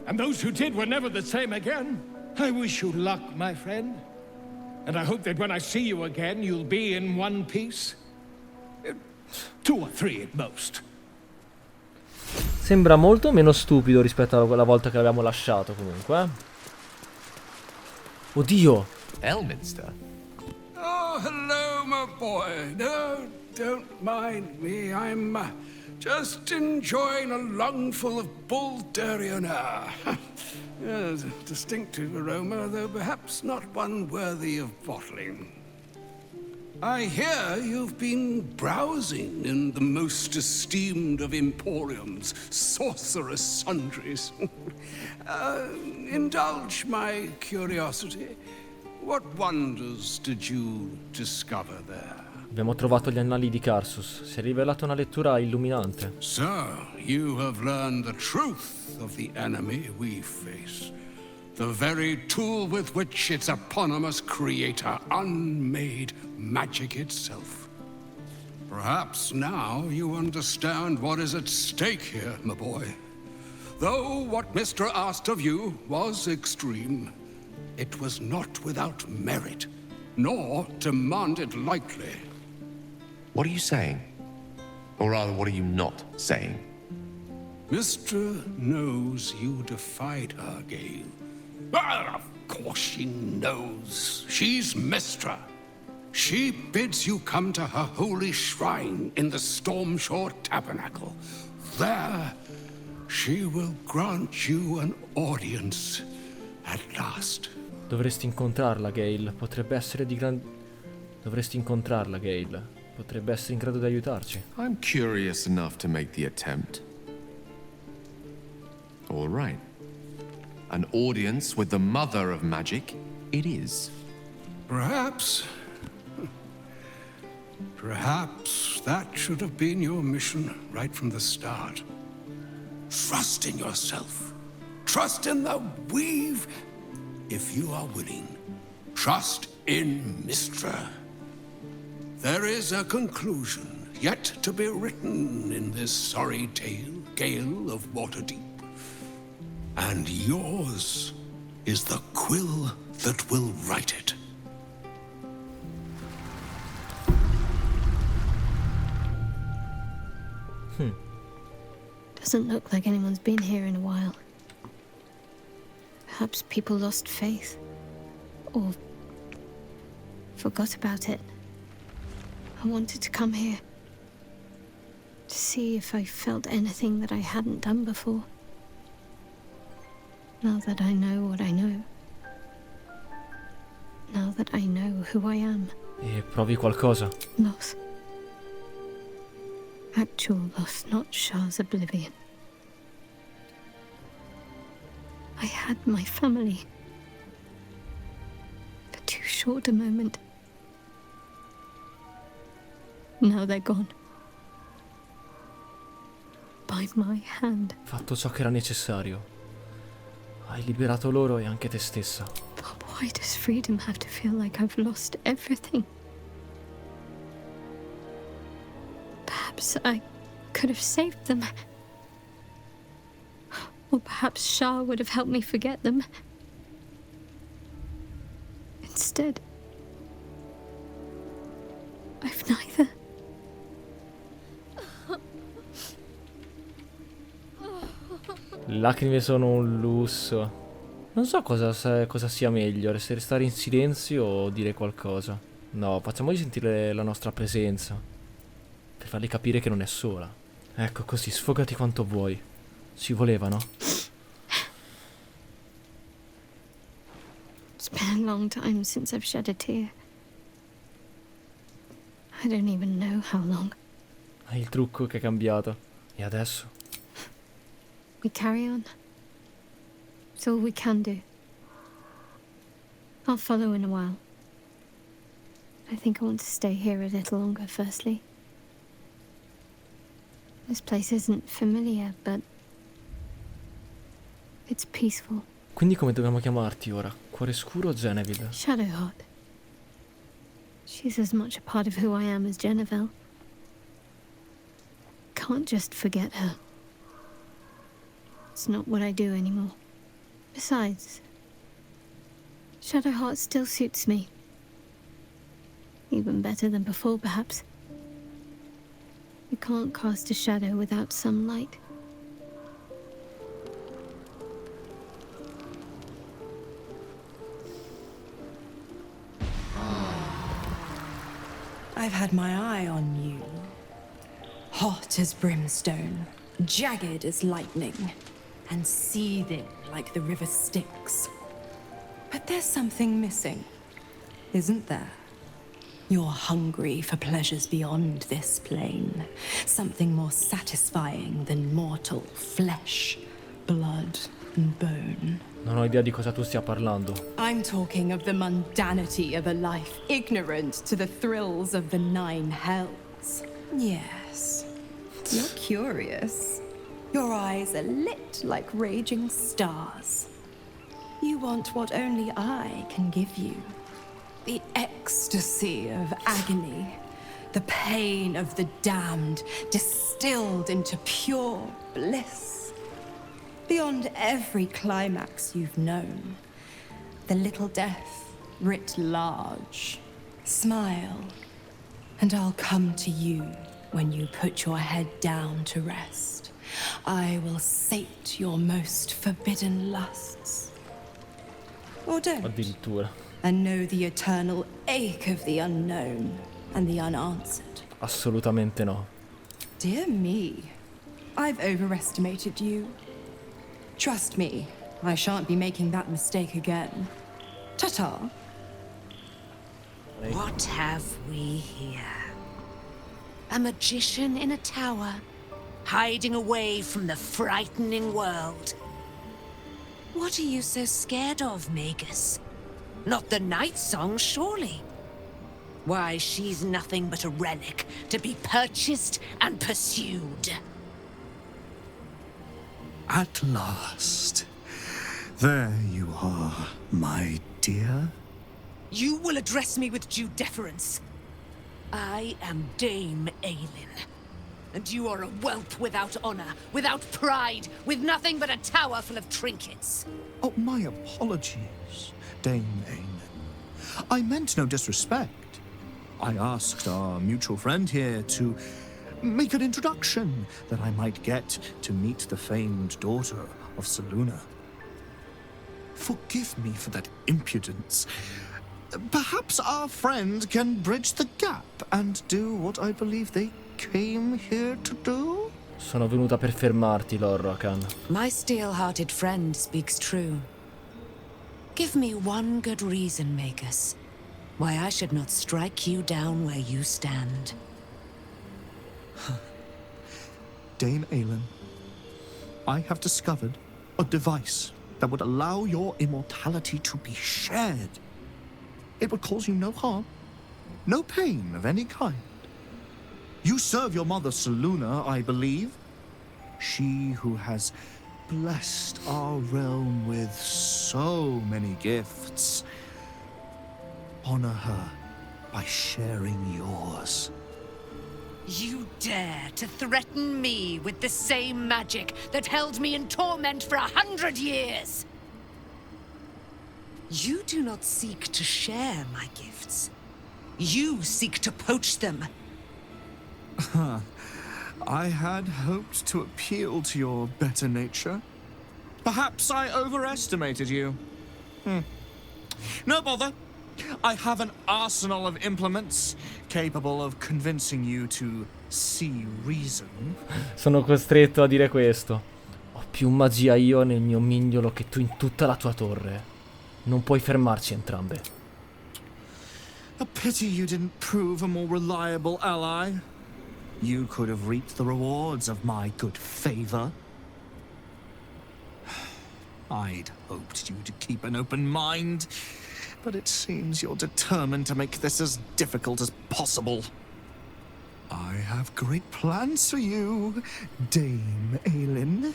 And those who did were never the same again. I wish you luck, my friend. And I hope that when I see you again, you'll be in one piece. 2 or 3 at most. Sembra molto meno stupido rispetto a quella volta che l'abbiamo lasciato, comunque. Oddio! Elminster? Oh, hello, my boy. No, don't mind me. I'm just enjoying a lungful of Baldurian air. A distinctive aroma, though perhaps not one worthy of bottling. I hear you've been browsing in the most esteemed of emporiums, sorcerous sundries. Indulge my curiosity. What wonders did you discover there? Abbiamo trovato gli annali di Karsus. Si è rivelata una lettura illuminante. So, you have learned the truth of the enemy we face. The very tool with which its eponymous creator unmade magic itself. Perhaps now you understand what is at stake here, my boy. Though what Mr. asked of you was extreme, it was not without merit, nor demanded lightly. What are you saying? Or rather, what are you not saying? Mr. knows you defied her, Gale. Well, of course she knows. She's Mistra. She bids you come to her holy shrine in the Stormshore Tabernacle. There, she will grant you an audience at last. Dovresti incontrarla, Gale. Potrebbe essere di gran... Dovresti incontrarla, Gale. Potrebbe essere in grado di aiutarci. I'm curious enough to make the attempt. All right. An audience with the mother of magic, it is. Perhaps that should have been your mission right from the start. Trust in yourself. Trust in the weave, if you are willing. Trust in Mistra. There is a conclusion yet to be written in this sorry tale, Gale of Waterdeep. And yours is the quill that will write it. Doesn't look like anyone's been here in a while. Perhaps people lost faith. Or forgot about it. I wanted to come here. To see if I felt anything that I hadn't done before. Now that I know what I know. Now that I know who I am. E provi qualcosa. Loss. Actual loss, not Shah's oblivion. I had my family. For too short a moment. Now they're gone. By my hand. Fatto ciò che era necessario. Hai liberato loro e anche te stessa. But why does freedom have to feel like I've lost everything? Perhaps I could have saved them. Or perhaps Shah would have helped me forget them. Instead, I've neither. Le lacrime sono un lusso. Non so cosa sia meglio, se restare in silenzio o dire qualcosa. No, facciamogli sentire la nostra presenza, per fargli capire che non è sola. Ecco, così, sfogati quanto vuoi. Ci voleva, no? It's been a long time since I've shed a tear. I don't even know how long. È il trucco che è cambiato. E adesso? We carry on. It's all we can do. I'll follow in a while. I think I want to stay here a little longer, firstly. This place isn't familiar, but it's peaceful. Quindi come dobbiamo chiamarti ora? Cuore scuro o Genevieve? Shadowheart. She's as much a part of who I am as Genevieve. Can't just forget her. It's not what I do anymore. Besides, Shadowheart still suits me. Even better than before, perhaps. You can't cast a shadow without some light. I've had my eye on you. Hot as brimstone, jagged as lightning, and seething like the river Styx. But there's something missing, isn't there? You're hungry for pleasures beyond this plane. Something more satisfying than mortal flesh, blood and bone. Non ho idea di cosa tu stia parlando. I'm talking of the mundanity of a life ignorant to the thrills of the 9 hells. Yes, you're curious. Your eyes are lit like raging stars. You want what only I can give you. The ecstasy of agony, the pain of the damned, distilled into pure bliss. Beyond every climax you've known, the little death writ large. Smile, and I'll come to you when you put your head down to rest. I will sate your most forbidden lusts. Or don't. Addirittura. And know the eternal ache of the unknown and the unanswered. Assolutamente no. Dear me, I've overestimated you. Trust me, I shan't be making that mistake again. Ta-ta. What have we here? A magician in a tower, hiding away from the frightening world. What are you so scared of, Magus? Not the night song, surely? Why, she's nothing but a relic to be purchased and pursued. At last. There you are, my dear. You will address me with due deference. I am Dame Aelin. And you are a whelp without honor, without pride, with nothing but a tower full of trinkets. Oh, my apologies, Dame Aelin. I meant no disrespect. I asked our mutual friend here to make an introduction that I might get to meet the famed daughter of Selûne. Forgive me for that impudence. Perhaps our friend can bridge the gap and do what I believe they came here to do? Sono venuta per fermarti, Lorrakan. My steel-hearted friend speaks true. Give me one good reason, Magus, why I should not strike you down where you stand. Dame Aelin, I have discovered a device that would allow your immortality to be shared. It would cause you no harm, no pain of any kind. You serve your mother Seluna, I believe. She who has blessed our realm with so many gifts. Honor her by sharing yours. You dare to threaten me with the same magic that held me in torment for 100 years? You do not seek to share my gifts. You seek to poach them. I had hoped to appeal to your better nature. Perhaps I overestimated you. No bother. I have an arsenal of implements capable of convincing you to see reason. Sono costretto a dire questo. Ho più magia io nel mio mignolo che tu in tutta la tua torre. Non puoi fermarci entrambe. A pity you didn't prove a more reliable ally. You could have reaped the rewards of my good favor. I'd hoped you to keep an open mind, but it seems you're determined to make this as difficult as possible. I have great plans for you, Dame Aelin.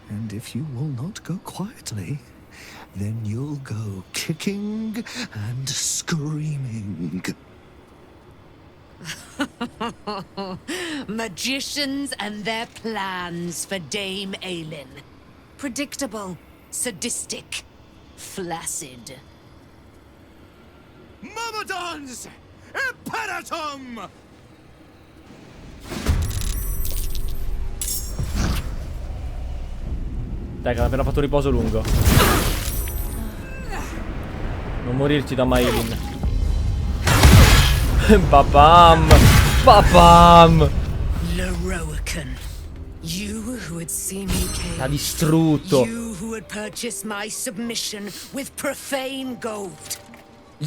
And if you will not go quietly, then you'll go kicking and screaming. Magicians and their plans for Dame Aelin. Predictable, sadistic, flaccid. Myrmidons! Imperatum! Dai, che ha appena fatto un riposo lungo. Non morirci da Maelin. Papam! Papam! Lorroakan. You who had seen me cage. L'ha distrutto. You who had purchased my submission with profane gold.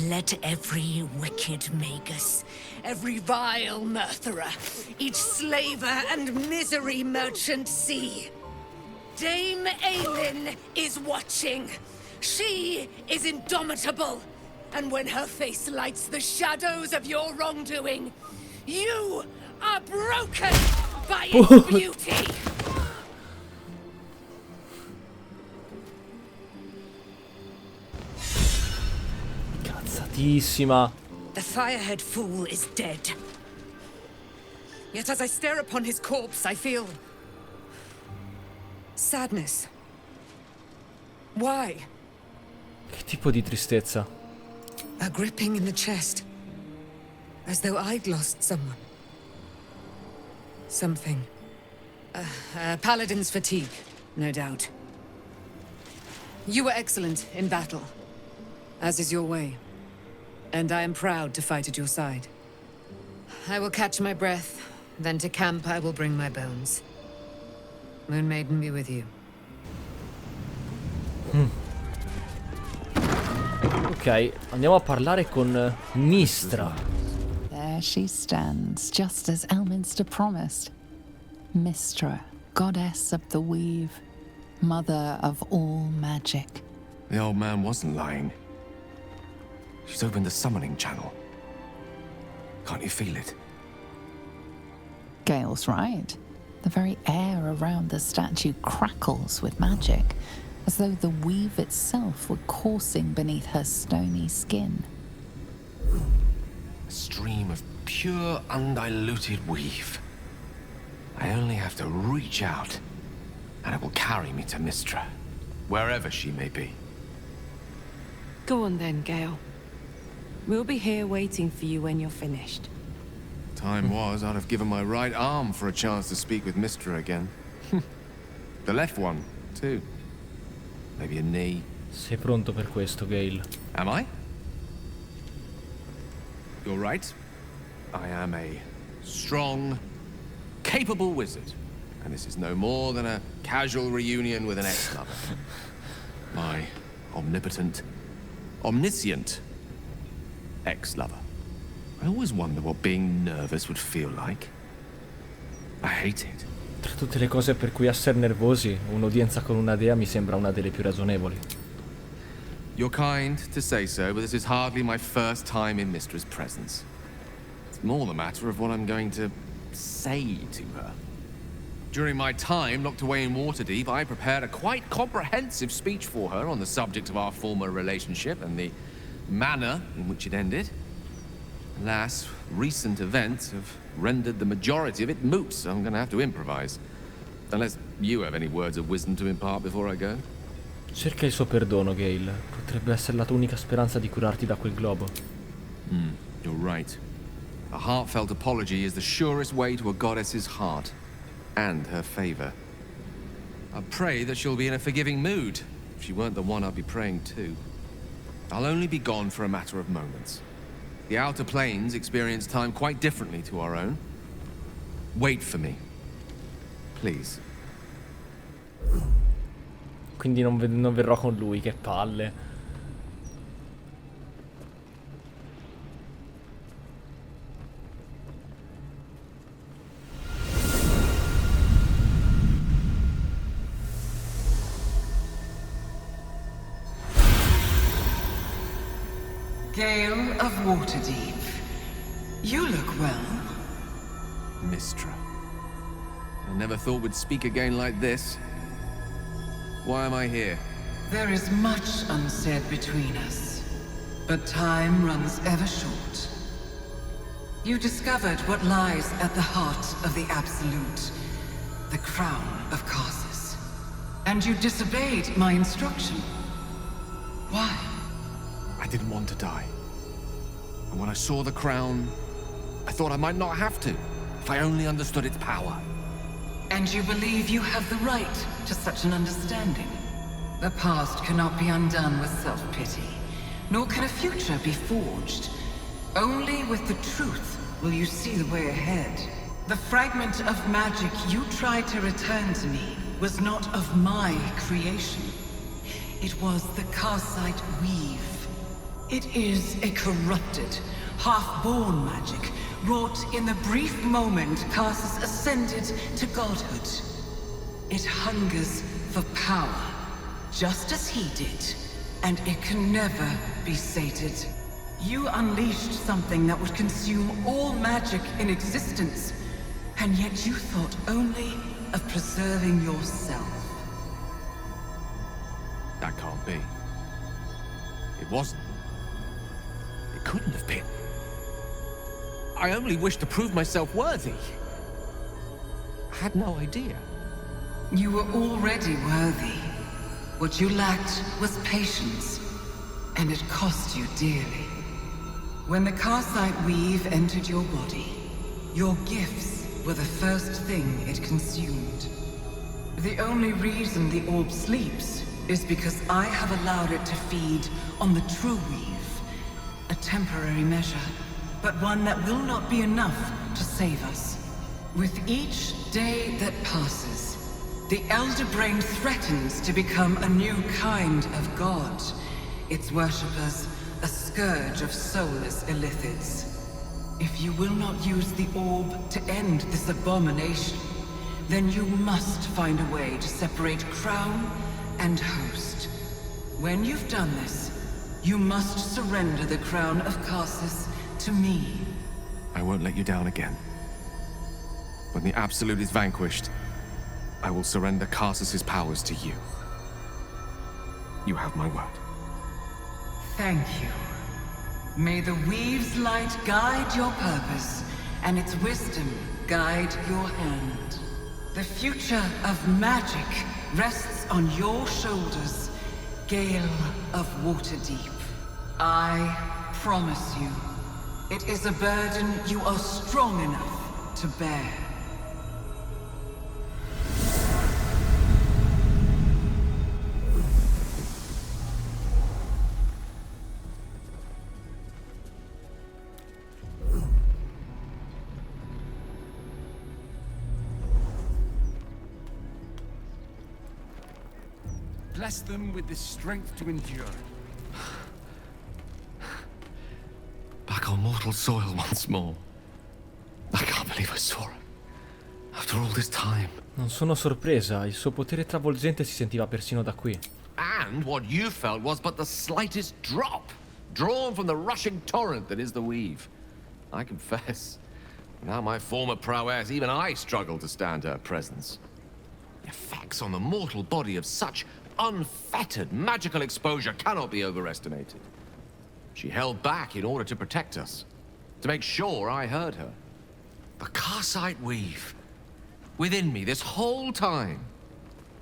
Let every wicked magus, every vile murtherer, each slaver and misery merchant see. Dame Aelin is watching. She is indomitable. And when her face lights the shadows of your wrongdoing, you are broken by its beauty. Cazzatissima. The firehead fool is dead. Yet as I stare upon his corpse, I feel sadness. Why? Che tipo di tristezza? A gripping in the chest. As though I'd lost someone. Something. Paladin's fatigue, no doubt. You were excellent in battle, as is your way. And I am proud to fight at your side. I will catch my breath, then to camp I will bring my bones. Moon Maiden be with you. Ok, andiamo a parlare con Mystra. There she stands, just as Elminster promised. Mystra, goddess of the weave, mother of all magic. The old man wasn't lying. She's opened the summoning channel. Can't you feel it? Gale's right. The very air around the statue crackles with magic, as though the weave itself were coursing beneath her stony skin. A stream of pure, undiluted weave. I only have to reach out, and it will carry me to Mystra, wherever she may be. Go on then, Gale. We'll be here waiting for you when you're finished. Time was, I'd have given my right arm for a chance to speak with Mystra again. The left one, too. Maybe a knee. Sei pronto per questo, Gale? Am I? You're right. I am a strong, capable wizard. And this is no more than a casual reunion with an ex-lover. My omnipotent, omniscient ex-lover. I always wonder what being nervous would feel like. I hate it. Tra tutte le cose per cui essere nervosi, un'udienza con una dea mi sembra una delle più ragionevoli. You're kind to say so, but this is hardly my first time in Mystra's presence. It's more the matter of what I'm going to say to her. During my time locked away in Waterdeep, I prepared a quite comprehensive speech for her on the subject of our former relationship and the manner in which it ended. Alas, recent events have rendered the majority of it moot, so I'm gonna have to improvise. Unless you have any words of wisdom to impart before I go. Cerca il suo perdono, Gale. Potrebbe essere la tua unica speranza di curarti da quel globo. You're right. A heartfelt apology is the surest way to a goddess's heart. And her favor. I pray that she'll be in a forgiving mood. If she weren't the one I'd be praying to. I'll only be gone for a matter of moments. The Outer Planes experience time quite differently to our own. Wait for me. Please. Quindi non verrò con lui, che palle. Gale of Waterdeep. You look well. Mistra. I never thought we'd speak again like this. Why am I here? There is much unsaid between us, but time runs ever short. You discovered what lies at the heart of the Absolute, the crown of Karsus. And you disobeyed my instruction. Why? I didn't want to die. And when I saw the crown, I thought I might not have to, if I only understood its power. And you believe you have the right to such an understanding? The past cannot be undone with self-pity, nor can a future be forged. Only with the truth will you see the way ahead. The fragment of magic you tried to return to me was not of my creation. It was the Karsite weave. It is a corrupted, half-born magic, wrought in the brief moment Karsus ascended to godhood. It hungers for power, just as he did, and it can never be sated. You unleashed something that would consume all magic in existence, and yet you thought only of preserving yourself. That can't be. It wasn't. It couldn't have been. I only wished to prove myself worthy. I had no idea. You were already worthy. What you lacked was patience, and it cost you dearly. When the Karsite weave entered your body, your gifts were the first thing it consumed. The only reason the orb sleeps is because I have allowed it to feed on the true weave. A temporary measure, but one that will not be enough to save us. With each day that passes, the Elder Brain threatens to become a new kind of god. Its worshippers, a scourge of soulless illithids. If you will not use the orb to end this abomination, then you must find a way to separate crown and host. When you've done this, you must surrender the crown of Karsus to me. I won't let you down again. When the Absolute is vanquished, I will surrender Karsus's powers to you. You have my word. Thank you. May the Weave's light guide your purpose, and its wisdom guide your hand. The future of magic rests on your shoulders, Gale of Waterdeep. I promise you, it is a burden you are strong enough to bear. Bless them with the strength to endure. Back on mortal soil once more. I can't believe I saw her. After all this time. Non sono sorpresa, il suo potere travolgente si sentiva persino da qui. And what you felt was but the slightest drop, drawn from the rushing torrent that is the weave. I confess, Now my former prowess, even I struggle to stand her presence. The effects on the mortal body of such unfettered magical exposure cannot be overestimated. She held back in order to protect us, to make sure I heard her. The Karsite weave, within me this whole time.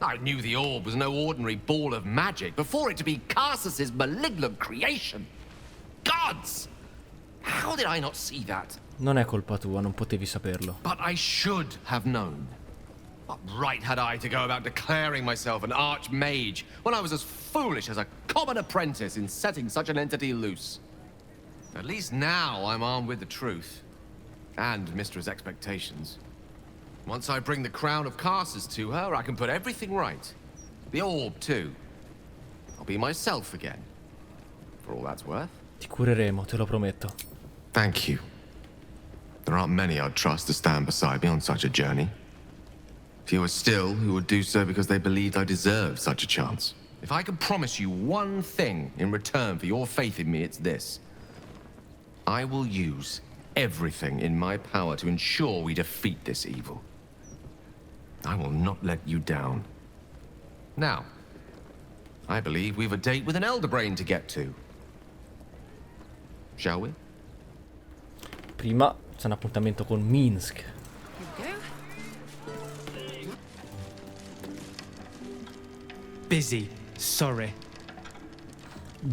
I knew the orb was no ordinary ball of magic before it to be Karsus's malignant creation. Gods! How did I not see that? Non è colpa tua, non potevi saperlo. But I should have known. What right had I to go about declaring myself an archmage when I was as foolish as a common apprentice in setting such an entity loose? At least now I'm armed with the truth. And Mistra's expectations. Once I bring the crown of Karsus to her, I can put everything right. The orb, too. I'll be myself again. For all that's worth. Ti cureremo, te lo prometto. Thank you. There aren't many I'd trust to stand beside me on such a journey. Fewer still who would do so because they believed I deserved such a chance. If I can promise you one thing in return for your faith in me, it's this. I will use everything in my power to ensure we defeat this evil. I will not let you down. Now, I believe we've a date with an elder brain to get to. Shall we? Prima c'è un appuntamento con Minsk. Busy. Sorry.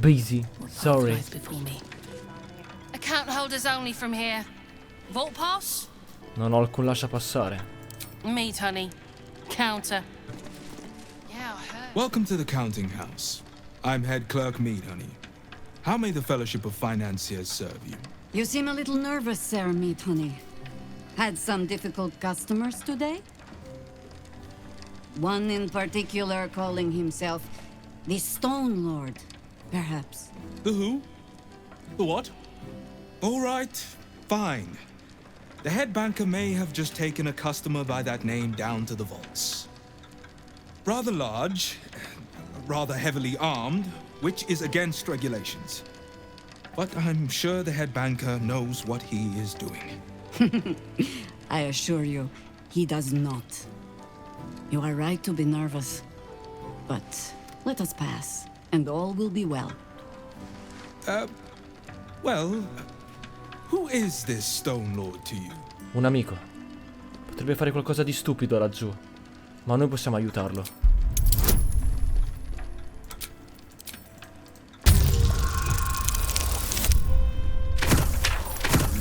Busy. Sorry. Account holders only from here. Vault pass? Non ho alcun lasciapassare. Meat, honey. Counter. Yeah, I heard. Welcome to the counting house. I'm head clerk Mead, honey. How may the Fellowship of Financiers serve you? You seem a little nervous, Sir Meat, honey. Had some difficult customers today? One in particular calling himself the Stone Lord, perhaps. The who? The what? All right, fine. The head banker may have just taken a customer by that name down to the vaults. Rather large, rather heavily armed, which is against regulations. But I'm sure the head banker knows what he is doing. I assure you, he does not. You are right to be nervous. But let us pass, and all will be well. Well, who is this Stone Lord to you? Un amico. Potrebbe fare qualcosa di stupido laggiù, ma noi possiamo aiutarlo.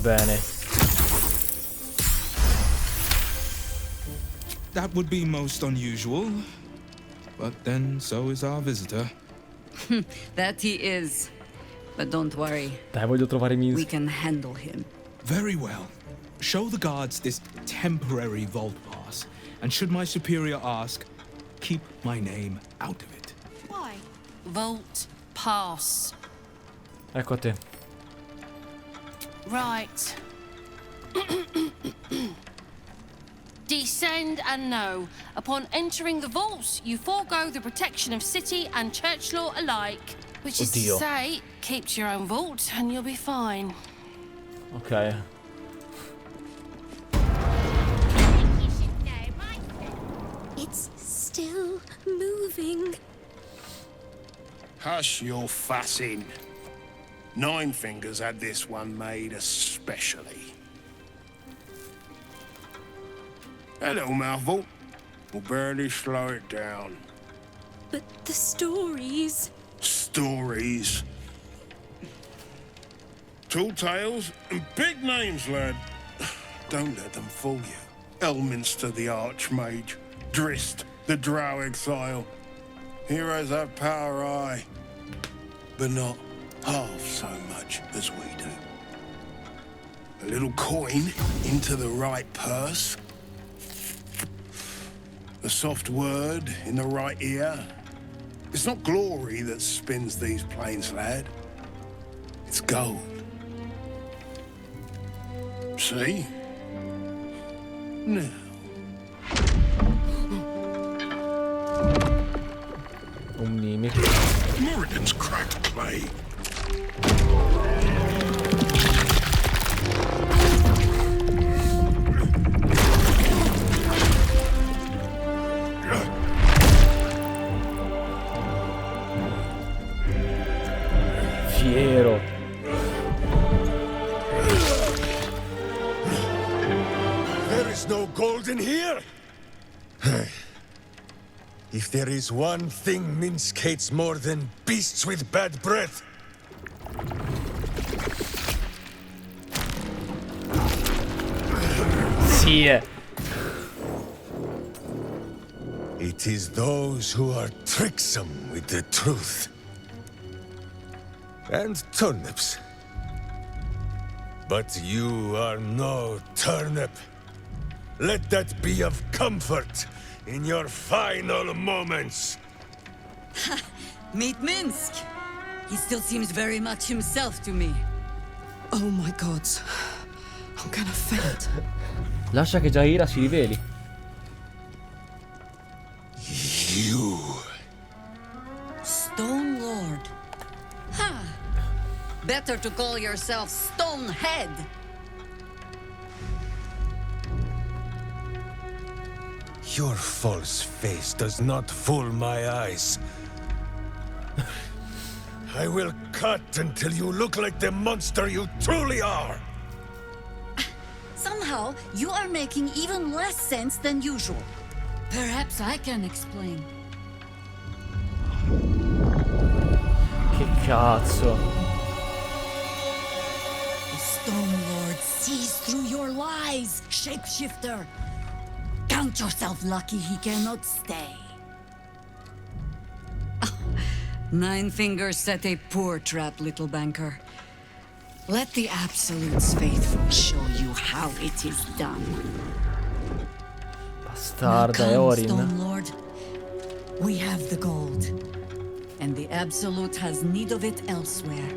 Bene. That would be most unusual. But then so is our visitor. That he is. But don't worry. Dai, voglio trovare Minsk. We can handle him. Very well. Show the guards this temporary vault pass. And should my superior ask, keep my name out of it. Why? Vault pass. Ecco a te. Right. Descend and know. Upon entering the vaults, you forego the protection of city and church law alike. Which is to say, keep to your own vault and you'll be fine. Ok. It's still moving. Hush your fussing. Nine Fingers had this one made especially. A little mouthful will barely slow it down. But the stories... Stories. Tall tales and big names, lad. Don't let them fool you. Elminster the Archmage, Drist the Drow Exile. Heroes have power, aye, but not half so much as we do. A little coin into the right purse. A soft word in the right ear. It's not glory that spins these plains, lad. It's gold. See? Now. Un mimic. Moradin's cracked clay. Fiero. There is no gold in here. If there is one thing Minsk hates more than beasts with bad breath, sì. it is those who are tricksome with the truth. And turnips. But you are no turnip. Let that be of comfort in your final moments. Meet Minsk. He still seems very much himself to me. Oh my gods. I'm gonna faint. Lascia che Jaira si riveli. You. Stone Lord. Ha! Better to call yourself Stonehead. Your false face does not fool my eyes. I will cut until you look like the monster you truly are. Somehow, you are making even less sense than usual. Perhaps I can explain. Che cazzo. The Stone Lord sees through your lies, shapeshifter. Count yourself lucky he cannot stay. Nine Fingers set a poor trap, little banker. Let the Absolute's faithful show you how it is done. Bastarda, è Now come, Orin. Stone Lord. We have the gold, and the Absolute has need of it elsewhere.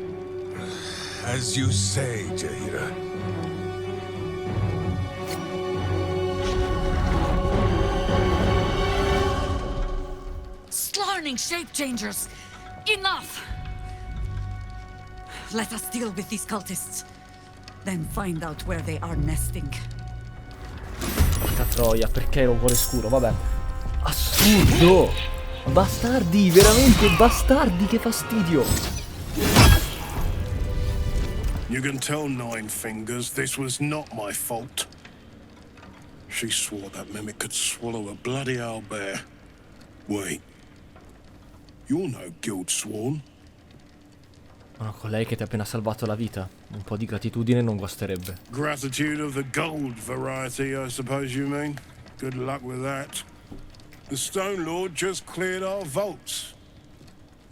As you say, Jaira. Slarning shape changers! Enough! Let us deal with these cultists, then find out where they are nesting. Porca troia, perché ero cuore scuro? Vabbè. Assurdo! Bastardi, veramente bastardi, che fastidio! You can tell Nine Fingers this was not my fault. She swore that mimic could swallow a bloody owlbear. Wait. You're no guild sworn. Ma colei che ti ha appena salvato la vita. Un po' di gratitudine non guasterebbe. Gratitude of the gold variety, I suppose you mean. Good luck with that. The Stone Lord just cleared our vaults.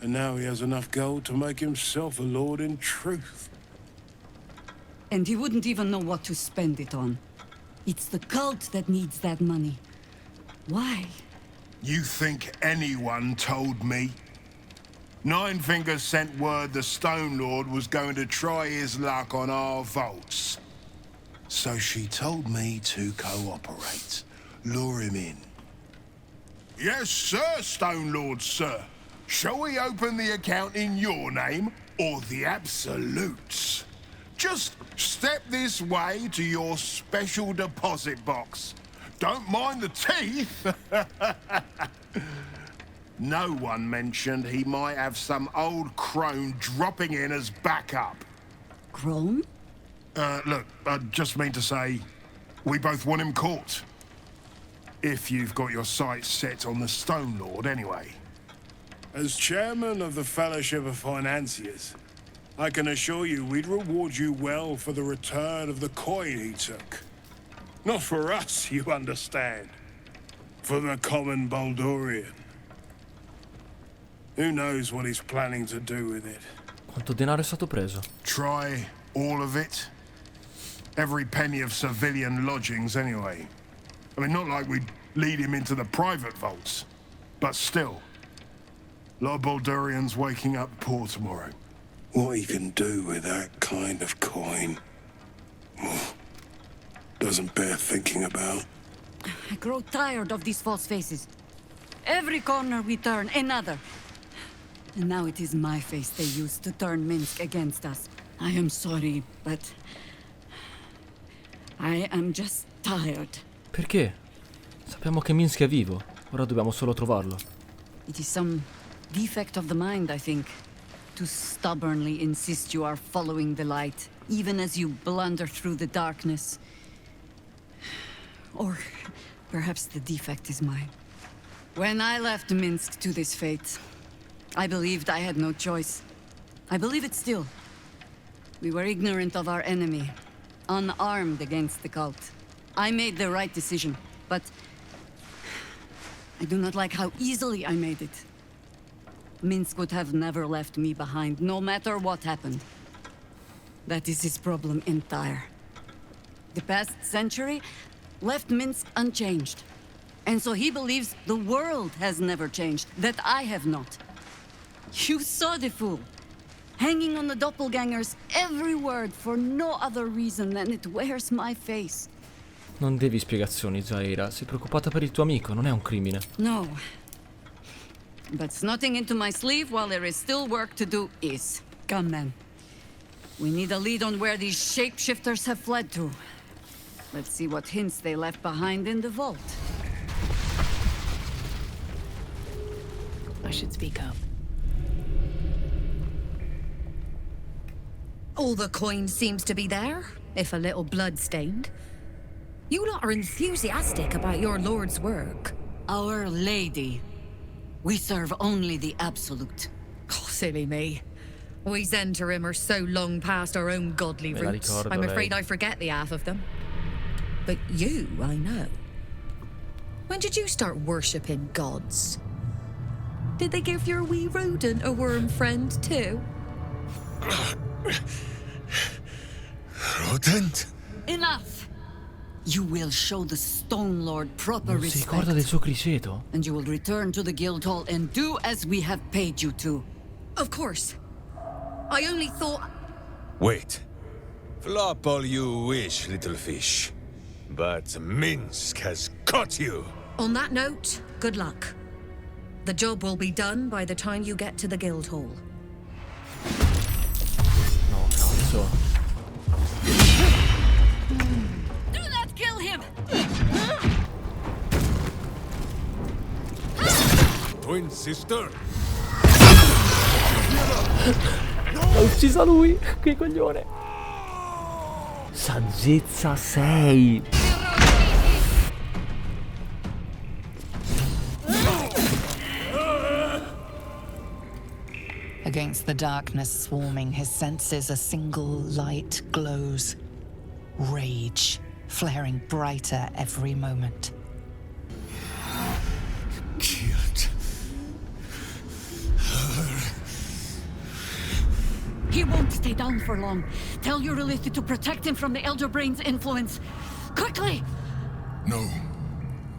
And now he has enough gold to make himself a lord in truth. And he wouldn't even know what to spend it on. It's the cult that needs that money. Why? You think anyone told me? Nine Fingers sent word the Stone Lord was going to try his luck on our vaults. So she told me to cooperate, lure him in. Yes, sir, Stone Lord, sir. Shall we open the account in your name or the Absolute's? Just step this way to your special deposit box. Don't mind the teeth. No one mentioned he might have some old crone dropping in as backup. Crone? Look, I just mean to say, we both want him caught. If you've got your sights set on the Stone Lord, anyway. As chairman of the Fellowship of Financiers, I can assure you we'd reward you well for the return of the coin he took. Not for us, you understand. For the common Baldurian. Who knows what he's planning to do with it? Quanto denaro è stato preso? Try all of it. Every penny of civilian lodgings, anyway. I mean, not like we'd lead him into the private vaults. But still. A lot of Baldurians waking up poor tomorrow. What he can do with that kind of coin doesn't bear thinking about. I grow tired of these false faces. Every corner we turn, another. And now it is my face they use to turn Minsk against us. I am sorry, but I am just tired. Perché? Sappiamo che Minsk è vivo. Ora dobbiamo solo trovarlo. It is some defect of the mind, I think. To stubbornly insist you are following the light, even as you blunder through the darkness. Or perhaps the defect is mine. When I left Minsk to this fate, I believed I had no choice. I believe it still. We were ignorant of our enemy, unarmed against the cult. I made the right decision, but I do not like how easily I made it. Minsk would have never left me behind, no matter what happened. That is his problem entire. The past century left Minsk unchanged. And so he believes the world has never changed, that I have not. You saw the fool, hanging on the doppelganger's every word for no other reason than it wears my face. Non devi spiegazioni, Zaira. Sei preoccupata per il tuo amico, non è un crimine. No. But snotting into my sleeve while there is still work to do is. Come, man. We need a lead on where these shapeshifters have fled to. Let's see what hints they left behind in the vault. I should speak up. All the coin seems to be there, if a little blood-stained. You lot are enthusiastic about your lord's work. Our Lady. We serve only the absolute. Oh, silly me. We Zentarim are so long past our own godly roots, I'm afraid I forget the half of them. But you, I know. When did you start worshipping gods? Did they give your wee rodent a worm friend, too? Rodent? Enough! You will show the Stone Lord proper Non si ricorda del respect. suo criceto. And you will return to the guild hall and do as we have paid you to. Of course. I only thought... Wait. Flop all you wish, little fish. But Minsk has caught you. On that note, good luck. The job will be done by the time you get to the guild hall. No, cazzo. Do not kill him! Twin sister? L'ha uccisa lui, che coglione. Saggezza 6. Against the darkness swarming his senses, a single light glows. Rage, flaring brighter every moment. Killed her. He won't stay down for long. Tell your Elith to protect him from the Elder Brain's influence. Quickly! No.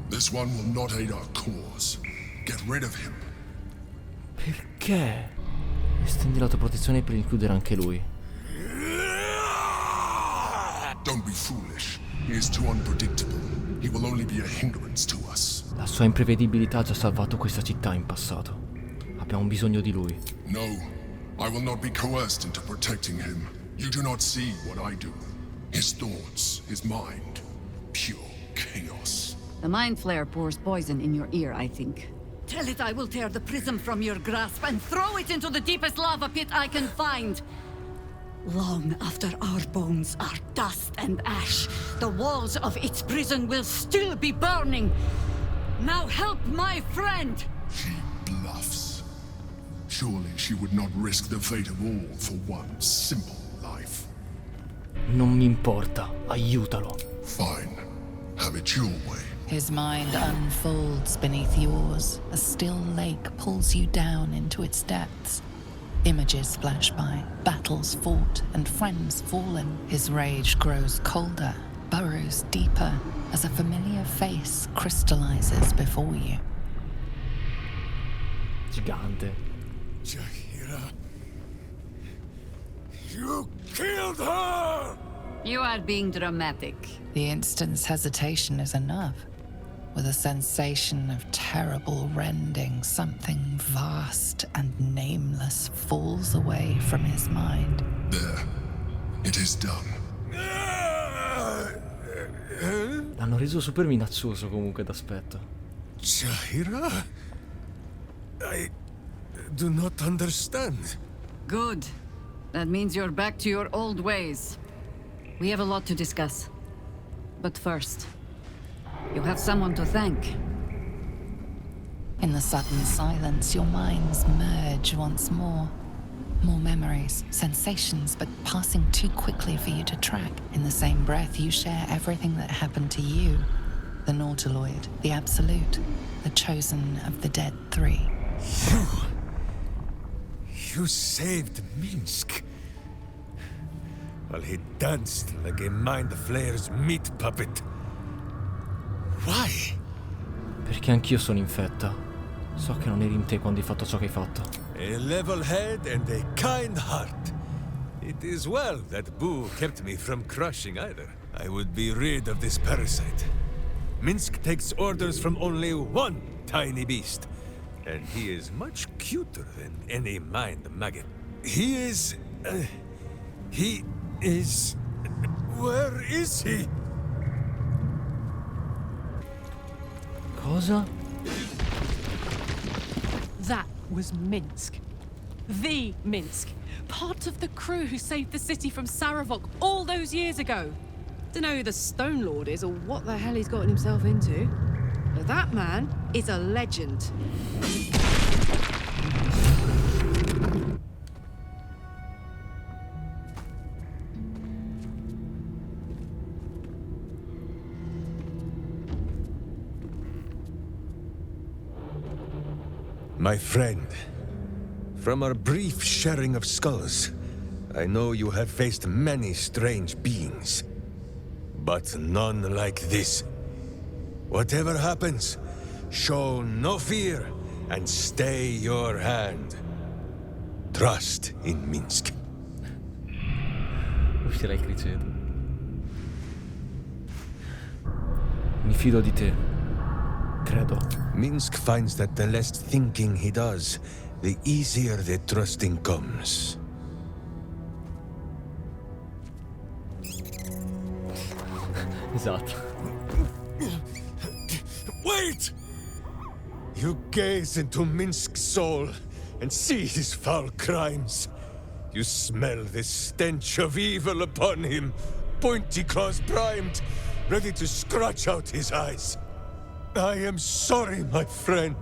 This one will not aid our cause. Get rid of him. Perché? Estendi la tua protezione per includere anche lui. Don't be foolish. He is too unpredictable. He will only be a hindrance to us. La sua imprevedibilità ha già salvato questa città in passato. Abbiamo bisogno di lui. No, I will not be coerced into protecting him. You do not see what I do. His thoughts, his mind, pure chaos. The Mind Flare pours poison in your ear, I think. Tell it I will tear the prism from your grasp and throw it into the deepest lava pit I can find. Long after our bones are dust and ash, the walls of its prison will still be burning. Now help my friend! She bluffs. Surely she would not risk the fate of all for one simple life. Non mi importa, aiutalo. Fine. Have it your way. His mind unfolds beneath yours. A still lake pulls you down into its depths. Images flash by, battles fought, and friends fallen. His rage grows colder, burrows deeper, as a familiar face crystallizes before you. Gigante. Jaheira. You killed her! You are being dramatic. The instant's hesitation is enough. With a sensation of terrible rending, something vast and nameless falls away from his mind. There. It is done. L'hanno reso super minaccioso comunque d'aspetto. Jaheira? I do not understand. Good. That means you're back to your old ways. We have a lot to discuss. But first, you have someone to thank. In the sudden silence, your minds merge once more. More memories, sensations, but passing too quickly for you to track. In the same breath, you share everything that happened to you. The Nautiloid, the Absolute, the chosen of the dead three. You saved Minsk. While he danced like a Mind Flayer's meat puppet. Why? Perché anch'io sono infetta. So che non eri in te quando hai fatto ciò che hai fatto. A level head and a kind heart. It is well that Boo kept me from crushing either. I would be rid of this parasite. Minsk takes orders from only one tiny beast. And he is much cuter than any mind maggot. He is... Where is he? Cosa? That was Minsk. The Minsk. Part of the crew who saved the city from Saravok all those years ago. Dunno who the Stone Lord is or what the hell he's gotten himself into. But that man is a legend. My friend, from our brief sharing of skulls, I know you have faced many strange beings, but none like this. Whatever happens, show no fear and stay your hand. Trust in Minsk. Uscirei crescendo. Mi fido di te. Credo. Minsk finds that the less thinking he does, the easier the trusting comes. Esatto. Wait! You gaze into Minsk's soul and see his foul crimes. You smell the stench of evil upon him, pointy claws primed, ready to scratch out his eyes. I am sorry, my friend.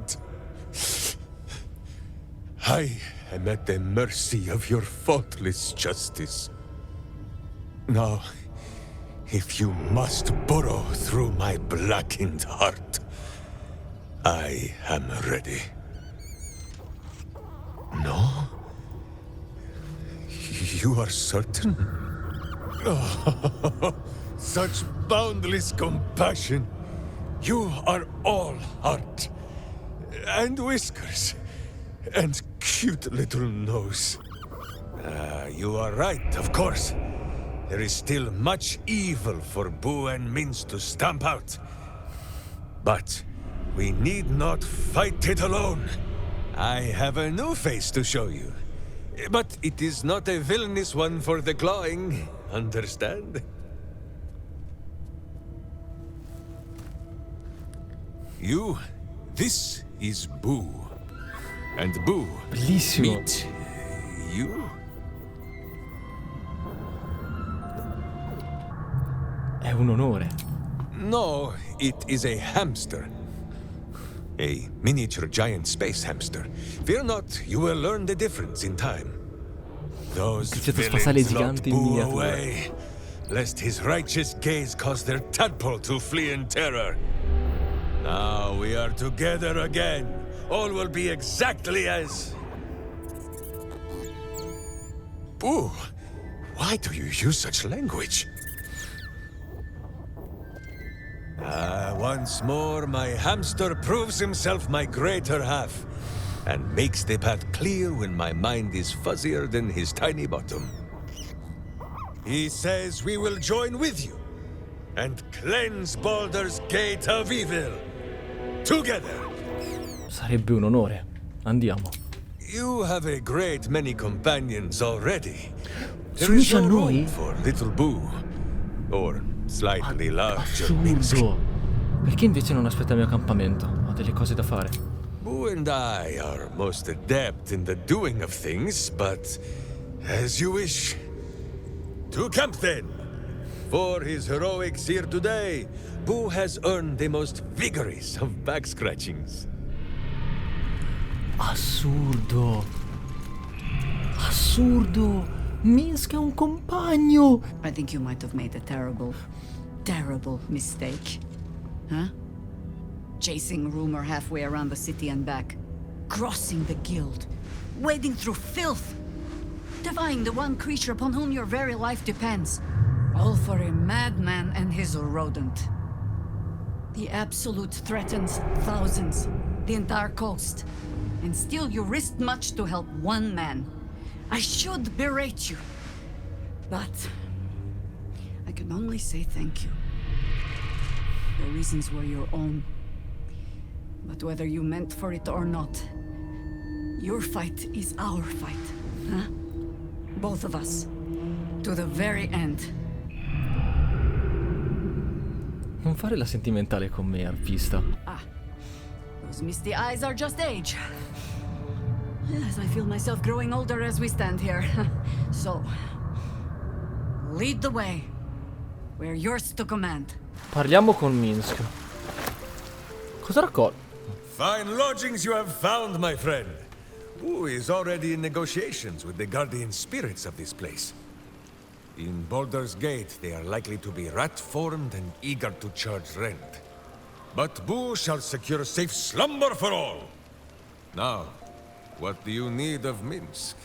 I am at the mercy of your faultless justice. Now, if you must burrow through my blackened heart, I am ready. No? You are certain? Oh, such boundless compassion. You are all heart, and whiskers, and cute little nose. You are right, of course. There is still much evil for Boo and Minsk to stamp out. But we need not fight it alone. I have a new face to show you. But it is not a villainous one for the clawing, understand? This is Boo. And Boo, bellissimo. Meet you? È un onore. No, it is a hamster. A miniature giant space hamster. Fear not, you will learn the difference in time. Those villains locked Boo away, lest his righteous gaze cause their tadpole to flee in terror. Now we are together again. All will be exactly as... Boo, why do you use such language? Once more, my hamster proves himself my greater half, and makes the path clear when my mind is fuzzier than his tiny bottom. He says we will join with you, and cleanse Baldur's gate of evil. Together. Sarebbe un onore. Andiamo. You have a great many companions already. Si unisce a noi? For little Boo, or slightly larger Minsk. Perché invece non aspetta il mio accampamento? Ho delle cose da fare. Boo and I are most adept in the doing of things, but as you wish. To camp then! For his heroics here today, Boo has earned the most vigorous of back scratchings. Assurdo. Assurdo. Minsk è un compagno. I think you might have made a terrible, terrible mistake. Huh? Chasing rumor halfway around the city and back. Crossing the guild. Wading through filth. Defying the one creature upon whom your very life depends. All for a madman and his rodent. The Absolute threatens thousands, the entire coast. And still you risked much to help one man. I should berate you. But I can only say thank you. Your reasons were your own. But whether you meant for it or not, your fight is our fight, huh? Both of us. To the very end. Non fare la sentimentale con me, arpista. Ah. Those misty eyes are just age. Yes, I feel myself growing older as we stand here. So, lead the way. We're yours to command. Parliamo con Minsk. Cosa raccoglie? Fine lodgings you have found, my friend. Who is already in negotiations with the guardian spirits of this place. In Baldur's Gate, they are likely to be rat-formed and eager to charge rent. But Boo shall secure safe slumber for all. Now, what do you need of Minsk?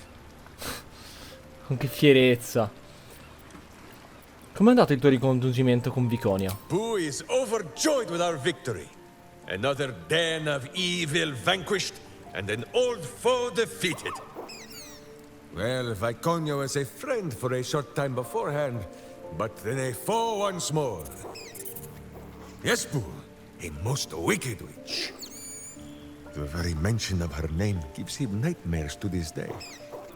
Con che fierezza. Com'è andato il tuo ricongiungimento con Viconia? Boo is overjoyed with our victory. Another den of evil vanquished, and an old foe defeated. Well, Viconia was a friend for a short time beforehand, but then a foe once more. Yes, Boo, a most wicked witch. The very mention of her name gives him nightmares to this day.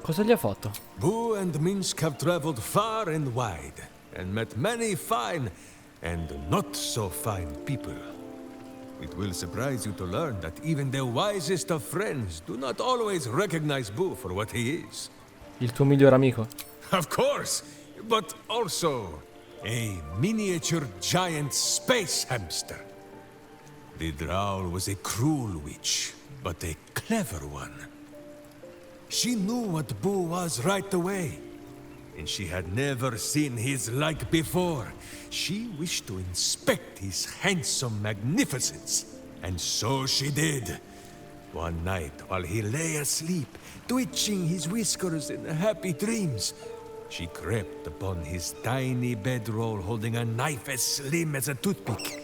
Cosa gli ha fatto? Boo and Minsk have traveled far and wide, and met many fine and not so fine people. It will surprise you to learn that even the wisest of friends do not always recognize Boo for what he is. Il tuo miglior amico? Of course, but also a miniature giant space hamster. The Drow was a cruel witch, but a clever one. She knew what Boo was right away, and she had never seen his like before. She wished to inspect his handsome magnificence, and so she did. One night, while he lay asleep, twitching his whiskers in happy dreams, she crept upon his tiny bedroll holding a knife as slim as a toothpick.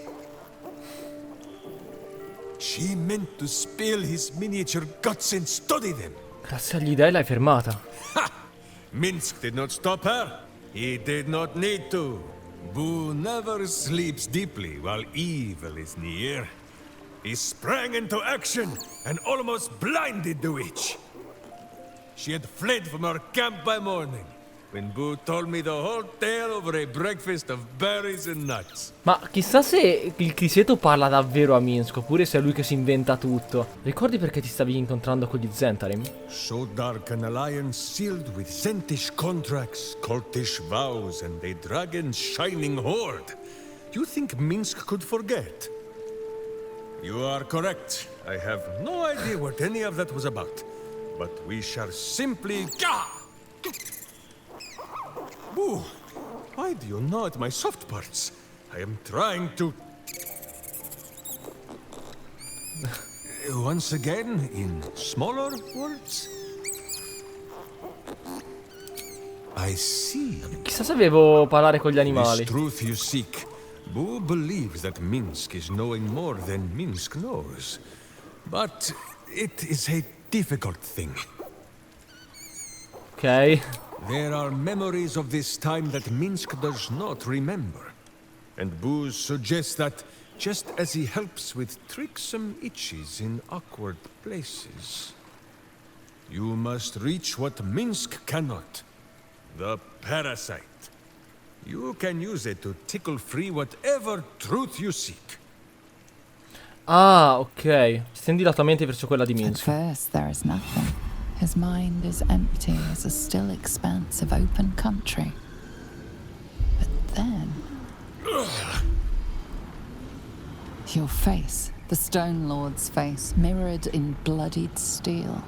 She meant to spill his miniature guts and study them. Grazie agli dei l'hai fermata. Ha! Minsk did not stop her. He did not need to. Boo never sleeps deeply while evil is near. He sprang into action and almost blinded the witch. She had fled from our camp by morning, when Boo told me the whole tale over a breakfast of berries and nuts. Ma chissà se il criceto parla davvero a Minsk, oppure se è lui che si inventa tutto. Ricordi perché ti stavi incontrando con gli Zentarim? So dark an alliance sealed with Zentish contracts, cultish vows, and a dragon's shining horde. You think Minsk could forget? You are correct. I have no idea what any of that was about. But we shall simply... Boo! Why do you gnaw at my soft parts? I am trying to... Once again, in smaller words? I see. Chissà se avevo parlare con gli animali. This truth you seek. Boo believes that Minsk is knowing more than Minsk knows. But it is a difficult thing. Okay. There are memories of this time that Minsk does not remember. And Boo suggests that, just as he helps with tricksome itches in awkward places, you must reach what Minsk cannot. The parasite. You can use it to tickle free whatever truth you seek. Ah, ok. Stendi la tua mente verso quella di At Minsk. first, there is nothing. His mind is empty as a still expanse of open country. But then... your face, the Stone Lord's face, mirrored in bloodied steel.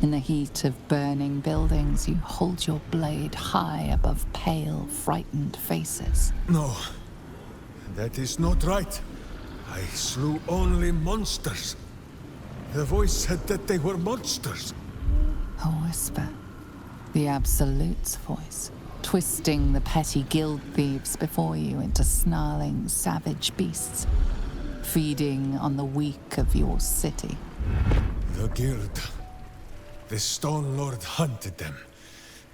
In the heat of burning buildings, you hold your blade high above pale, frightened faces. No, that is not right. I slew only monsters. The voice said that they were monsters. A whisper. The Absolute's voice, twisting the petty guild thieves before you into snarling, savage beasts, feeding on the weak of your city. The guild. The Stone Lord hunted them,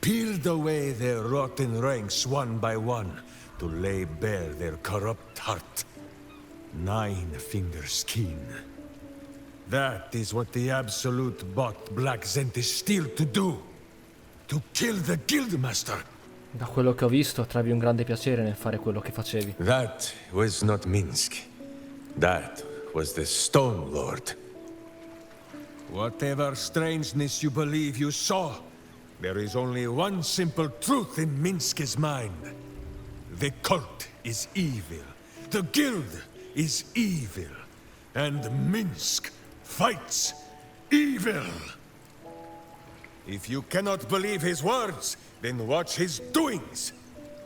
peeled away their rotten ranks one by one to lay bare their corrupt heart. 9 fingers keen. That is what the Absolute bought Black Zentish Steel to do. To kill the Guildmaster. Da quello che ho visto, trovi un grande piacere nel fare quello che facevi. That was not Minsk. That was the Stone Lord. Whatever strangeness you believe you saw, there is only one simple truth in Minsk's mind. The cult is evil. The guild is evil. And Minsk fights evil. If you cannot believe his words, then watch his doings.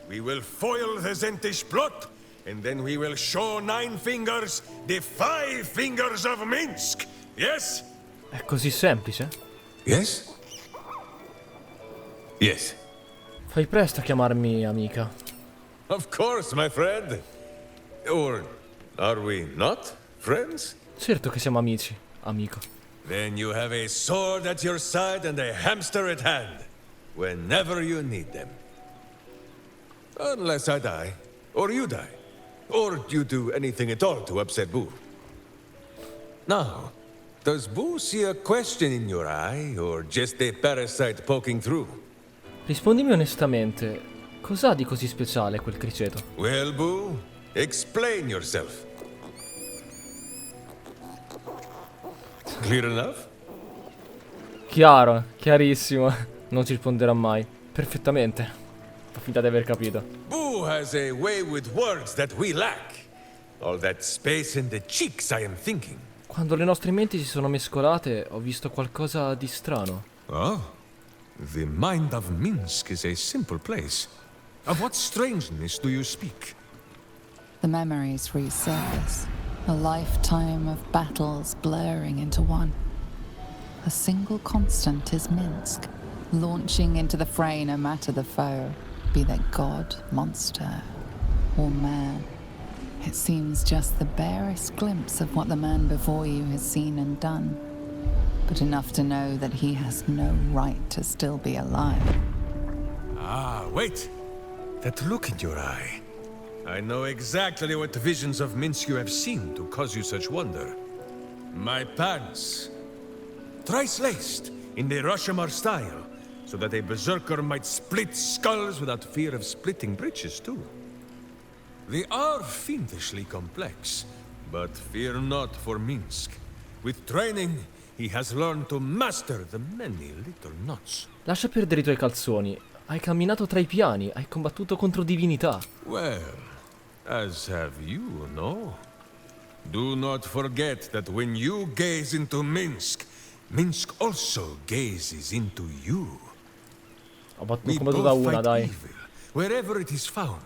We will foil the Zentish plot, and then we will show 9 fingers the 5 fingers of Minsk. Yes? È così semplice? Yes? Yes. Fai presto a chiamarmi amica. Of course, my friend. Or are we not friends? Certo che siamo amici, amico. Then you have a sword at your side and a hamster at hand, whenever you need them. Unless I die, or you die, or you do anything at all to upset Boo. Now, does Boo see a question in your eye, or just a parasite poking through? Rispondimi onestamente, cos'ha di così speciale quel criceto? Well, Boo, explain yourself. Clear enough? Chiaro, chiarissimo. Non ci risponderà mai. Perfettamente. Fa finta di aver capito. Boo has a way with words that we lack. All that space in the cheeks, I am thinking. Quando le nostre menti si sono mescolate, ho visto qualcosa di strano. Oh, the mind of Minsk is a simple place. Of what strangeness do you speak? The memories resurface. A lifetime of battles blurring into one. A single constant is Minsk, launching into the fray no matter the foe, be they god, monster, or man. It seems just the barest glimpse of what the man before you has seen and done, but enough to know that he has no right to still be alive. Ah, wait! That look in your eye. I know exactly what visions of Minsk you have seen to cause you such wonder. My pants. Thrice laced, in the Rashomar style, so that a berserker might split skulls without fear of splitting breeches too. They are fiendishly complex, but fear not for Minsk. With training, he has learned to master the many little knots. Lascia perdere i tuoi calzoni. Hai camminato tra i piani, hai combattuto contro divinità. Well, as have you, no? Do not forget that when you gaze into Minsk, Minsk also gazes into you. Ho combattuto da una, dai. Evil, wherever it is found.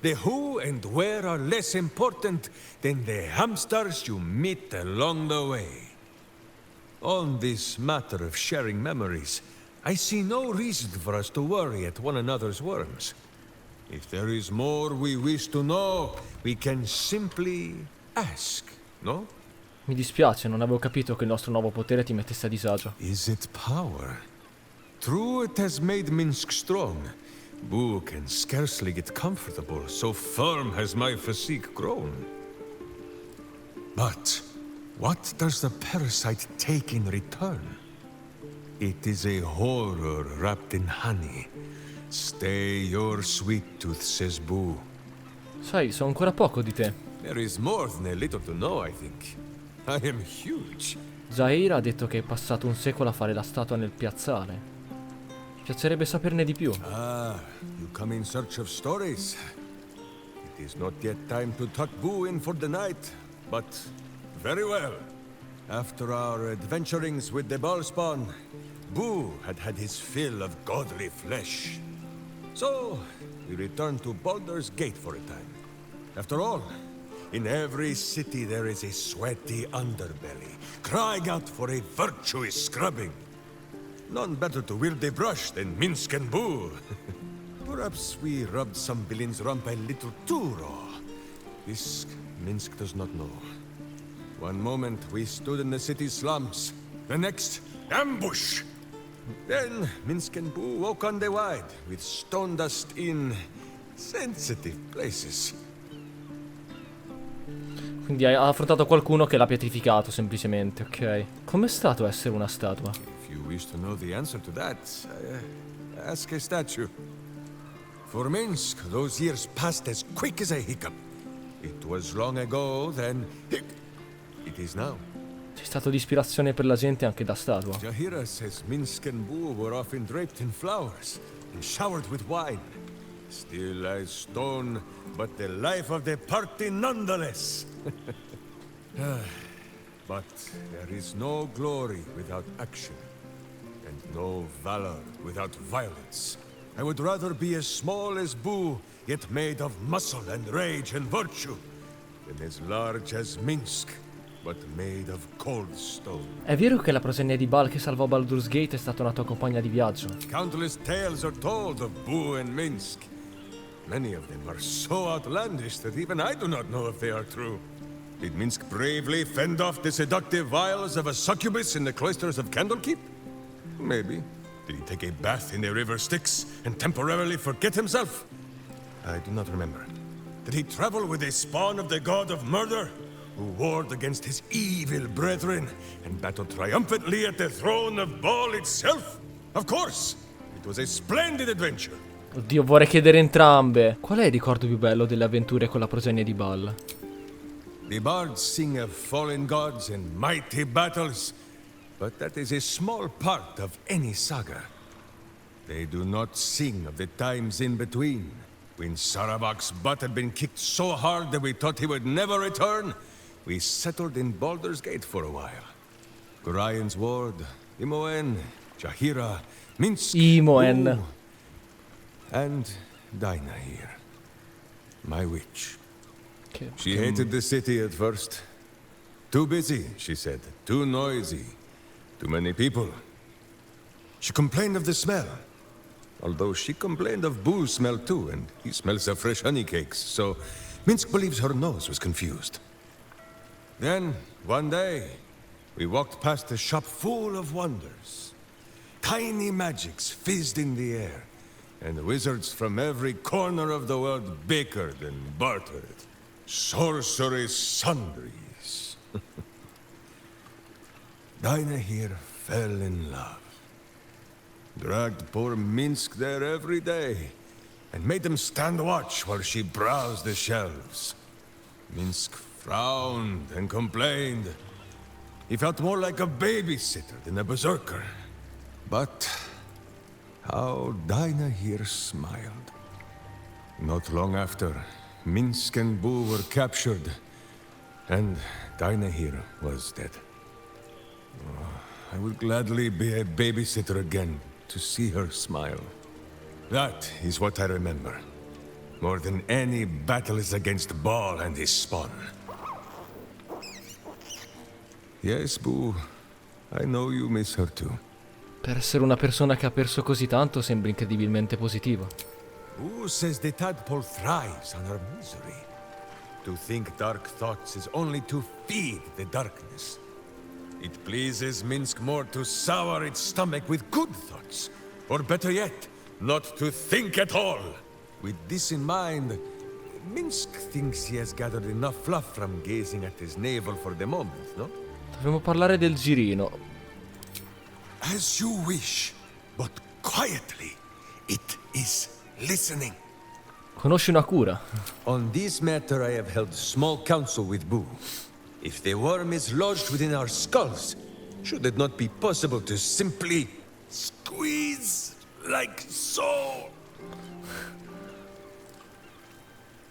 The who and where are less important than the hamsters you meet along the way. On this matter of sharing memories, I see no reason for us to worry at one another's worms. If there is more we wish to know, we can simply ask, no? Mi dispiace, non avevo capito che il nostro nuovo potere ti mettesse a disagio. Is it power? True, it has made Minsk strong. Boo can scarcely get comfortable, so firm has my physique grown. But what does the parasite take in return? It is a horror wrapped in honey. Stay your sweet tooth, says Boo. Sai, so ancora poco di te. There is more than a little to know, I think. I am huge. Zaira ha detto che è passato un secolo a fare la statua nel piazzale. Mi piacerebbe saperne di più. Ah, you come in search of stories. It is not yet time to tuck Boo in for the night, but very well. After our adventurings with the Ballspawn, Boo had had his fill of godly flesh. So, we returned to Baldur's Gate for a time. After all, in every city there is a sweaty underbelly, crying out for a virtuous scrubbing. None better to wield a brush than Minsk and Boo. Perhaps we rubbed some villain's rump a little too raw. This Minsk does not know. One moment we stood in the city's slums, the next, ambush! Then Minsk and Boo woke on the wide, with stone dust in sensitive places. Quindi ha affrontato qualcuno che l'ha pietrificato, semplicemente, ok. Com'è stato essere una statua? If you wish to know the answer to that, ask a statue. For Minsk, those years passed as quick as a hiccup. It was long ago, then it is now. C'è stato di ispirazione per la gente anche da statua. Jahira says Minsk and Boo were often draped in flowers and showered with wine. Still as stone, but the life of the party nonetheless. But there is no glory without action, and no valor without violence. I would rather be as small as Boo, yet made of muscle and rage and virtue, than as large as Minsk, but made of cold stone. È vero che la progenie di Bal che salvò Baldur's Gate è stata una tua compagna di viaggio? Countless tales are told of Boo and Minsk. Many of them are so outlandish that even I do not know if they are true. Did Minsk bravely fend off the seductive wiles of a succubus in the cloisters of Candlekeep? Maybe. Did he take a bath in the river Styx and temporarily forget himself? I do not remember. Did he travel with a spawn of the god of murder, who warred against his evil brethren and battled triumphantly at the throne of Baal itself? Of course! It was a splendid adventure. Oddio, vorrei chiedere entrambe. Qual è il ricordo più bello delle avventure con la progenie di Bal? The bards sing of fallen gods and mighty battles, but that is a small part of any saga. They do not sing of the times in between, when Sarabak's butt had been kicked so hard that we thought he would never return. We settled in Baldur's Gate for a while. Gorian's Ward, Imoen, Jahira, Minsk, Imoen. And Dinah here, my witch. She hated the city at first. Too busy, she said. Too noisy. Too many people. She complained of the smell. Although she complained of Boo's smell too, and he smells of fresh honey cakes, so Minsk believes her nose was confused. Then, one day, we walked past a shop full of wonders. Tiny magics fizzed in the air, and wizards from every corner of the world bickered and bartered. Sorcery sundries. Dinah here fell in love. Dragged poor Minsk there every day, and made him stand watch while she browsed the shelves. Minsk frowned and complained. He felt more like a babysitter than a berserker. But how Dinah here smiled. Not long after, Minsk and Boo were captured, and Dinah here was dead. Oh, I would gladly be a babysitter again to see her smile. That is what I remember. More than any battles against Baal and his spawn. Yes, Boo. I know you miss her too. Per essere una persona che ha perso così tanto sembra incredibilmente positivo. Who says the tadpole thrives on her misery? To think dark thoughts is only to feed the darkness. It pleases Minsk more to sour its stomach with good thoughts. Or better yet, not to think at all. With this in mind, Minsk thinks he has gathered enough fluff from gazing at his navel for the moment, no? Dovremmo parlare del girino. As you wish, but quietly. It is listening. Conosci una cura? On this matter I have held small counsel with Boo. If the worm is lodged within our skulls, should it not be possible to simply squeeze like so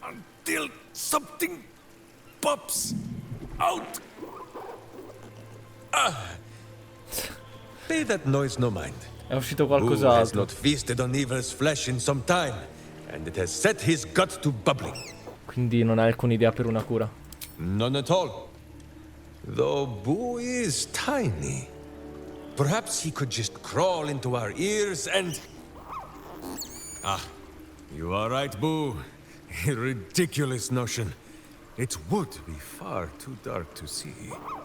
until something pops out? Pay that noise no mind. È uscito Who has qualcos'altro. not feasted on evil's flesh in some time, and it has set his gut to bubbling. Quindi non hai alcuna idea per una cura. None at all. Though Boo is tiny, perhaps he could just crawl into our ears and... Ah, you are right, Boo. A ridiculous notion. It would be far too dark to see.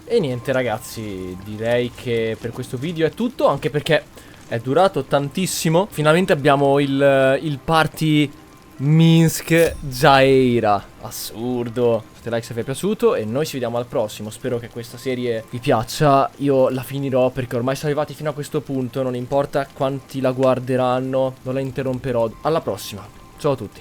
E niente ragazzi, direi che per questo video è tutto, anche perché è durato tantissimo. Finalmente abbiamo il party Minsk Jaeira. Assurdo. Fate like se vi è piaciuto e noi ci vediamo al prossimo. Spero che questa serie vi piaccia. Io la finirò perché ormai siamo arrivati fino a questo punto. Non importa quanti la guarderanno, non la interromperò. Alla prossima. Ciao a tutti.